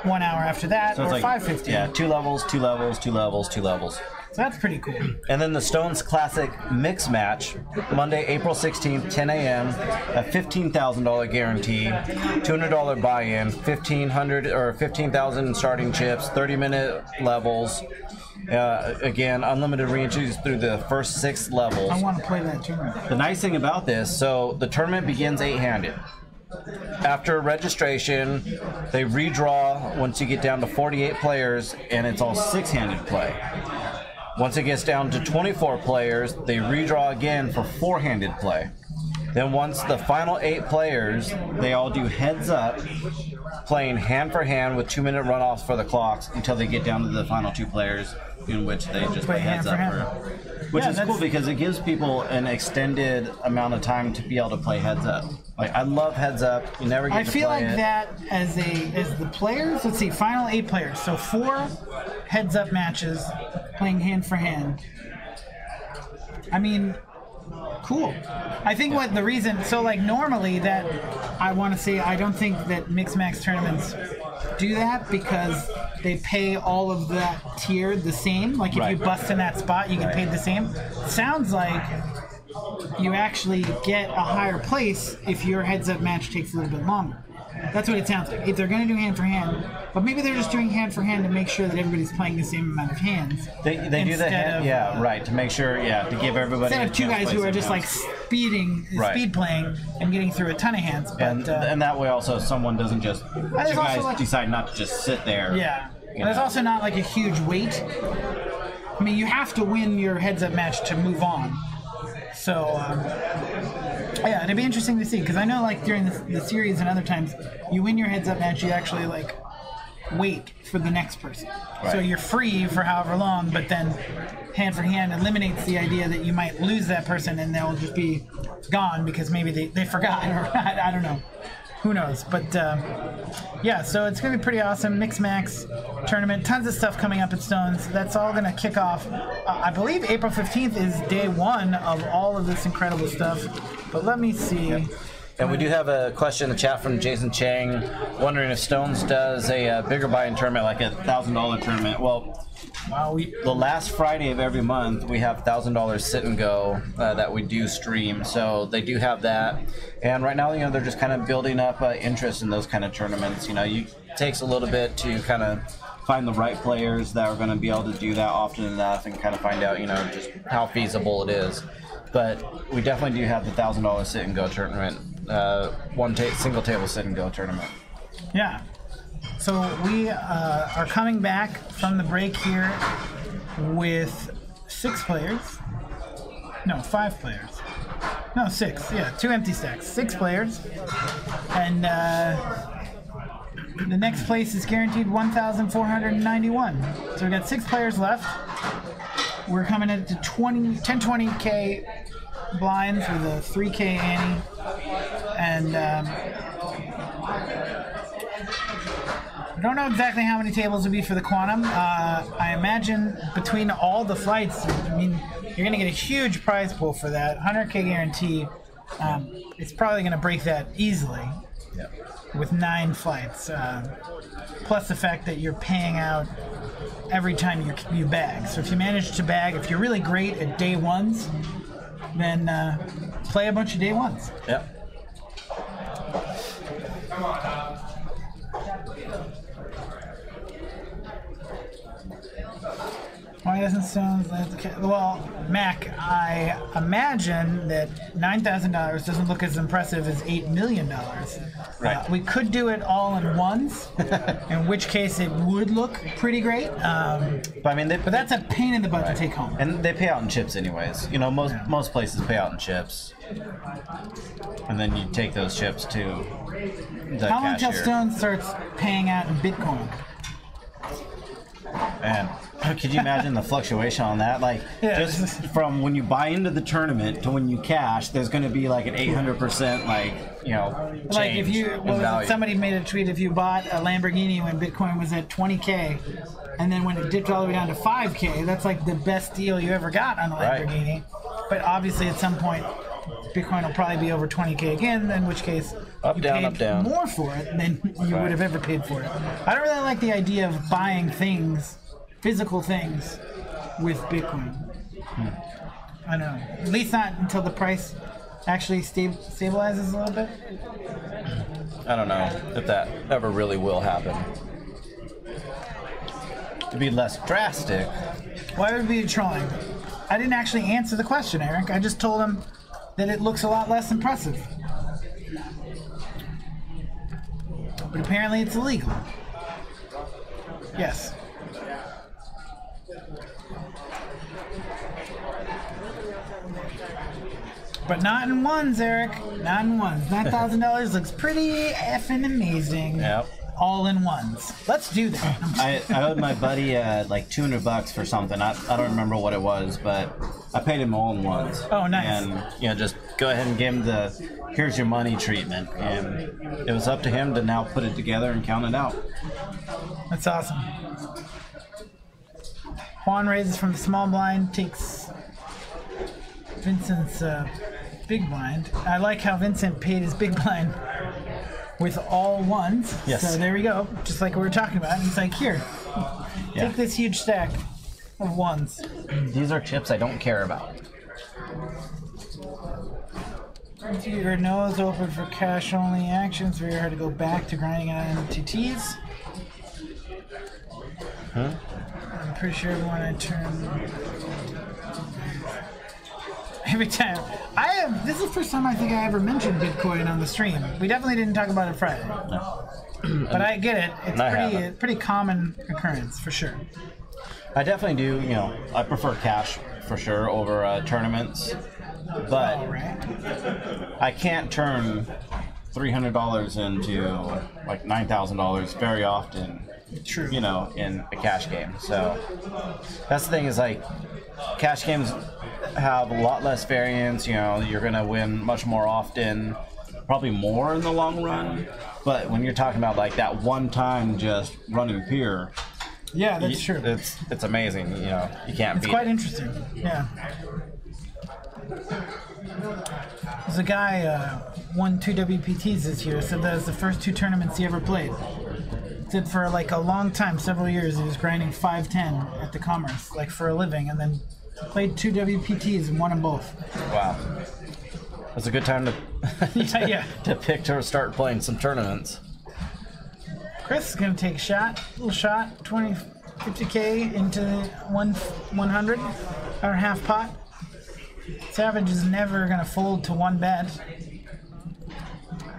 1 hour after that, so or like, 550. Yeah, 2 levels, 2 levels, 2 levels, 2 levels. So that's pretty cool. And then the Stones Classic Mix Match, Monday, April 16th, 10 a.m., a $15,000 guarantee, $200 buy-in, $15,000 starting chips, 30-minute levels. Again, unlimited re-entries through the first 6 levels. I want to play that tournament. The nice thing about this, so the tournament begins 8-handed. After registration, they redraw once you get down to 48 players, and it's all 6-handed play. Once it gets down to 24 players, they redraw again for 4-handed play. Then once the final 8 players, they all do heads up, playing hand for hand with 2-minute runoffs for the clocks until they get down to the final 2 players, in which they just play heads up which is cool because it gives people an extended amount of time to be able to play heads up. Like, I love heads up. You never get to play it. I feel like that as the players, let's see, final 8 players. So 4 heads up matches playing hand for hand. I mean, cool. I think what the reason, so like normally that I want to say, I don't think that Mix Max tournaments do that because they pay all of that tier the same. Like if you bust in that spot, you get paid the same. Sounds like you actually get a higher place if your heads-up match takes a little bit longer. That's what it sounds like. If they're going to do hand-for-hand, but maybe they're just doing hand-for-hand to make sure that everybody's playing the same amount of hands. They do the hand, to make sure, to give everybody instead of 2 guys who are just like speed playing and getting through a ton of hands. But, and that way also someone doesn't just, 2 guys decide not to just sit there. Yeah. There's also not like a huge wait. I mean, you have to win your heads-up match to move on. So, yeah, it'd be interesting to see because I know, like during the series and other times, you win your heads-up match, you actually like wait for the next person. Right. So you're free for however long, but then hand for hand eliminates the idea that you might lose that person and they'll just be gone because maybe they forgot or I don't know. Who knows? But yeah, so it's going to be pretty awesome. Mix Max tournament. Tons of stuff coming up at Stones. That's all going to kick off. I believe April 15th is day 1 of all of this incredible stuff. But let me see. Yep. And we do have a question in the chat from Jason Chang, wondering if Stones does a bigger buy-in tournament, like a $1,000 tournament. Well, the last Friday of every month, we have $1,000 sit and go that we do stream. So they do have that. And right now, they're just kind of building up interest in those kind of tournaments. It takes a little bit to kind of find the right players that are going to be able to do that often enough and kind of find out, just how feasible it is. But we definitely do have the $1,000 sit and go tournament, single table sit and go tournament. Yeah. So we are coming back from the break here with 6 players. No, 5 players. No, 6. Yeah, 2 empty stacks. 6 players. And the next place is guaranteed 1,491. So we've got 6 players left. We're coming in to 10-20K blinds with a 3K ante. And I don't know exactly how many tables will be for the Quantum. I imagine between all the flights, you're going to get a huge prize pool for that. 100K guarantee. It's probably going to break that easily with 9 flights. Plus the fact that you're paying out every time you bag. So if you manage to bag, if you're really great at day 1s, then play a bunch of day 1s. Yep. Oh $9,000 stones. Well, Mac, I imagine that $9,000 doesn't look as impressive as $8 million. Right. We could do it all in ones, in which case it would look pretty great. But I mean, But that's a pain in the butt to take home. And they pay out in chips anyways. You know, most places pay out in chips. And then you take those chips to the How long till cashier. Stone starts paying out in Bitcoin? And could you imagine the fluctuation on that? Like, Yeah. just from when you buy into the tournament to when you cash, there's going to be like an 800%, like, you know, change Like if you, in what was it? value. Somebody made a tweet, if you bought a Lamborghini when Bitcoin was at 20K, and then when it dipped all the way down to 5K, that's like the best deal you ever got on a Right. Lamborghini. But obviously at some point, Bitcoin will probably be over 20K again, in which case Up, you down, paid up, down. more for it than you Right. would have ever paid for it. I don't really like the idea of buying things, physical things, with Bitcoin. I don't know. At least not until the price actually stabilizes a little bit. I don't know if that ever really will happen. To be less drastic. Why would it be trolling? I didn't actually answer the question, Eric. I just told him that it looks a lot less impressive. But apparently it's illegal. Yes. But not in ones, Eric. Not in ones. $9,000 looks pretty effing amazing. Yep. All in ones. Let's do that. I owed my buddy like $200 for something. I don't remember what it was, but I paid him all in ones. Oh, nice. And just go ahead and give him the here's your money treatment. And it was up to him to now put it together and count it out. That's awesome. Juan raises from the small blind, takes Vincent's big blind. I like how Vincent paid his big blind with all ones. Yes. So there we go, just like we were talking about. And he's like, here, Yeah. take this huge stack of ones. These are chips I don't care about. Your nose open for cash only actions. Very hard to go back to grinding on MTTs. Huh? I'm pretty sure everyone I turn. Every time. This is the first time I think I ever mentioned Bitcoin on the stream. We definitely didn't talk about it Friday. But I get it. It's I pretty haven't. pretty common occurrence for sure. I definitely do, I prefer cash for sure over tournaments. But All right. I can't turn $300 into like $9,000 very often. True. In a cash game. So that's the thing is like cash games have a lot less variance. You're gonna win much more often, probably more in the long run. But when you're talking about like that one time just running pure, Yeah, that's true. It's amazing. You can't It's beat quite it. interesting. Yeah. There's a guy won 2 WPTs this year. Said that was the first 2 tournaments he ever played. Said for like a long time, several years, he was grinding 510 at the Commerce, like for a living, and then played 2 WPTs and won them both. Wow, that's a good time to Yeah. to pick to start playing some tournaments. Chris is gonna take a shot, little shot, 50K into 100, or half pot. Savage is never gonna fold to 1 bet,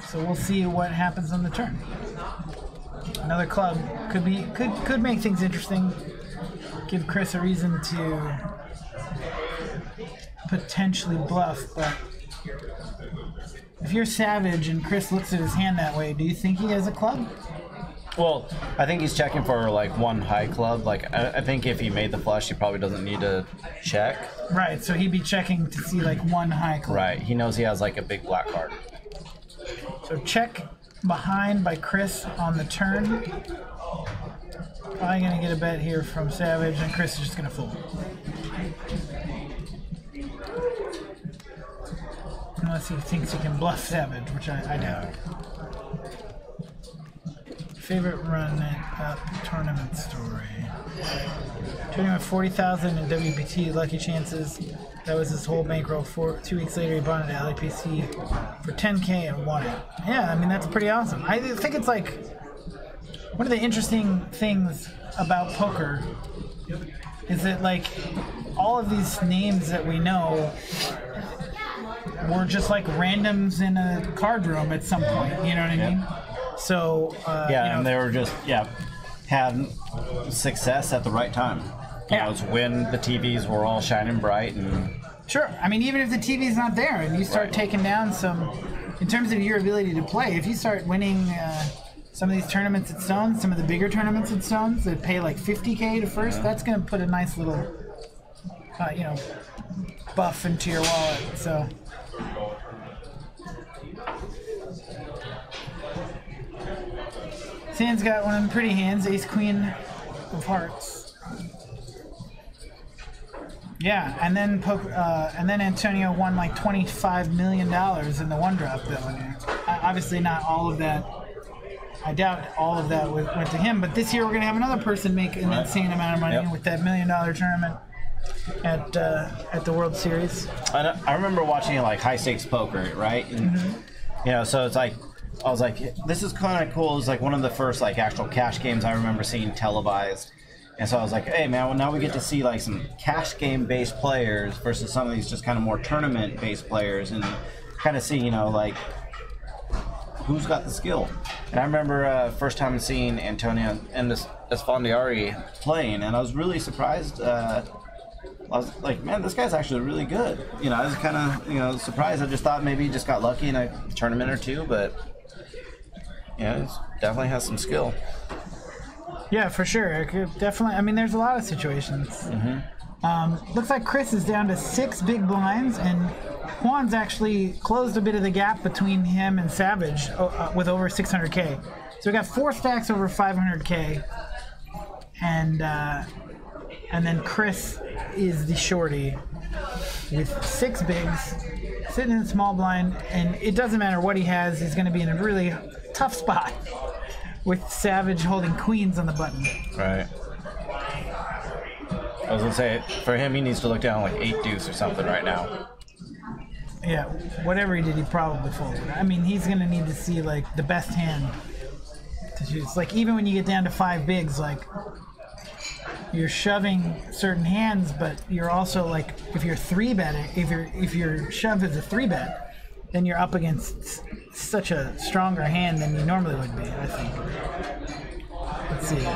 so we'll see what happens on the turn. Another club could make things interesting. Give Chris a reason to potentially bluff, but if you're Savage and Chris looks at his hand that way, do you think he has a club? Well, I think he's checking for like 1 high club. Like I think if he made the flush, he probably doesn't need to check. Right, so he'd be checking to see like 1 high club. Right, he knows he has like a big black card. So check behind by Chris on the turn. Probably gonna get a bet here from Savage, and Chris is just gonna fold. Unless he thinks he can bluff Savage, which I doubt. Favorite run up tournament story. Turning with 40,000 in WPT lucky chances. That was his whole bankroll. 2 weeks later, he bought it at LAPC for 10K and won it. Yeah, I mean that's pretty awesome. I think it's like one of the interesting things about poker is that like all of these names that we know were just like randoms in a card room at some point. You know what I mean? So and they were just had success at the right time. You know, it's when the TVs were all shining bright and. Sure. I mean, even if the TV's not there and you start taking down some, in terms of your ability to play, if you start winning some of these tournaments at Stones, some of the bigger tournaments at Stones that pay like $50K to first, that's going to put a nice little, buff into your wallet. So. Sam's got one of the pretty hands, Ace Queen of Hearts. Yeah, and then Antonio won like $25 million in the one drop though. Obviously, not all of that. I doubt all of that went to him. But this year, we're gonna have another person make an insane amount of money with that $1 million tournament at the World Series. I remember watching like high stakes poker, right? And, so it's like I was like, this is kind of cool. It's like one of the first like actual cash games I remember seeing televised. And so I was like, hey, man, well, now we get to see like some cash game-based players versus some of these just kind of more tournament-based players and kind of see, like, who's got the skill. And I remember first time seeing Antonio and this Esfandiari playing, and I was really surprised. I was like, man, this guy's actually really good. I was kind of, surprised. I just thought maybe he just got lucky in a tournament or two, but, he definitely has some skill. Yeah, for sure. Definitely. I mean, there's a lot of situations. Looks like Chris is down to 6 big blinds, and Juan's actually closed a bit of the gap between him and Savage with over 600K. So we got 4 stacks over 500K, and then Chris is the shorty with 6 bigs, sitting in a small blind, and it doesn't matter what he has. He's going to be in a really tough spot. With Savage holding queens on the button. Right. I was going to say, for him, he needs to look down like 8 deuce or something right now. Yeah, whatever he did, he probably folded. I mean, he's going to need to see like the best hand to choose. Like even when you get down to 5 bigs, like you're shoving certain hands, but you're also like, if you're 3-betting, if your shove is a 3-bet, then you're up against such a stronger hand than you normally would be, I think. Let's see.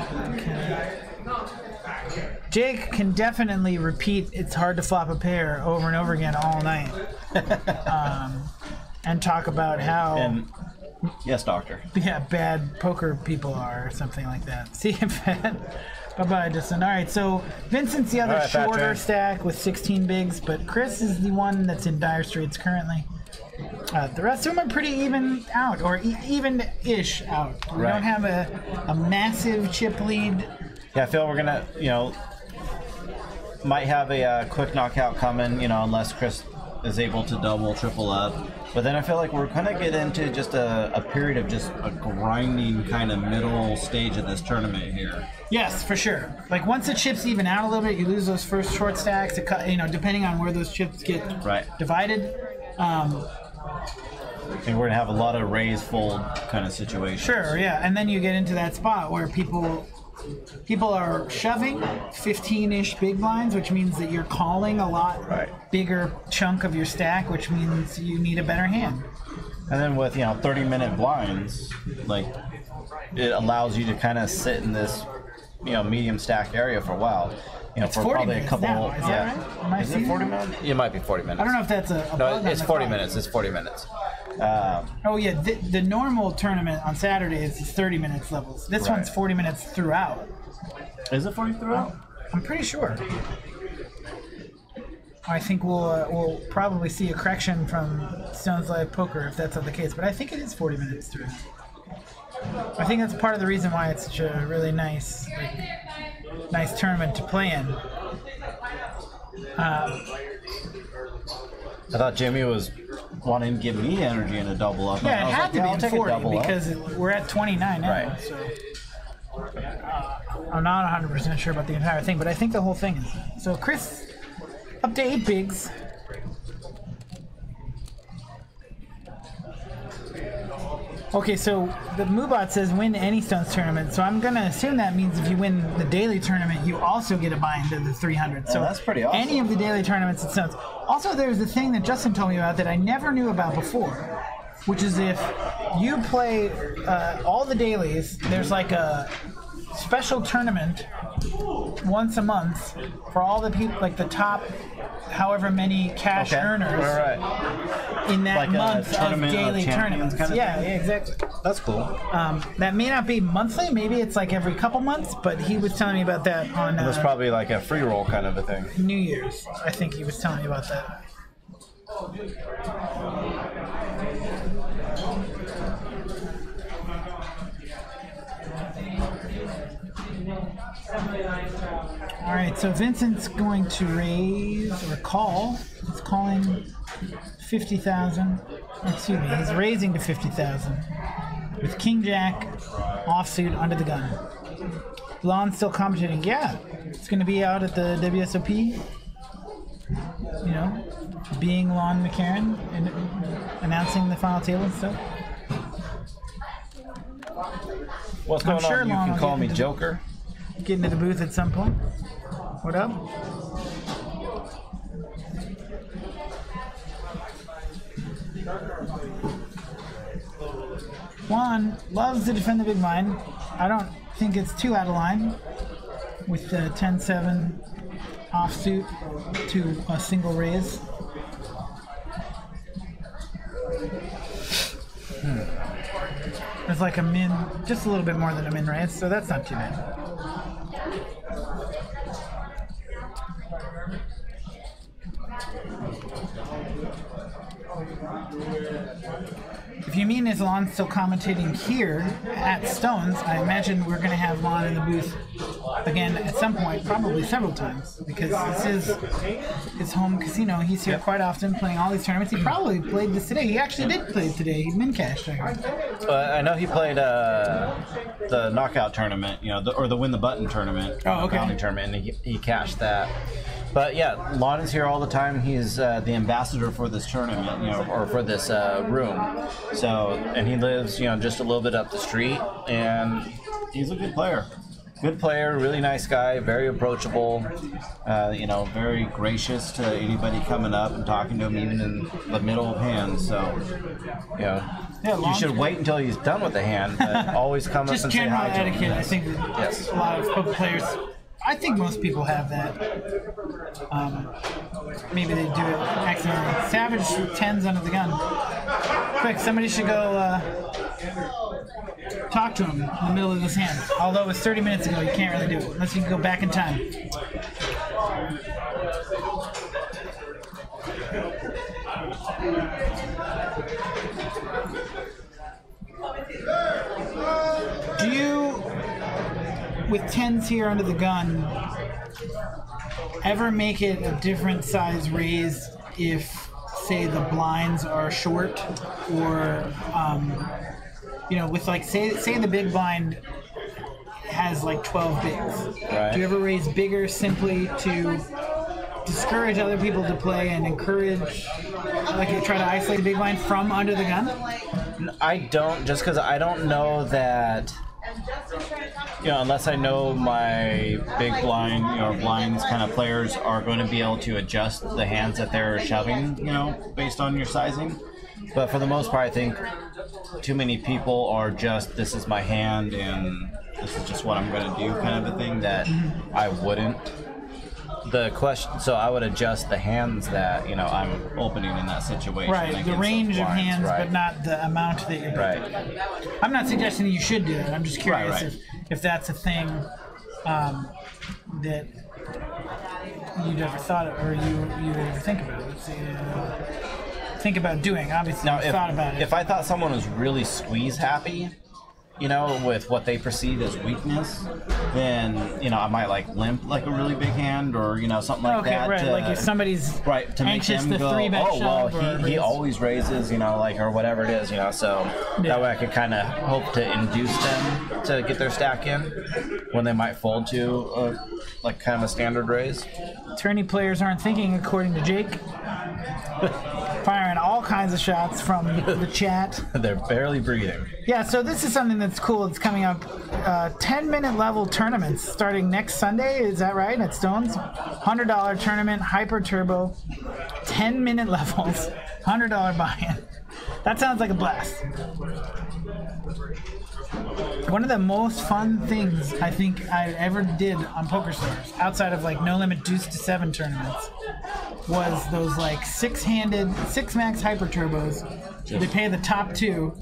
Jake can definitely repeat "it's hard to flop a pair" over and over again all night. And talk about how... yes, doctor. Yeah, bad poker people are, or something like that. See you, Pat. Bye-bye, Justin. All right, so Vincent's the other shorter stack with 16 bigs, but Chris is the one that's in dire straits currently. The rest of them are pretty even out, or even-ish out. We don't have a massive chip lead. Yeah, I feel we're going to, might have a quick knockout coming, unless Chris is able to double, triple up. But then I feel like we're going to get into just a period of just a grinding kind of middle stage of this tournament here. Yes, for sure. Like once the chips even out a little bit, you lose those first short stacks, depending on where those chips get divided. I think we're going to have a lot of raise fold kind of situations. Sure, yeah. And then you get into that spot where people are shoving 15-ish big blinds, which means that you're calling a lot bigger chunk of your stack, which means you need a better hand. And then with 30-minute blinds, like it allows you to kind of sit in this medium stack area for a while. It's for 40 probably minutes a couple. Now, is that right? Is it 40 minutes? It might be 40 minutes. I don't know if that's a no. It's 40 minutes. It's 40 minutes. Oh yeah, the normal tournament on Saturdays is 30 minutes levels. This one's 40 minutes throughout. Is it 40 throughout? I'm pretty sure. I think we'll probably see a correction from Stones Live Poker if that's not the case, but I think it is 40 minutes through. I think that's part of the reason why it's such a really nice tournament to play in. I thought Jimmy was wanting to give me energy in a double up. Yeah, it had to be in 40 because we're at 29 now. Right. So. I'm not 100% sure about the entire thing, but I think the whole thing is. So Chris, up to 8 bigs. Okay, so the Moobot says win any Stones tournament, so I'm gonna assume that means if you win the daily tournament, you also get a buy into the 300. So that's pretty awesome. Any of the daily tournaments at Stones. Also, there's the thing that Justin told me about that I never knew about before, which is if you play all the dailies, there's like a special tournament once a month for all the people, like the top however many cash earners in that like month of daily tournaments. Kind of yeah, thing? exactly. That's cool. That may not be monthly, maybe it's like every couple months, but he was telling me about that on It was probably like a free roll kind of a thing. New Year's. I think he was telling me about that. All right, so Vincent's going to raise or call. He's calling 50,000. Excuse me, he's raising to 50,000 with King Jack offsuit under the gun. Lon's still commentating. Yeah, it's going to be out at the WSOP. You know, being Lon McCarran and announcing the final table and stuff. What's going sure on? You Lon can will call get me into Joker. Get into the booth at some point. What up? Juan loves to defend the big blind. I don't think it's too out of line with the 10-7 offsuit to a single raise. There's like a min, just a little bit more than a min raise, so that's not too bad. If you mean is Lon still commentating here at Stones, I imagine we're going to have Lon in the booth again at some point, probably several times, because this is his home casino. He's here quite often playing all these tournaments. He probably played this today. He actually did play it today. He min-cashed, I heard. I know he played the knockout tournament, you know, or the win the button tournament, bounty tournament, and he cashed that. But yeah, Lon is here all the time. He's the ambassador for this tournament, you know, or for this room. So, and he lives, you know, just a little bit up the street, and he's a good player. Good player, really nice guy, very approachable, you know, very gracious to anybody coming up and talking to him, even in the middle of hands. So, you know, you should wait until he's done with the hand, but always come up and say hi to him. Just general etiquette, I think that a lot of poker players, I think most people have that. Maybe they do it accidentally. Savage 10s under the gun. Quick, somebody should go talk to him in the middle of this hand. Although it was 30 minutes ago, you can't really do it unless you can go back in time. Do you, with 10s here under the gun, ever make it a different size raise if, say, the blinds are short, or you know, with like say the big blind has like 12 bigs. Right. Do you ever raise bigger simply to discourage other people to play and encourage, like you try to isolate the big blind from under the gun? I don't, just because I don't know that, you know, unless I know my big blind, you know, blinds kind of players are going to be able to adjust the hands that they're shoving, you know, based on your sizing. But for the most part, I think too many people are just, this is my hand and this is just what I'm going to do kind of a thing, that I wouldn't. The question, so I would adjust the hands that, you know, I'm opening in that situation. Right, the range of hands, right, but not the amount that you're right. I'm not suggesting that you should do that. I'm just curious if that's a thing that you'd ever thought of, or you would ever think about. Think about doing. Obviously, Now, you've thought about it. If I thought someone was really squeeze happy, you know, with what they perceive as weakness, then, you know, I might like limp like a really big hand or, you know, something like that. Okay, right. Like if somebody's to make anxious them to go, 3-bet oh, well, shove he always raises, you know, like, or whatever it is, you know, so that way I could kind of hope to induce them to get their stack in when they might fold to like kind of a standard raise. Tourney players aren't thinking, according to Jake. Firing all kinds of shots from the chat. They're barely breathing. Yeah, so this is something that's cool. It's coming up. 10-minute level tournaments starting next Sunday. Is that right? At Stone's? $100 tournament, hyper turbo, 10-minute levels, $100 buy-in. That sounds like a blast. One of the most fun things I think I ever did on PokerStars, outside of like No Limit Deuce to 7 tournaments, was those like 6-max hyper turbos. They pay the top 2.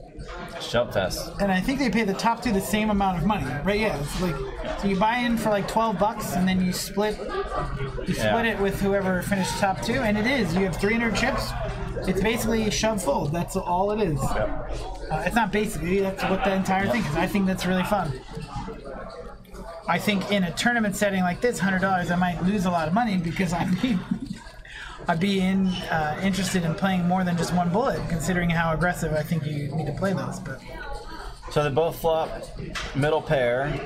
Shove fest. And I think they pay the top 2 the same amount of money, right? Yeah, it's like, so you buy in for like $12 and then you split it with whoever finished top 2, and it is. You have 300 chips. It's basically shove fold. That's all it is. It's not basically. That's what the entire thing is. I think that's really fun. I think in a tournament setting like this, $100, I might lose a lot of money because I'd be interested in playing more than just one bullet, considering how aggressive I think you need to play those. But so they both flop middle pair,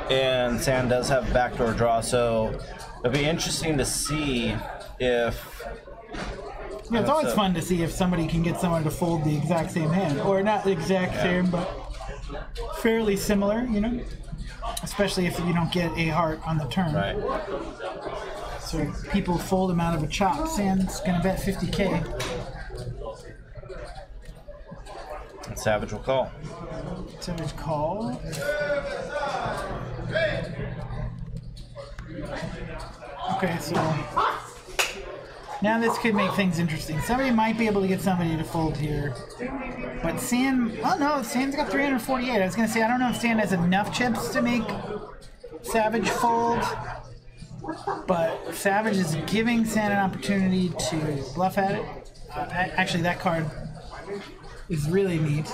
and Sand does have backdoor draw, so it'll be interesting to see if... Yeah, it's always fun to see if somebody can get someone to fold the exact same hand. Or not the exact same, but fairly similar, you know? Especially if you don't get a heart on the turn. Right. So people fold him out of a chop. Sand's going to bet 50K. And Savage will call. Savage call. Okay, so... now this could make things interesting. Somebody might be able to get somebody to fold here. But Sand... oh no, Sand's got 348. I was going to say, I don't know if Sand has enough chips to make Savage fold. But Savage is giving Sand an opportunity to bluff at it. Actually, that card is really neat.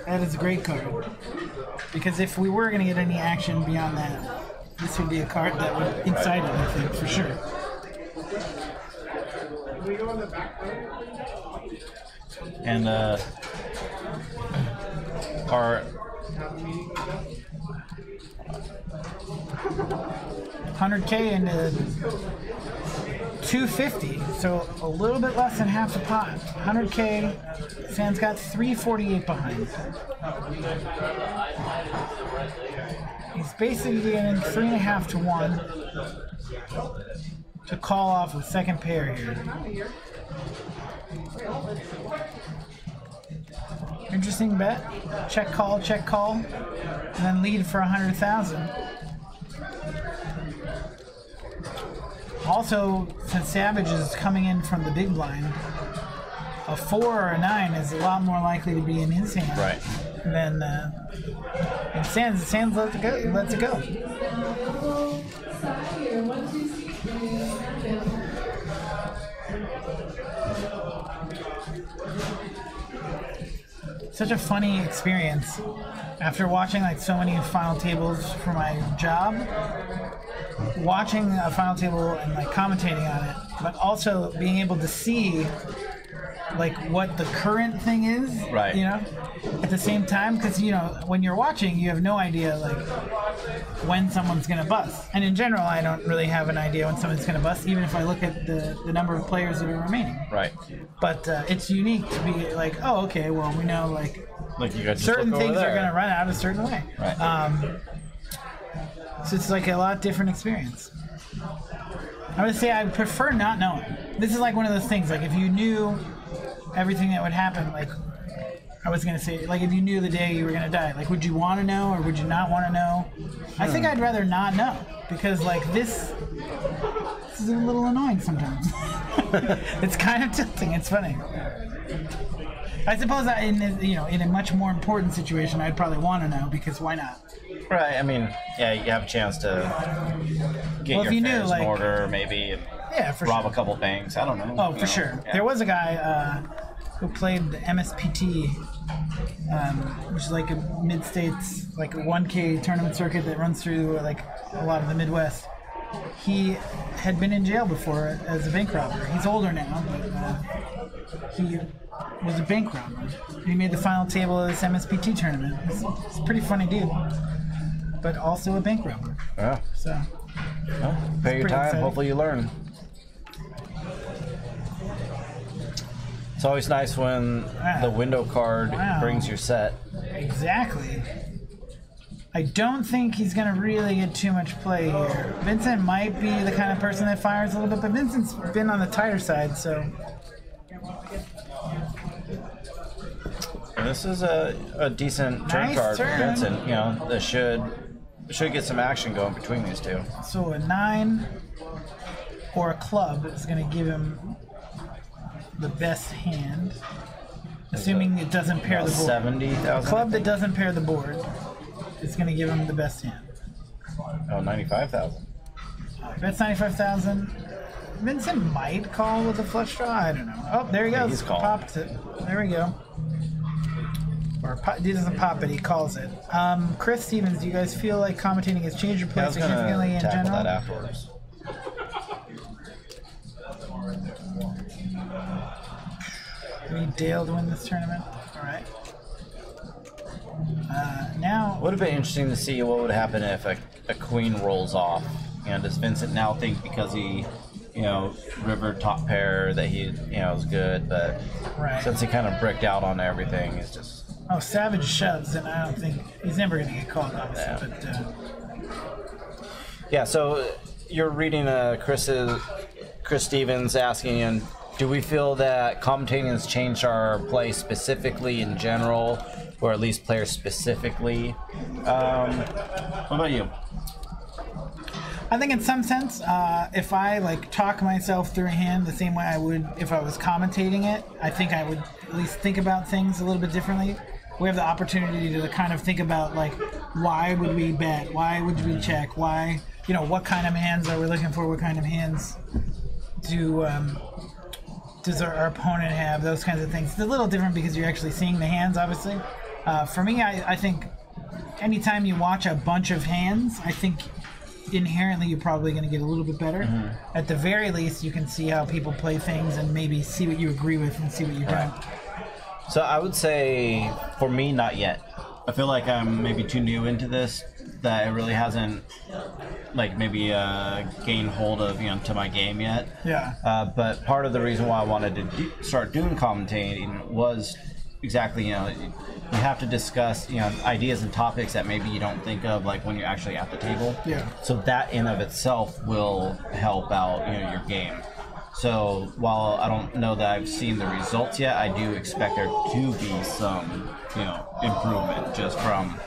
That is a great card. Because if we were going to get any action beyond that, this would be a card that would incite it, I think, for sure. And our 100K into 250, so a little bit less than half the pot. 100K, Sand's got 348 behind. He's basically getting 3.5 to 1 to call off the second pair here. Interesting bet. Check call, and then lead for 100,000. Also, since Savage is coming in from the big blind, a 4 or a 9 is a lot more likely to be in his hand. right. Than and Sands lets it go. Such a funny experience after watching like so many final tables for my job. Watching a final table and like commentating on it, but also being able to see like what the current thing is, right? You know, at the same time, because you know when you're watching, you have no idea like when someone's gonna bust. And in general, I don't really have an idea when someone's gonna bust, even if I look at the number of players that are remaining. Right. But it's unique to be like, oh, okay, well we know like you got certain things are gonna run out a certain way. Right. So it's like a lot different experience. I would say I prefer not knowing. This is like one of those things, like if you knew everything that would happen, like I was going to say, like if you knew the day you were going to die, like would you want to know or would you not want to know? I think I'd rather not know because like this is a little annoying sometimes. It's kind of tilting. It's funny. I suppose that in a much more important situation, I'd probably want to know because why not? Right. I mean, yeah, you have a chance to get your affairs in order, maybe yeah, for rob sure. a couple banks. I don't know. Oh, for sure. Yeah. There was a guy who played the MSPT, which is like a mid-states, like a 1K tournament circuit that runs through like a lot of the Midwest. He had been in jail before as a bank robber. He's older now, but he was a bank robber. He made the final table of this MSPT tournament. He's a pretty funny dude, but also a bank robber. Yeah. So, well, pay your time. exciting. Hopefully you learn. It's always nice when the window card brings your set. Exactly. I don't think he's going to really get too much play here. Vincent might be the kind of person that fires a little bit, but Vincent's been on the tighter side, so... And this is a decent turn Nice card turn. for Vincent. You know, that should get some action going between these two. So a 9 or a club is going to give him the best hand, assuming it doesn't pair the board. 70,000. Club that doesn't pair the board is going to give him the best hand. Oh, 95,000. That's 95,000. Vincent might call with a flush draw. I don't know. Oh, there he goes. He's calling. Popped it. There we go. Or he doesn't pop it. He calls it. Chris Stevens, do you guys feel like commentating has changed your play I was going significantly to in tackle general? that afterwards. We need Dale to win this tournament. All right. Now, Would have been interesting to see what would happen if a queen rolls off. You know, does Vincent now think because he, you know, river top pair that he, you know, is good, but right. since he kind of bricked out on everything, it's just Oh, Savage shoves, and I don't think he's never going to get called, obviously. Yeah. But yeah. So you're reading Chris Stevens asking, and do we feel that commentating has changed our play specifically in general, or at least players specifically? What about you? I think in some sense, if I like talk myself through a hand the same way I would if I was commentating it, I think I would at least think about things a little bit differently. We have the opportunity to kind of think about like, why would we bet? Why would we check? Why, you know, what kind of hands are we looking for? What kind of hands does our opponent have? Those kinds of things. It's a little different because you're actually seeing the hands, obviously. For me, I think anytime you watch a bunch of hands, I think inherently you're probably going to get a little bit better. Mm-hmm. At the very least, you can see how people play things and maybe see what you agree with and see what you don't. So I would say, for me, not yet. I feel like I'm maybe too new into this, that it really hasn't, like, maybe gained hold of, you know, to my game yet. Yeah. But part of the reason why I wanted to start doing commentating was exactly, you know, you have to discuss, you know, ideas and topics that maybe you don't think of, like, when you're actually at the table. Yeah. So that in of itself will help out, you know, your game. So while I don't know that I've seen the results yet, I do expect there to be some, you know, improvement just from,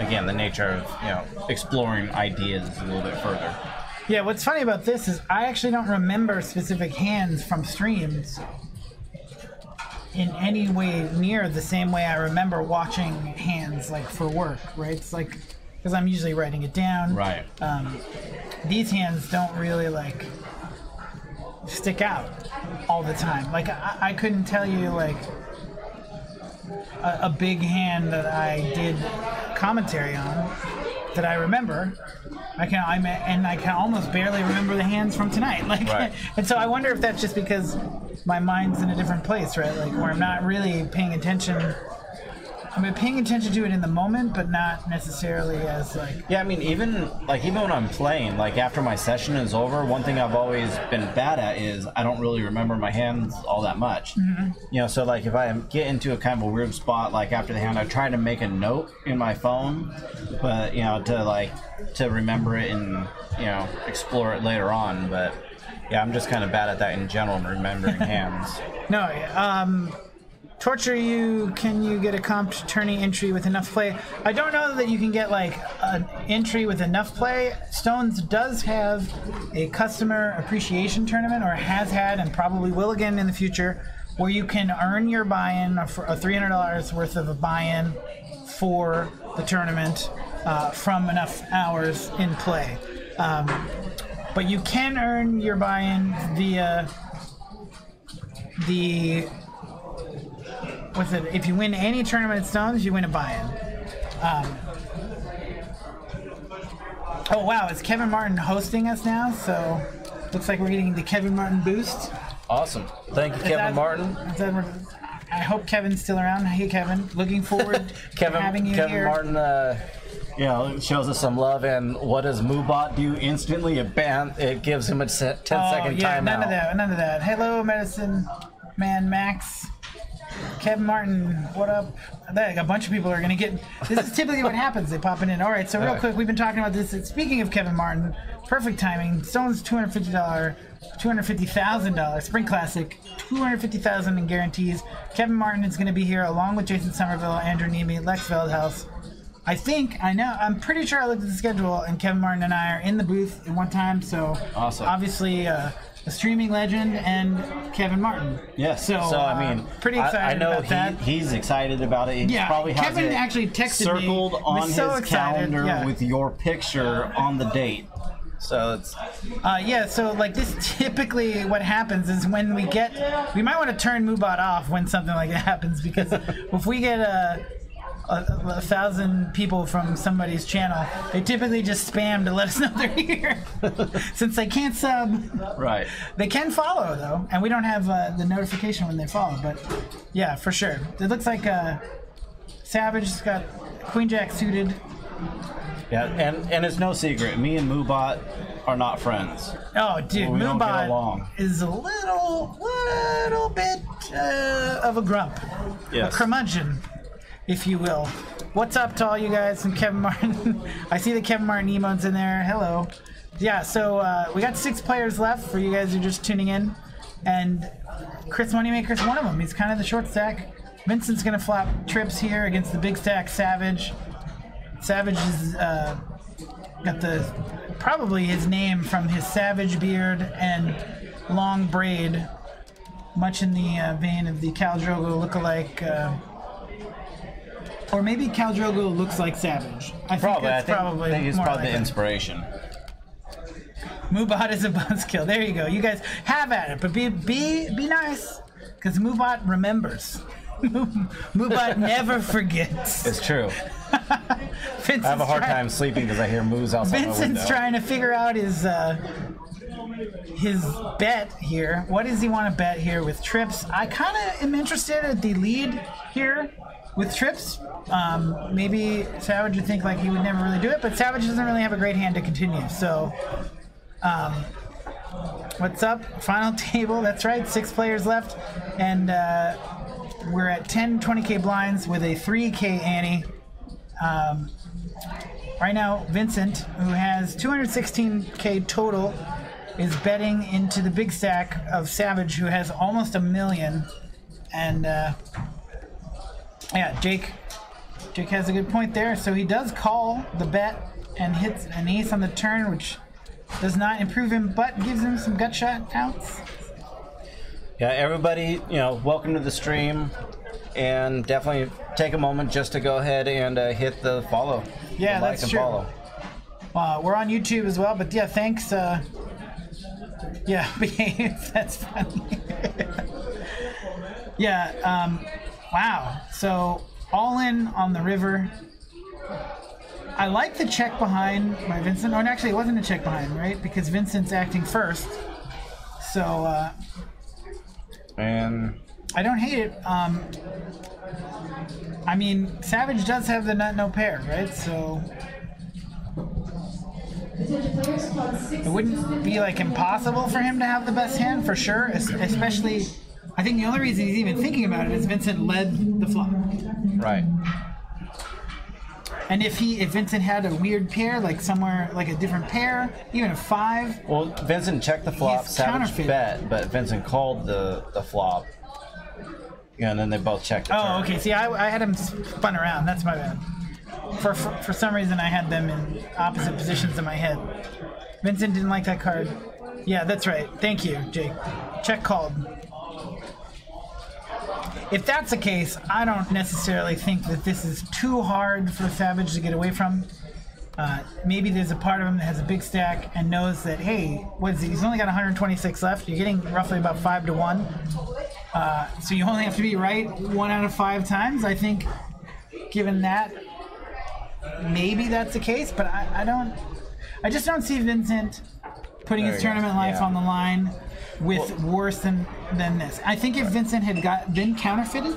again, the nature of, you know, exploring ideas a little bit further. Yeah, what's funny about this is I actually don't remember specific hands from streams in any way near the same way I remember watching hands, like, for work, right? It's like, because I'm usually writing it down. Right. These hands don't really, like, stick out all the time. Like, I couldn't tell you, like, a big hand that I did commentary on that I remember. I can almost barely remember the hands from tonight. Like, right. And so I wonder if that's just because my mind's in a different place, right? Like, where I'm not really paying attention. I'm paying attention to it in the moment, but not necessarily as, like... Yeah, I mean, even when I'm playing, like, after my session is over, one thing I've always been bad at is I don't really remember my hands all that much. Mm-hmm. You know, so, like, if I get into a kind of a weird spot, like, after the hand, I try to make a note in my phone, but, you know, to remember it and, you know, explore it later on, but, yeah, I'm just kind of bad at that in general, remembering hands. No, Torture You, can you get a comp tourney entry with enough play? I don't know that you can get, like, an entry with enough play. Stones does have a customer appreciation tournament, or has had and probably will again in the future, where you can earn your buy-in, for a $300 worth of a buy-in for the tournament from enough hours in play. But you can earn your buy-in via the what's it? If you win any tournament at Stones, you win a buy-in. Oh wow, is Kevin Martin hosting us now? So looks like we're getting the Kevin Martin boost. Awesome. Thank you, Kevin Martin. I hope Kevin's still around. Hey, Kevin. Looking forward to having you Kevin here. Martin, shows us some love. And what does Moobot do instantly? It gives him a 10-second timeout. None of that. Hello, Medicine Man Max. Kevin Martin, what up? A bunch of people are going to get... This is typically what happens. They pop in. All right, so real quick, we've been talking about this. Speaking of Kevin Martin, perfect timing. Stone's $250,000 Spring Classic, $250,000 in guarantees. Kevin Martin is going to be here along with Jason Somerville, Andrew Nemi, Lex Veldhouse. I'm pretty sure I looked at the schedule, and Kevin Martin and I are in the booth at one time. So awesome. Obviously, a streaming legend and Kevin Martin. Yes. So I mean, pretty excited about that. He's excited about it. He probably has Kevin it actually texted circled me. on his calendar with your picture on the date. So it's so like this typically what happens is when we might want to turn Moobot off when something like that happens, because if we get 1,000 people from somebody's channel, they typically just spam to let us know they're here. Since they can't sub, right? They can follow though, and we don't have the notification when they follow. But yeah, for sure, it looks like Savage's got Queen Jack suited. Yeah, and it's no secret. Me and Moobot are not friends. Oh, dude, Moobot is a little bit of a grump, a curmudgeon, if you will. What's up to all you guys and Kevin Martin? I see the Kevin Martin emotes in there. Hello. Yeah, so we got 6 players left for you guys who are just tuning in, and Chris Moneymaker's one of them. He's kind of the short stack. Vincent's gonna flop trips here against the big stack Savage. Savage has got probably his name from his savage beard and long braid, much in the vein of the Khal Drogo lookalike, or maybe Khal Drogo looks like Savage. I think he's probably the inspiration. Moobot is a buzzkill. There you go. You guys have at it, but be nice, because Moobot remembers. Moobot never forgets. It's true. I have a hard time sleeping because I hear moos outside my window. Vincent's trying to figure out his bet here. What does he want to bet here with trips? I kind of am interested at the lead here with trips. Maybe Savage would think like he would never really do it, but Savage doesn't really have a great hand to continue. So, what's up? Final table. That's right. 6 players left, and we're at 10 20K blinds with a 3K ante. Right now, Vincent, who has 216K total, is betting into the big stack of Savage, who has almost 1 million. And Jake has a good point there. So he does call the bet and hits an ace on the turn, which does not improve him, but gives him some gut shot outs. Yeah, everybody, welcome to the stream, and definitely take a moment just to go ahead and hit the follow. Yeah, the like that's and true. Follow. We're on YouTube as well, but yeah, thanks. Behave. That's funny. Wow. So all in on the river. I like the check behind by Vincent. Oh, and actually, it wasn't a check behind, right? Because Vincent's acting first. So. And I don't hate it. I mean, Savage does have the nut no pair, right? So it wouldn't be like impossible for him to have the best hand for sure. Especially, I think the only reason he's even thinking about it is Vincent led the flop. Right. And if Vincent had a weird pair, like somewhere like a different pair, even a 5. Well, Vincent checked the flop, Savage bet, but Vincent called the flop. Yeah, and then they both checked the turn. Okay. See, I had them spun around. That's my bad. For some reason, I had them in opposite positions in my head. Vincent didn't like that card. Yeah, that's right. Thank you, Jake. Check called. If that's the case, I don't necessarily think that this is too hard for Savage to get away from. maybe there's a part of him that has a big stack and knows that, hey, what is it? He's only got 126 left. You're getting roughly about 5 to 1. So you only have to be right 1 out of 5 times. I think, given that, maybe that's the case. But I just don't see Vincent putting his tournament life on the line with worse than this. I think if Vincent had been counterfeited,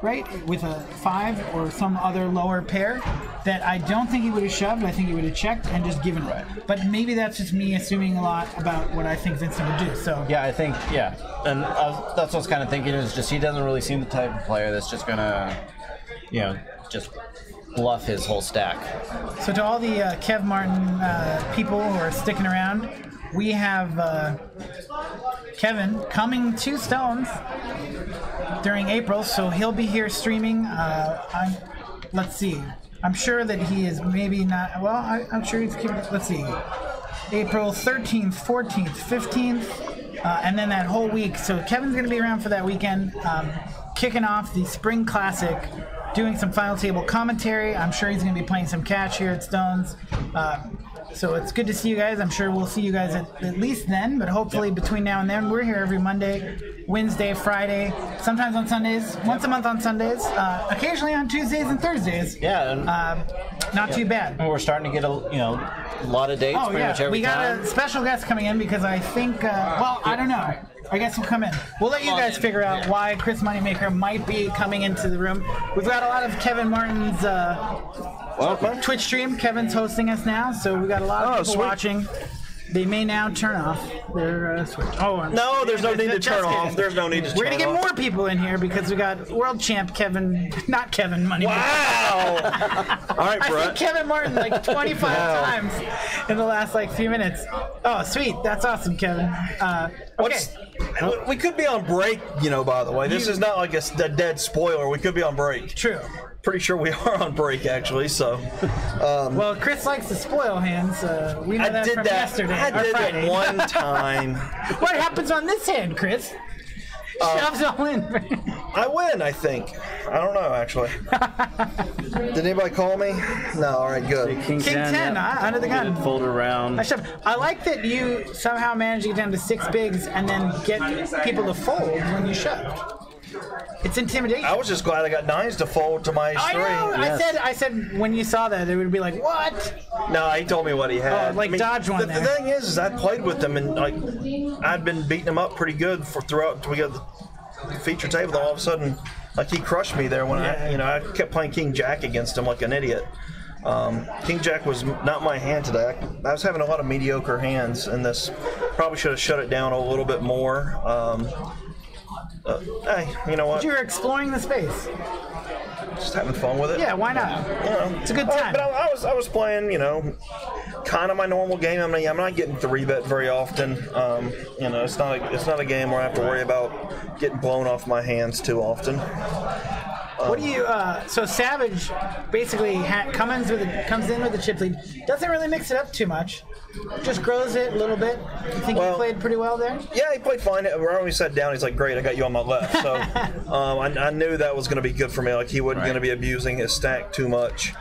right, with a 5 or some other lower pair, that I don't think he would have shoved. I think he would have checked and just given it. But maybe that's just me assuming a lot about what I think Vincent would do. So yeah, I think and that's what I was kind of thinking is just he doesn't really seem the type of player that's just gonna, just bluff his whole stack. So to all the Kev Martin people who are sticking around, we have Kevin coming to Stones during April, so he'll be here streaming. Let's see. I'm sure that he is maybe not. Well, I'm sure he's keeping. Let's see. April 13th, 14th, 15th, and then that whole week. So Kevin's going to be around for that weekend, kicking off the Spring Classic, doing some final table commentary. I'm sure he's going to be playing some catch here at Stones. So it's good to see you guys. I'm sure we'll see you guys at least then, but hopefully between now and then, we're here every Monday, Wednesday, Friday, sometimes on Sundays, once a month on Sundays, occasionally on Tuesdays and Thursdays. Yeah. And, not too bad. And we're starting to get a lot of dates pretty much every time. We got a special guest coming in because I think, I don't know. I guess we'll come in. We'll let you guys figure out why Chris Moneymaker might be coming into the room. We've got a lot of Kevin Martin's Twitch stream. Kevin's hosting us now, so we got a lot of people watching. They may now turn off their Switch. No, there's no need to turn off. There's no need to turn off. We're going to get more people in here because we got world champ Kevin, not Kevin Moneymaker. Wow! All right, Brett. I said Kevin Martin like 25 times in the last few minutes. Oh, sweet. That's awesome, Kevin. Okay. We could be on break, by the way. This is not like a dead spoiler. We could be on break. True. Pretty sure we are on break, actually, so... well, Chris likes to spoil hands. We know that from yesterday. I did that one time. What happens on this hand, Chris? Shoves all in. I win, I think. I don't know, actually. Did anybody call me? No, all right, good. King 10, under the gun. Fold around. I like that you somehow managed to get down to 6 bigs and then get people to fold when you shoved. It's intimidation. I was just glad I got 9s to fold to my ace 3. Yes. I said when you saw that, it would be like, what? No, he told me what he had. Dodge one the thing is I played with him, and I'd been beating him up pretty good throughout until we got the feature table. Then all of a sudden, he crushed me there when I kept playing King Jack against him like an idiot. King Jack was not my hand today. I was having a lot of mediocre hands in this. Probably should have shut it down a little bit more. Hey, you know what? But you're exploring the space. Just having fun with it. Yeah, why not? It's a good time. But I was playing, kind of my normal game. I'm not getting 3-bet very often. It's not a game where I have to worry about getting blown off my hands too often. What do you? So Savage basically comes in with the chip lead. Doesn't really mix it up too much. Just grows it a little bit. You think he played pretty well there? Yeah, he played fine. When we sat down, he's like, "Great, I got you on my left." So I knew that was going to be good for me. He wasn't going to be abusing his stack too much.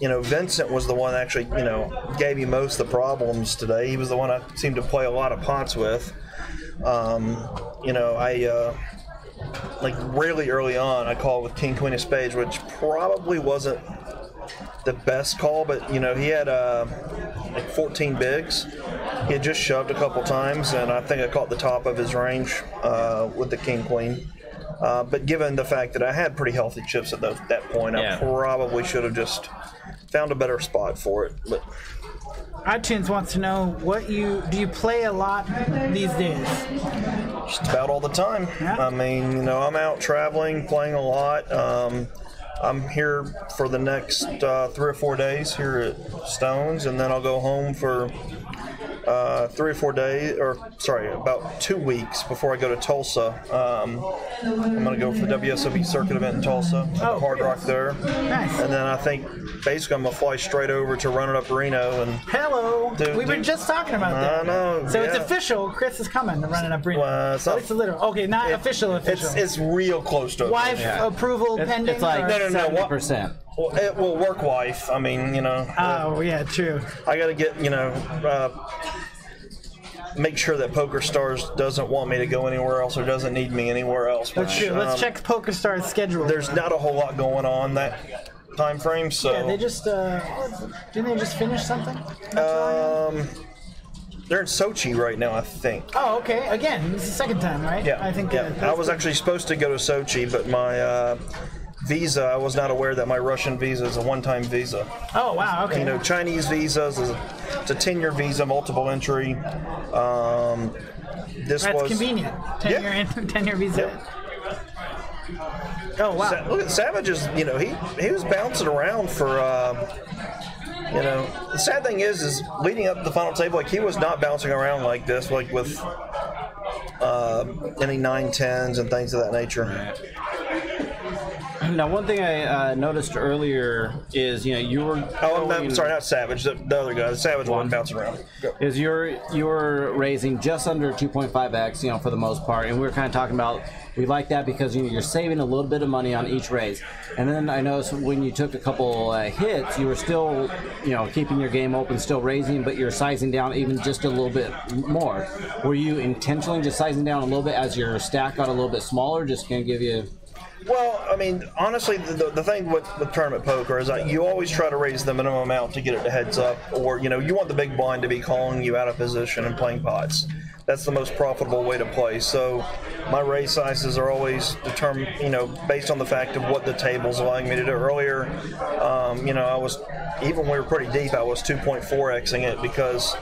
Vincent was the one that actually, gave me most of the problems today. He was the one I seemed to play a lot of pots with. Really early on, I called with King Queen of Spades, which probably wasn't the best call, but he had 14 bigs. He had just shoved a couple times, and I think I caught the top of his range with the King Queen. But given the fact that I had pretty healthy chips at that point, I probably should have just found a better spot for it. But iTunes wants to know do you play a lot these days? Just about all the time. Yeah. I'm out traveling, playing a lot. I'm here for the next 3 or 4 days here at Stones, and then I'll go home for 3 or 4 days, about 2 weeks before I go to Tulsa. I'm going to go for the WSOP circuit event in Tulsa, at the Hard Rock there. Nice. And then I think basically I'm going to fly straight over to Run It Up Reno. Hello. We were just talking about that. I know. So it's official. Chris is coming to Run It Up Reno. Well, it's a literal. Okay, not official. It's real close to it. Wife approval pending? It's like 70%. Well, work wife. I mean, you know. Oh yeah, true. I got to get, you know, make sure that PokerStars doesn't want me to go anywhere else or doesn't need me anywhere else. That's true. Let's check PokerStars' schedule. There's not a whole lot going on that time frame, so. Yeah, they just didn't they just finish something? They're in Sochi right now, I think. Oh, okay. Again, it's the second time, right? Yeah. I think. Yeah. I was actually supposed to go to Sochi, but my visa, I was not aware that my Russian visa is a one-time visa. Oh wow. Okay. You know, Chinese visas it's a 10-year visa, multiple entry. That's convenient. 10-year visa. Yep. Oh wow. Look at Savage's. You know, he was bouncing around for. You know, the sad thing is leading up to the final table, like he was not bouncing around like this, like with any 9-10s and things of that nature. Now, one thing I noticed earlier is, you know, you were. Oh, I'm sorry, not Savage. The other guy, the Savage one bouncing around. Go. Is you're raising just under 2.5x, you know, for the most part, and we were kind of talking about we like that because you're saving a little bit of money on each raise. And then I noticed when you took a couple hits, you were still, you know, keeping your game open, still raising, but you're sizing down even just a little bit more. Were you intentionally just sizing down a little bit as your stack got a little bit smaller, just going to give you? Well, I mean, honestly, the thing with tournament poker is that you always try to raise the minimum amount to get it to heads up, or, you know, you want the big blind to be calling you out of position and playing pots. That's the most profitable way to play. So my raise sizes are always determined, you know, based on the fact of what the table's allowing me to do. Earlier, you know, I was, even when we were pretty deep, I was 2.4xing it because,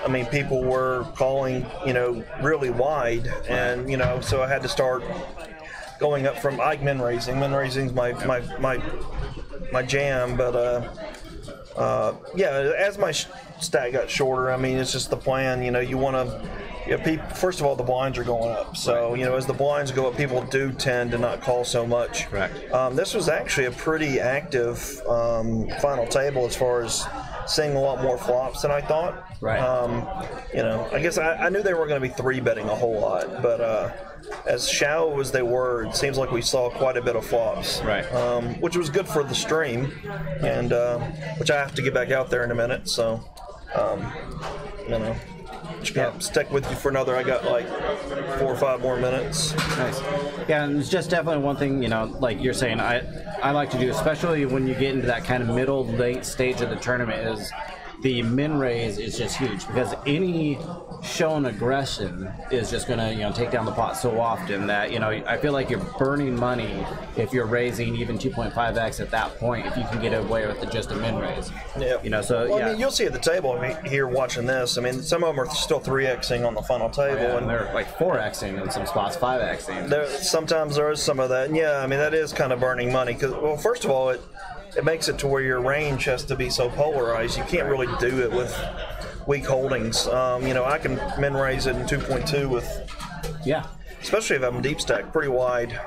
I mean, people were calling, you know, really wide, and, you know, so I had to start going up from min raising. Min raising's my jam, but yeah, as my stack got shorter, I mean, it's just the plan. You know, you want to. First of all, the blinds are going up, so you know, as the blinds go up, people do tend to not call so much. Correct. This was actually a pretty active final table as far as seeing a lot more flops than I thought. Right. You know, I guess I knew they were going to be 3-betting a whole lot, but as shallow as they were, it seems like we saw quite a bit of flops. Right. Which was good for the stream, and which I have to get back out there in a minute. So, you know, just gonna stick with you for another. I got like 4 or 5 more minutes. Nice. Yeah, and it's just definitely one thing, you know, like you're saying, I like to do, especially when you get into that kind of middle, late stage of the tournament, is the min raise is just huge, because any shown aggression is just going to, you know, take down the pot so often that, you know, I feel like you're burning money if you're raising even 2.5x at that point, if you can get away with just a min raise. Yeah. You know, so well, yeah. I mean, you'll see at the table, I mean, here watching this, I mean, some of them are still 3xing on the final table. Yeah, and they're like 4xing in some spots, 5xing. Sometimes there is some of that. And yeah, I mean, that is kind of burning money. Because, well, first of all, it makes it to where your range has to be so polarized. You can't really do it with weak holdings. You know, I can min raise it in 2.2 with, yeah, especially if I'm deep stack pretty wide.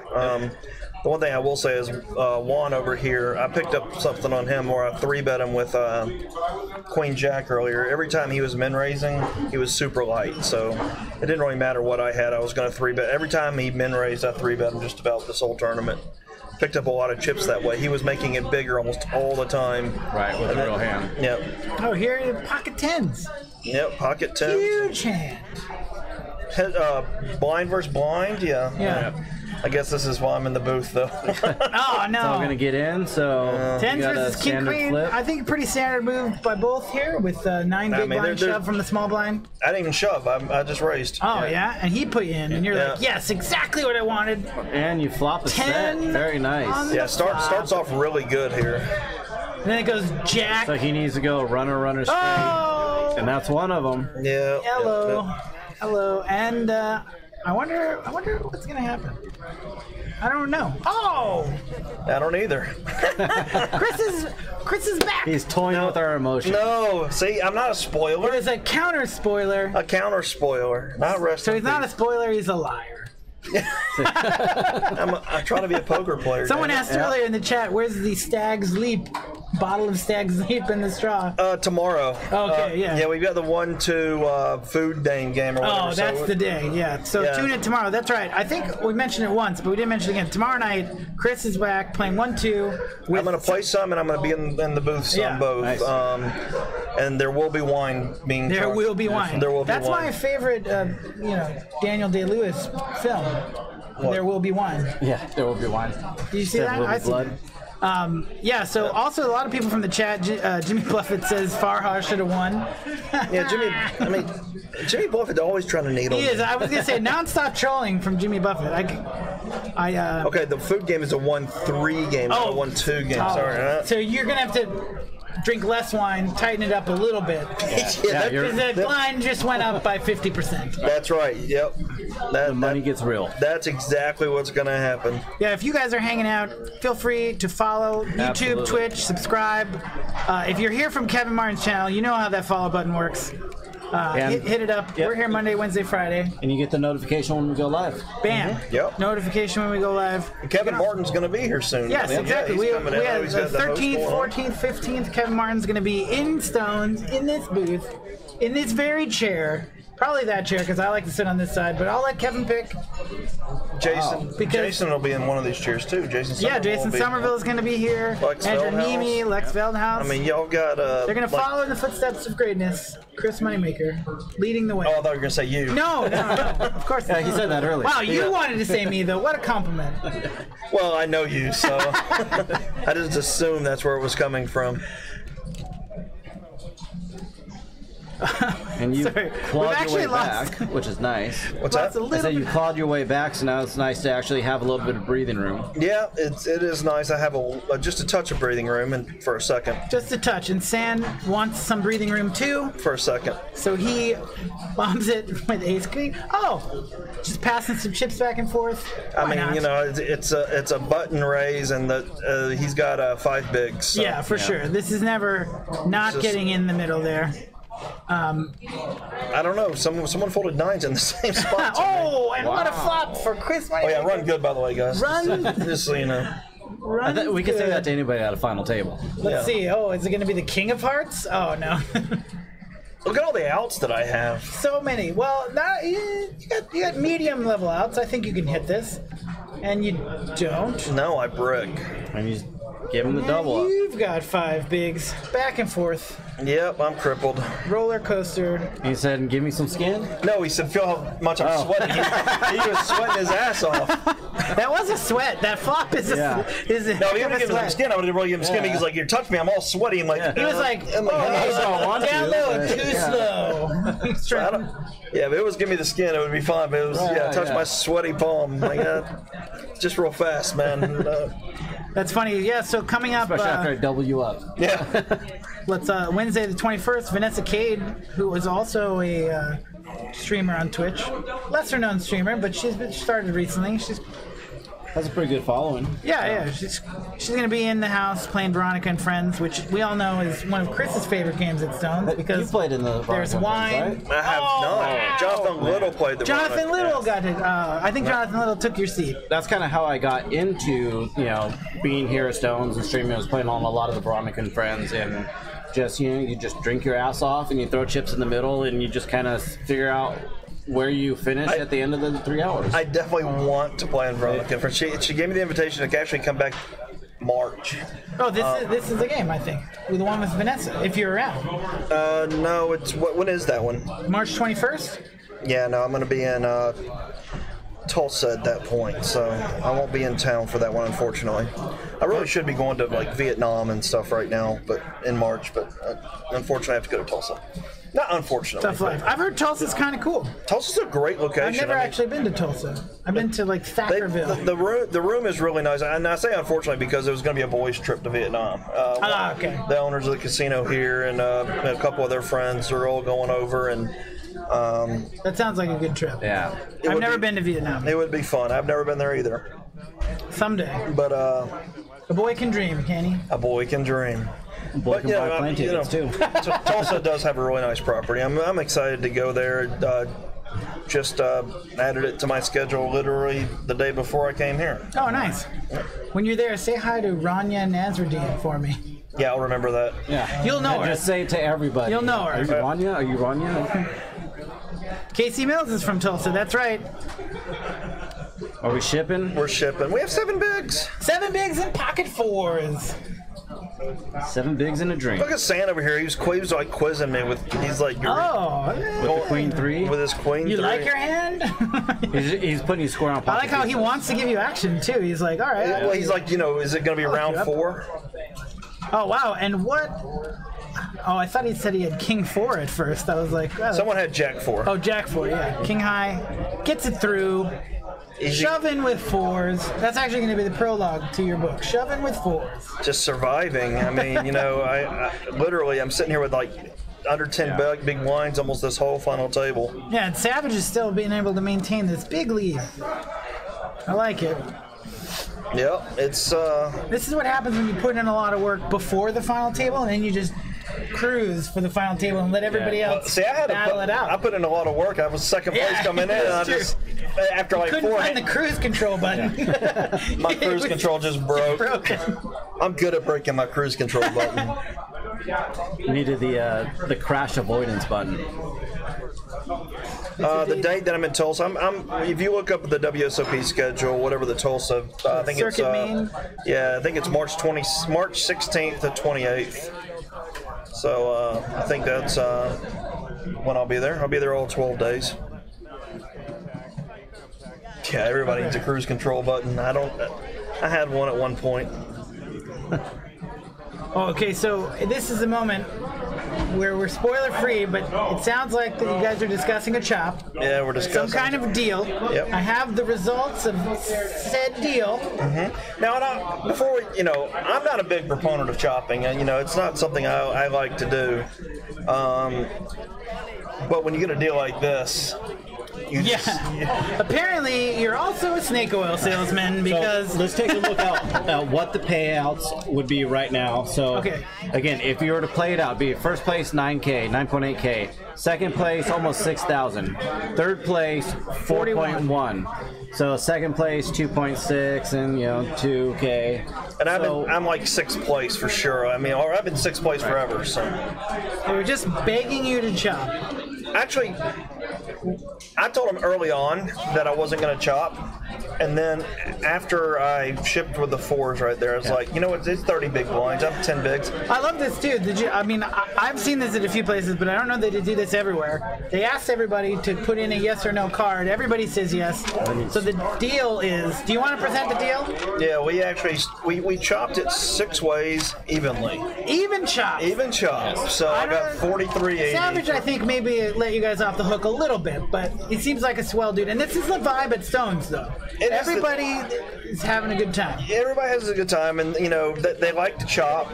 The one thing I will say is Juan over here, I picked up something on him where I 3-bet him with Queen Jack earlier. Every time he was min raising, he was super light. So it didn't really matter what I had. I was going to 3-bet. Every time he min raised, I 3-bet him just about this whole tournament. Picked up a lot of chips that way. He was making it bigger almost all the time. Right, with a real hand. Yep. Oh, here are pocket 10s. Yep, pocket 10s. Huge hand. Blind versus blind, yeah. I guess this is why I'm in the booth, though. Oh, no. So I'm going to get in, so 10s you got a versus king standard queen. flip. I think pretty standard move by both here with 9 big blind shove from the small blind. I didn't even shove. I just raised. Oh, yeah? And he put you in, and you're like, yes, exactly what I wanted. And you flop a set. Very nice. Yeah, starts off really good here. And then it goes jack. So he needs to go runner straight. Oh! And that's one of them. Yeah. Hello. Yep. Hello. And I wonder what's going to happen. I don't know. Oh! I don't either. Chris is back. He's toying with our emotions. No, see, I'm not a spoiler. There's a counter spoiler. A counter spoiler, not rest. So he's not a spoiler, he's a liar. I try to be a poker player. Someone asked earlier in the chat, where's the Stag's Leap bottle of Stag's Leap in the straw? Tomorrow. Okay, yeah. Yeah, we've got the 1-2 food game or whatever. Oh, that's the day, yeah. So tune in tomorrow. That's right. I think we mentioned it once, but we didn't mention it again. Tomorrow night, Chris is back playing 1-2. I'm going to play some, and I'm going to be in the booth some both. Nice. And there will be wine being There will be wine. There will be That's wine. my favorite, Daniel Day-Lewis film. What? There will be wine. Yeah, there will be wine. Did you see that? I see blood. that. So also a lot of people from the chat, Jimmy Buffett says Farha should have won. Yeah, Jimmy Buffett always trying to needle. He is. I was going to say, non-stop trolling from Jimmy Buffett. Okay, the food game is a 1-3 game, not a 1-2 game. Sorry. So you're going to have to drink less wine, tighten it up a little bit. Because the line just went up by 50%. That's right. Yep. The money gets real. That's exactly what's going to happen. Yeah, if you guys are hanging out, feel free to follow YouTube, Absolutely. Twitch, subscribe. If you're here from Kevin Martin's channel, you know how that follow button works. Hit it up. Yep. We're here Monday, Wednesday, Friday. And you get the notification when we go live. Bam. Yep. Notification when we go live. Kevin Martin's going to be here soon. Yes, Yeah, exactly. he's We coming in. have He's the got the host 13th, going on. 14th, 15th. Kevin Martin's going to be in Stones, in this booth, in this very chair. Probably that chair because I like to sit on this side, but I'll let Kevin pick. Jason will be in one of these chairs too. Jason Somerville is going to be here. Lex Andrew Veldhouse. Nemi, Lex Veldhouse. I mean, y'all got. They're going to follow in the footsteps of greatness. Chris Moneymaker, leading the way. Oh, I thought you were going to say you. No. Of course not. He said that earlier. Wow, you wanted to say me, though. What a compliment. Well, I know you, so I just assumed that's where it was coming from. And you Sorry. clawed We've your way actually lost- back, which is nice. What's Lots that? a I little said you bit. clawed your way back, so now it's nice to actually have a little bit of breathing room. Yeah, it is nice. I have just a touch of breathing room, and for a second. Just a touch. And San wants some breathing room, too. For a second. So he bombs it with ace queen. Oh, just passing some chips back and forth. I Why mean, not? you know, it's a button raise, and he's got 5 bigs. So. Yeah, for sure. This is never not Just- getting in the middle there. I don't know. Someone folded 9s in the same spot. Oh, and what a flop for Chris. Oh yeah, run good by the way, guys. Run. Just so you know. Run. We can say that to anybody at a final table. Let's see. Oh, is it going to be the King of Hearts? Oh, no. Look at all the outs that I have. So many. Well, you got medium level outs. I think you can hit this. And you don't. No, I brick. And you give him the double up. You've got 5 bigs. Back and forth. Yep, I'm crippled. Roller coaster. He said, give me some skin. No, he said, feel how much I'm sweating. He was sweating his ass off. That was a sweat. That flop is Yeah. is a No, he heck would of give a him some sweat. skin. I would have really give him skin because, like, you touch me, I'm all sweaty. I'm like, He was like, I'm like, I don't want to, down low, but- too slow. He's I trying- don't, yeah, if it was give me the skin, it would be fine. But it was, touch my sweaty palm. Like, just real fast, man. That's funny. Yeah, so coming up, Especially after I double you up. Yeah. let's Wednesday the 21st, Vanessa Cade, who is also a streamer on Twitch, lesser known streamer, but she's been started recently. She's That's a pretty good following. she's gonna be in the house playing Veronica and Friends, which we all know is one of Chris's favorite games at Stones because You played in the there's Veronica wine. Friends, right? I have not. Jonathan Little played the Jonathan Veronica. Little got it. I think Jonathan Little took your seat. That's kind of how I got into, being here at Stones and streaming. I was playing on a lot of the Veronica and Friends, and just, you just drink your ass off and you throw chips in the middle and you just kind of figure out where you finish at the end of the 3 hours. I definitely want to play in Veronica. She gave me the invitation to actually come back March. Oh, this is the game, I think. The one with Vanessa, if you're around. No, it's when is that one? March 21st? Yeah, no, I'm going to be in Tulsa at that point, so I won't be in town for that one, unfortunately. I really should be going to like Vietnam and stuff right now, but in March. But unfortunately, I have to go to Tulsa. Not unfortunately. Tough life. I've heard Tulsa's kind of cool. Tulsa's a great location. I've never actually been to Tulsa. I've been to like Thackerville. The room is really nice, and I say unfortunately because it was going to be a boys' trip to Vietnam. Okay. The owners of the casino here and a couple of their friends are all going over, and That sounds like a good trip. yeah. I've never been to Vietnam. it would be fun. I've never been there either, Someday. but A boy can dream, can he? a boy can dream. Boy can buy plane tickets, too. Tulsa does have a really nice property. I'm excited to go there. Just added it to my schedule literally the day before I came here. Oh, nice. When you're there, say hi to Rania Nasruddin for me. Yeah, I'll remember that. Yeah. You'll know And her. Just say it to everybody. You'll know her. Are you Rania? Are you Rania? Casey Mills is from Tulsa. That's right. Are we shipping? We're shipping. We have 7 bigs. 7 bigs and pocket 4s. 7 bigs and a drink. Look at Sam over here. He was like quizzing me with. He's like, you're Oh, With the queen 3. with his queen. you 3. like your hand? He's putting you score on I pocket. like how he wants to give you action too. He's like, all right. Well, he's like, is it going to be round Yep. 4? Oh wow! And what? Oh, I thought he said he had King 4 at first. I was like, oh, Someone had Jack 4. oh Jack 4, yeah. King High gets it through. Easy. Shoving with 4s. That's actually going to be the prologue to your book. Shoving with 4s. Just surviving. I mean, I literally, I'm sitting here with like under 10 big blinds almost this whole final table. Yeah, and Savage is still being able to maintain this big lead. I like it. Yep, it's This is what happens when you put in a lot of work before the final table, and then you just cruise for the final table and let everybody else see, I had battle it out. I put in a lot of work. I was second place Yeah, coming in, and I that's true. just after like Couldn't 4 find the cruise control button. my cruise control just broke. Broken. I'm good at breaking my cruise control button. You needed the crash avoidance button. The date that I'm in Tulsa, I'm if you look up the WSOP schedule, whatever the Tulsa, I think it's Circuit Main? yeah, I think it's March 16th to 28th. So I think that's when I'll be there. I'll be there all 12 days. Yeah, everybody needs a cruise control button. I had one at one point. Oh, okay, so this is the moment where we're spoiler free, but it sounds like that you guys are discussing a chop. Yeah, we're discussing Some kind of deal. Yep. I have the results of said deal. Now, before we, I'm not a big proponent of chopping, and it's not something I like to do. But when you get a deal like this, you just, Apparently, you're also a snake oil salesman because So let's take a look at what the payouts would be right now. So Okay. again, if you were to play it out, be first place 9K, 9.8K, second place almost 6,000, third place 4.1. So second place 2.6 and 2K. and I'm like 6th place for sure. I mean, or I've been 6th place forever. So they were just begging you to chop. actually, I told him early on that I wasn't going to chop, and then after I shipped with the 4s right there, I was like, you know what? It's 30 big blinds. I'm 10 bigs. I love this too. I've seen this at a few places, but I don't know that they do this everywhere. They asked everybody to put in a yes or no card. Everybody says yes. So the deal is, do you want to present the deal? Yeah, we actually we chopped it 6 ways evenly. Even chop. Even chop. So I got 43.80. Savage, I think, maybe let you guys off the hook a little bit, but he seems like a swell dude. And this is the vibe at Stones, though. It is Everybody is having a good time. Everybody has a good time, and they like to chop.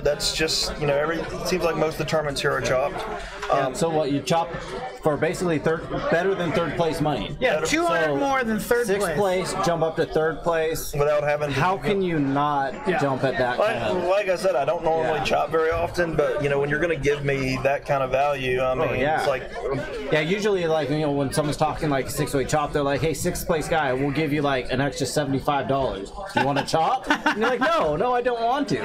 That's just it seems like most of the tournaments here are chopped. So what you chop for basically better than third place money. Yeah, 200 more than third Sixth place. jump up to third place. Without having to, How can you not jump at that kind of? like I said, I don't normally chop very often, but when you're going to give me that kind I value, I mean, it's like Yeah, usually when someone's talking like 6-way chop, they're like, hey, 6th place guy, we'll give you like an extra $75. You want to chop? And you're like, no, I don't want to.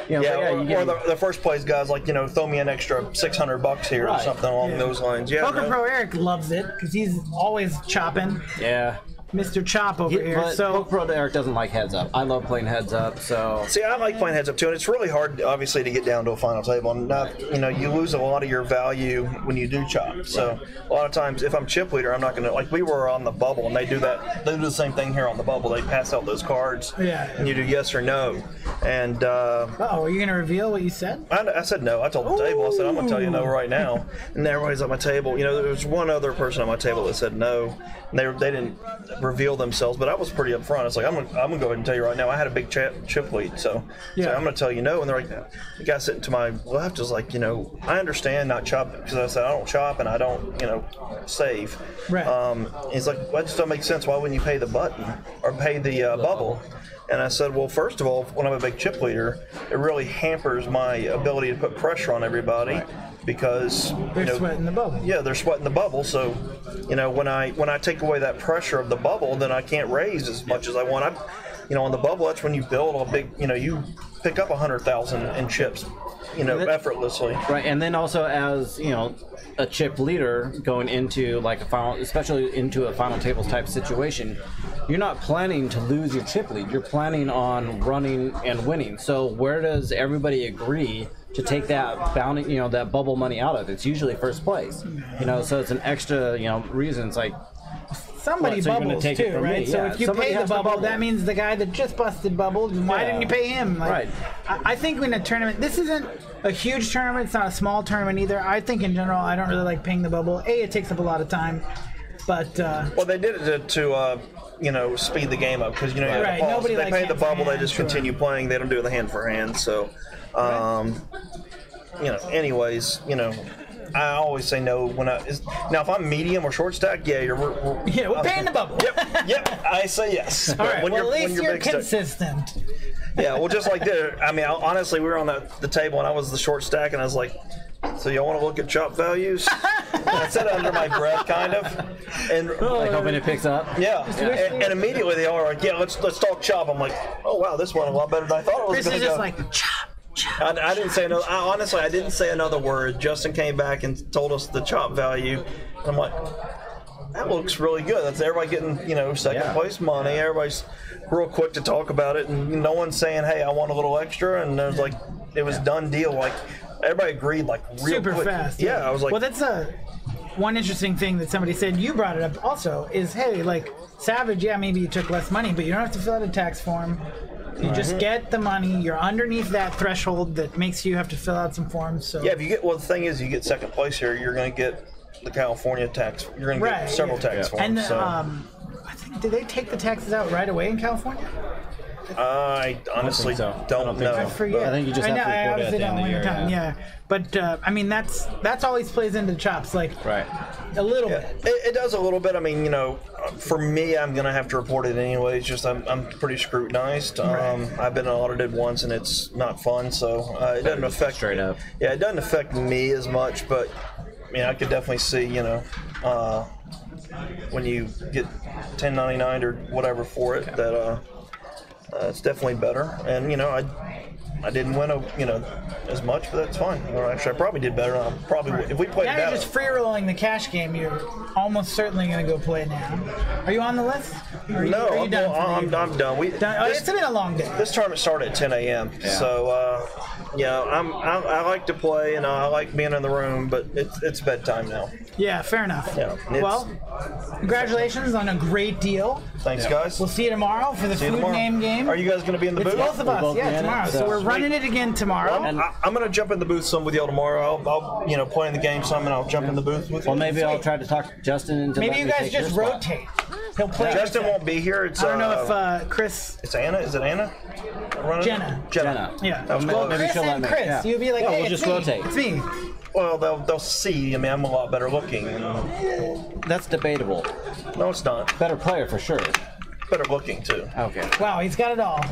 You or the first place guy's like, throw me an extra $600 here or something along those lines. Yeah, Poker Pro Eric loves it because he's always chopping. Yeah. Mr. Chop over here. But So Poker Pro Eric doesn't like heads up. I love playing heads up, so. See, I like playing heads up too, and it's really hard, obviously, to get down to a final table. And you lose a lot of your value when you do chop. So a lot of times, if I'm chip leader, I'm not going to like. We were on the bubble, and they do that. They do the same thing here on the bubble. They pass out those cards, and you do yes or no. And are you going to reveal what you said? I said no. I told the table. I said I'm going to tell you no right now. And everybody's at my table. There was one other person on my table that said no. And they didn't reveal themselves, but I was pretty upfront. It's like I'm gonna go ahead and tell you right now. I had a big chip lead, so I'm gonna tell you no. And they're like, the guy sitting to my left is like, I understand not chopping because I said I don't chop and I don't, save. Right. He's like, well, that just don't make sense. Why wouldn't you pay the button or pay the bubble? And I said, well, first of all, when I'm a big chip leader, it really hampers my ability to put pressure on everybody. Because they're sweating the bubble. Yeah, they're sweating the bubble. So, when I take away that pressure of the bubble, then I can't raise as much as I want. On the bubble, that's when you build a big, you pick up 100,000 in chips, effortlessly. Right, and then also as a chip leader going into like a final, especially into a final tables type situation, you're not planning to lose your chip lead. You're planning on running and winning. So where does everybody agree to take that bounty, that bubble money out of? It's usually first place. So it's an extra, reason. It's like somebody bubbles too, right? So if you pay the bubble, that means the guy that just busted bubbled. Why didn't you pay him? Right. I think in a tournament, this isn't a huge tournament. It's not a small tournament either. I think in general, I don't really like paying the bubble. It takes up a lot of time, but well, they did it to speed the game up because right. Nobody they likes pay the bubble, they just sure. continue playing. They don't do the hand for hand. So, anyways, I always say no when now if I'm medium or short stack, we're paying the bubble. Yep, I say yes. All right, at least you're consistent. Yeah, well, just like that. I mean, honestly, we were on the table and I was the short stack, and I was like, "So y'all want to look at chop values?" I said it under my breath, kind of, and like hoping it picks up. Yeah, and immediately they all are like, "Yeah, let's talk chop." I'm like, "Oh wow, this went a lot better than I thought it was going to go." This is just like chop. I didn't say another. Honestly, I didn't say another word. Justin came back and told us the chop value. I'm like, that looks really good. That's everybody getting second place money. Everybody's real quick to talk about it, and no one's saying, "Hey, I want a little extra." And there's like, it was done deal. Like everybody agreed, like real super quick. fast. Yeah, I was like, well, that's one interesting thing that somebody said. You brought it up also is, hey, like Savage, maybe you took less money, but you don't have to fill out a tax form. You just get the money. You're underneath that threshold that makes you have to fill out some forms. So yeah, the thing is, you get second place here, you're going to get the California tax. You're going to get several tax forms. And so. I think, did they take the taxes out right away in California? I honestly don't know. I forget. I think you just have to report it at the end of the year. Yeah. But I mean, that's always plays into the chops, like a little bit. It does a little bit. I mean, for me, I'm gonna have to report it anyways. Just I'm pretty scrutinized. I've been audited once, and it's not fun. So it doesn't affect straight up. Yeah, it doesn't affect me as much, but I mean, I could definitely see, when you get 1099 or whatever for it, that it's definitely better. And I didn't win as much, but that's fine. Well, actually, I probably did better. If we played now you're just free rolling the cash game. You're almost certainly going to go play now. Are you on the list? Are you done? I'm done. It's been a long day. This tournament started at 10 a.m. So I like to play and I like being in the room, but it's bedtime now. Yeah, fair enough. Yeah, well, congratulations on a great deal. Thanks, guys. We'll see you tomorrow for the food name game. Are you guys going to be in the booth? Both of us, tomorrow. So we're running it again tomorrow. Well, I'm going to jump in the booth some with y'all tomorrow. I'll play in the game some, and I'll jump in the booth with you. Well, maybe I'll try to talk Justin into. Maybe you guys just rotate. He'll play. Justin won't be here. I don't know if Chris. It's Anna. Is it Anna? Jenna. Yeah. Well, Chris and Chris. Yeah. You'll be like, hey, we'll just rotate. It's me. Well, they'll see. I mean, I'm a lot better looking. That's debatable. No, it's not. Better player for sure. Better looking too. Okay. Wow, he's got it all.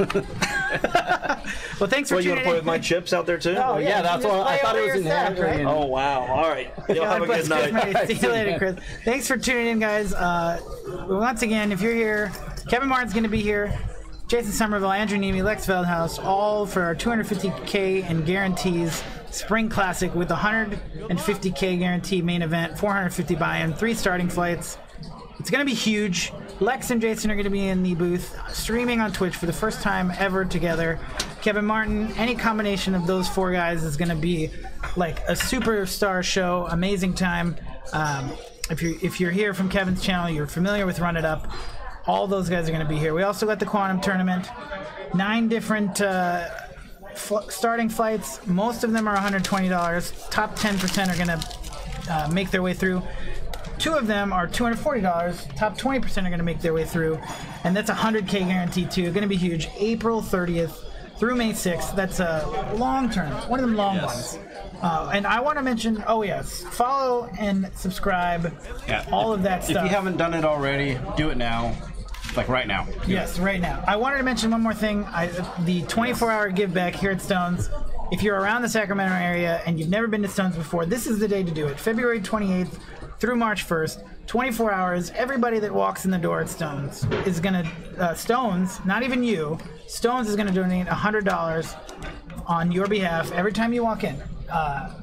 Well, thanks for tuning in. You want to play with my chips out there too? Oh yeah, that's what I thought it was in there. Right? Oh wow! All right. Y'all have a good night. See you later, Chris. Thanks for tuning in, guys. Once again, if you're here, Kevin Martin's going to be here. Jason Somerville, Andrew Nemi, Lex Veldhouse, all for our $250K and guarantees Spring Classic with 150K guarantee main event, 450 buy-in, 3 starting flights. It's going to be huge. Lex and Jason are going to be in the booth streaming on Twitch for the first time ever together. Kevin Martin, any combination of those 4 guys is going to be like a superstar show, amazing time. If you're here from Kevin's channel, you're familiar with Run It Up. All those guys are going to be here. We also got the Quantum Tournament. 9 different starting flights. Most of them are $120. Top 10% are going to make their way through. 2 of them are $240. Top 20% are going to make their way through. And that's a 100K guarantee too. Going to be huge. April 30th through May 6th. That's a long tournament. One of them long ones. And I want to mention, follow and subscribe. All of that stuff. If you haven't done it already, do it now. Like right now. Yes, right now. I wanted to mention one more thing. The 24-hour give back here at Stones. If you're around the Sacramento area and you've never been to Stones before, this is the day to do it. February 28th through March 1st. 24 hours, everybody that walks in the door at Stones is going to, Stones, not even you, Stones is going to donate $100 on your behalf every time you walk in.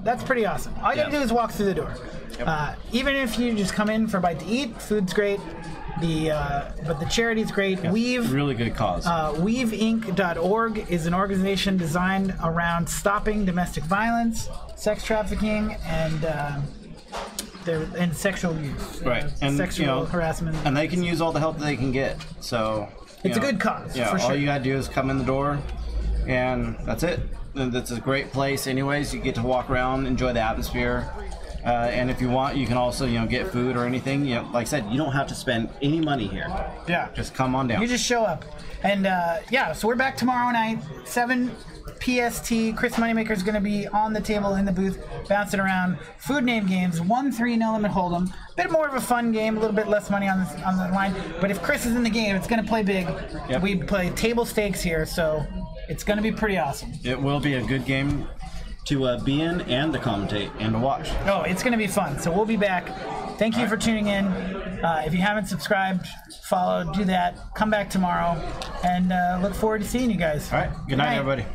That's pretty awesome. All you got to do is walk through the door. Yep. Even if you just come in for a bite to eat, food's great. But the charity's great. Yeah, Weave, really good cause. WeaveInc.org is an organization designed around stopping domestic violence, sex trafficking, and sexual use. Right. And sexual harassment. And they can use all the help that they can get. So it's a good cause. Yeah, for sure. all you gotta do is come in the door, and that's it. And that's a great place. Anyways, you get to walk around, enjoy the atmosphere. And if you want, you can also, get food or anything. Like I said, you don't have to spend any money here. Yeah. Just come on down. You just show up. And so we're back tomorrow night, 7 PST. Chris Moneymaker's going to be on the table in the booth, bouncing around. Food name games, 1-3 no limit hold'em. Bit more of a fun game, a little bit less money on the line. But if Chris is in the game, it's going to play big. Yep. We play table stakes here, so it's going to be pretty awesome. It will be a good game to be in and to commentate and to watch. Oh, it's going to be fun. So we'll be back. Thank you for tuning in. If you haven't subscribed, follow, do that. Come back tomorrow, and look forward to seeing you guys. All right. Good night, everybody.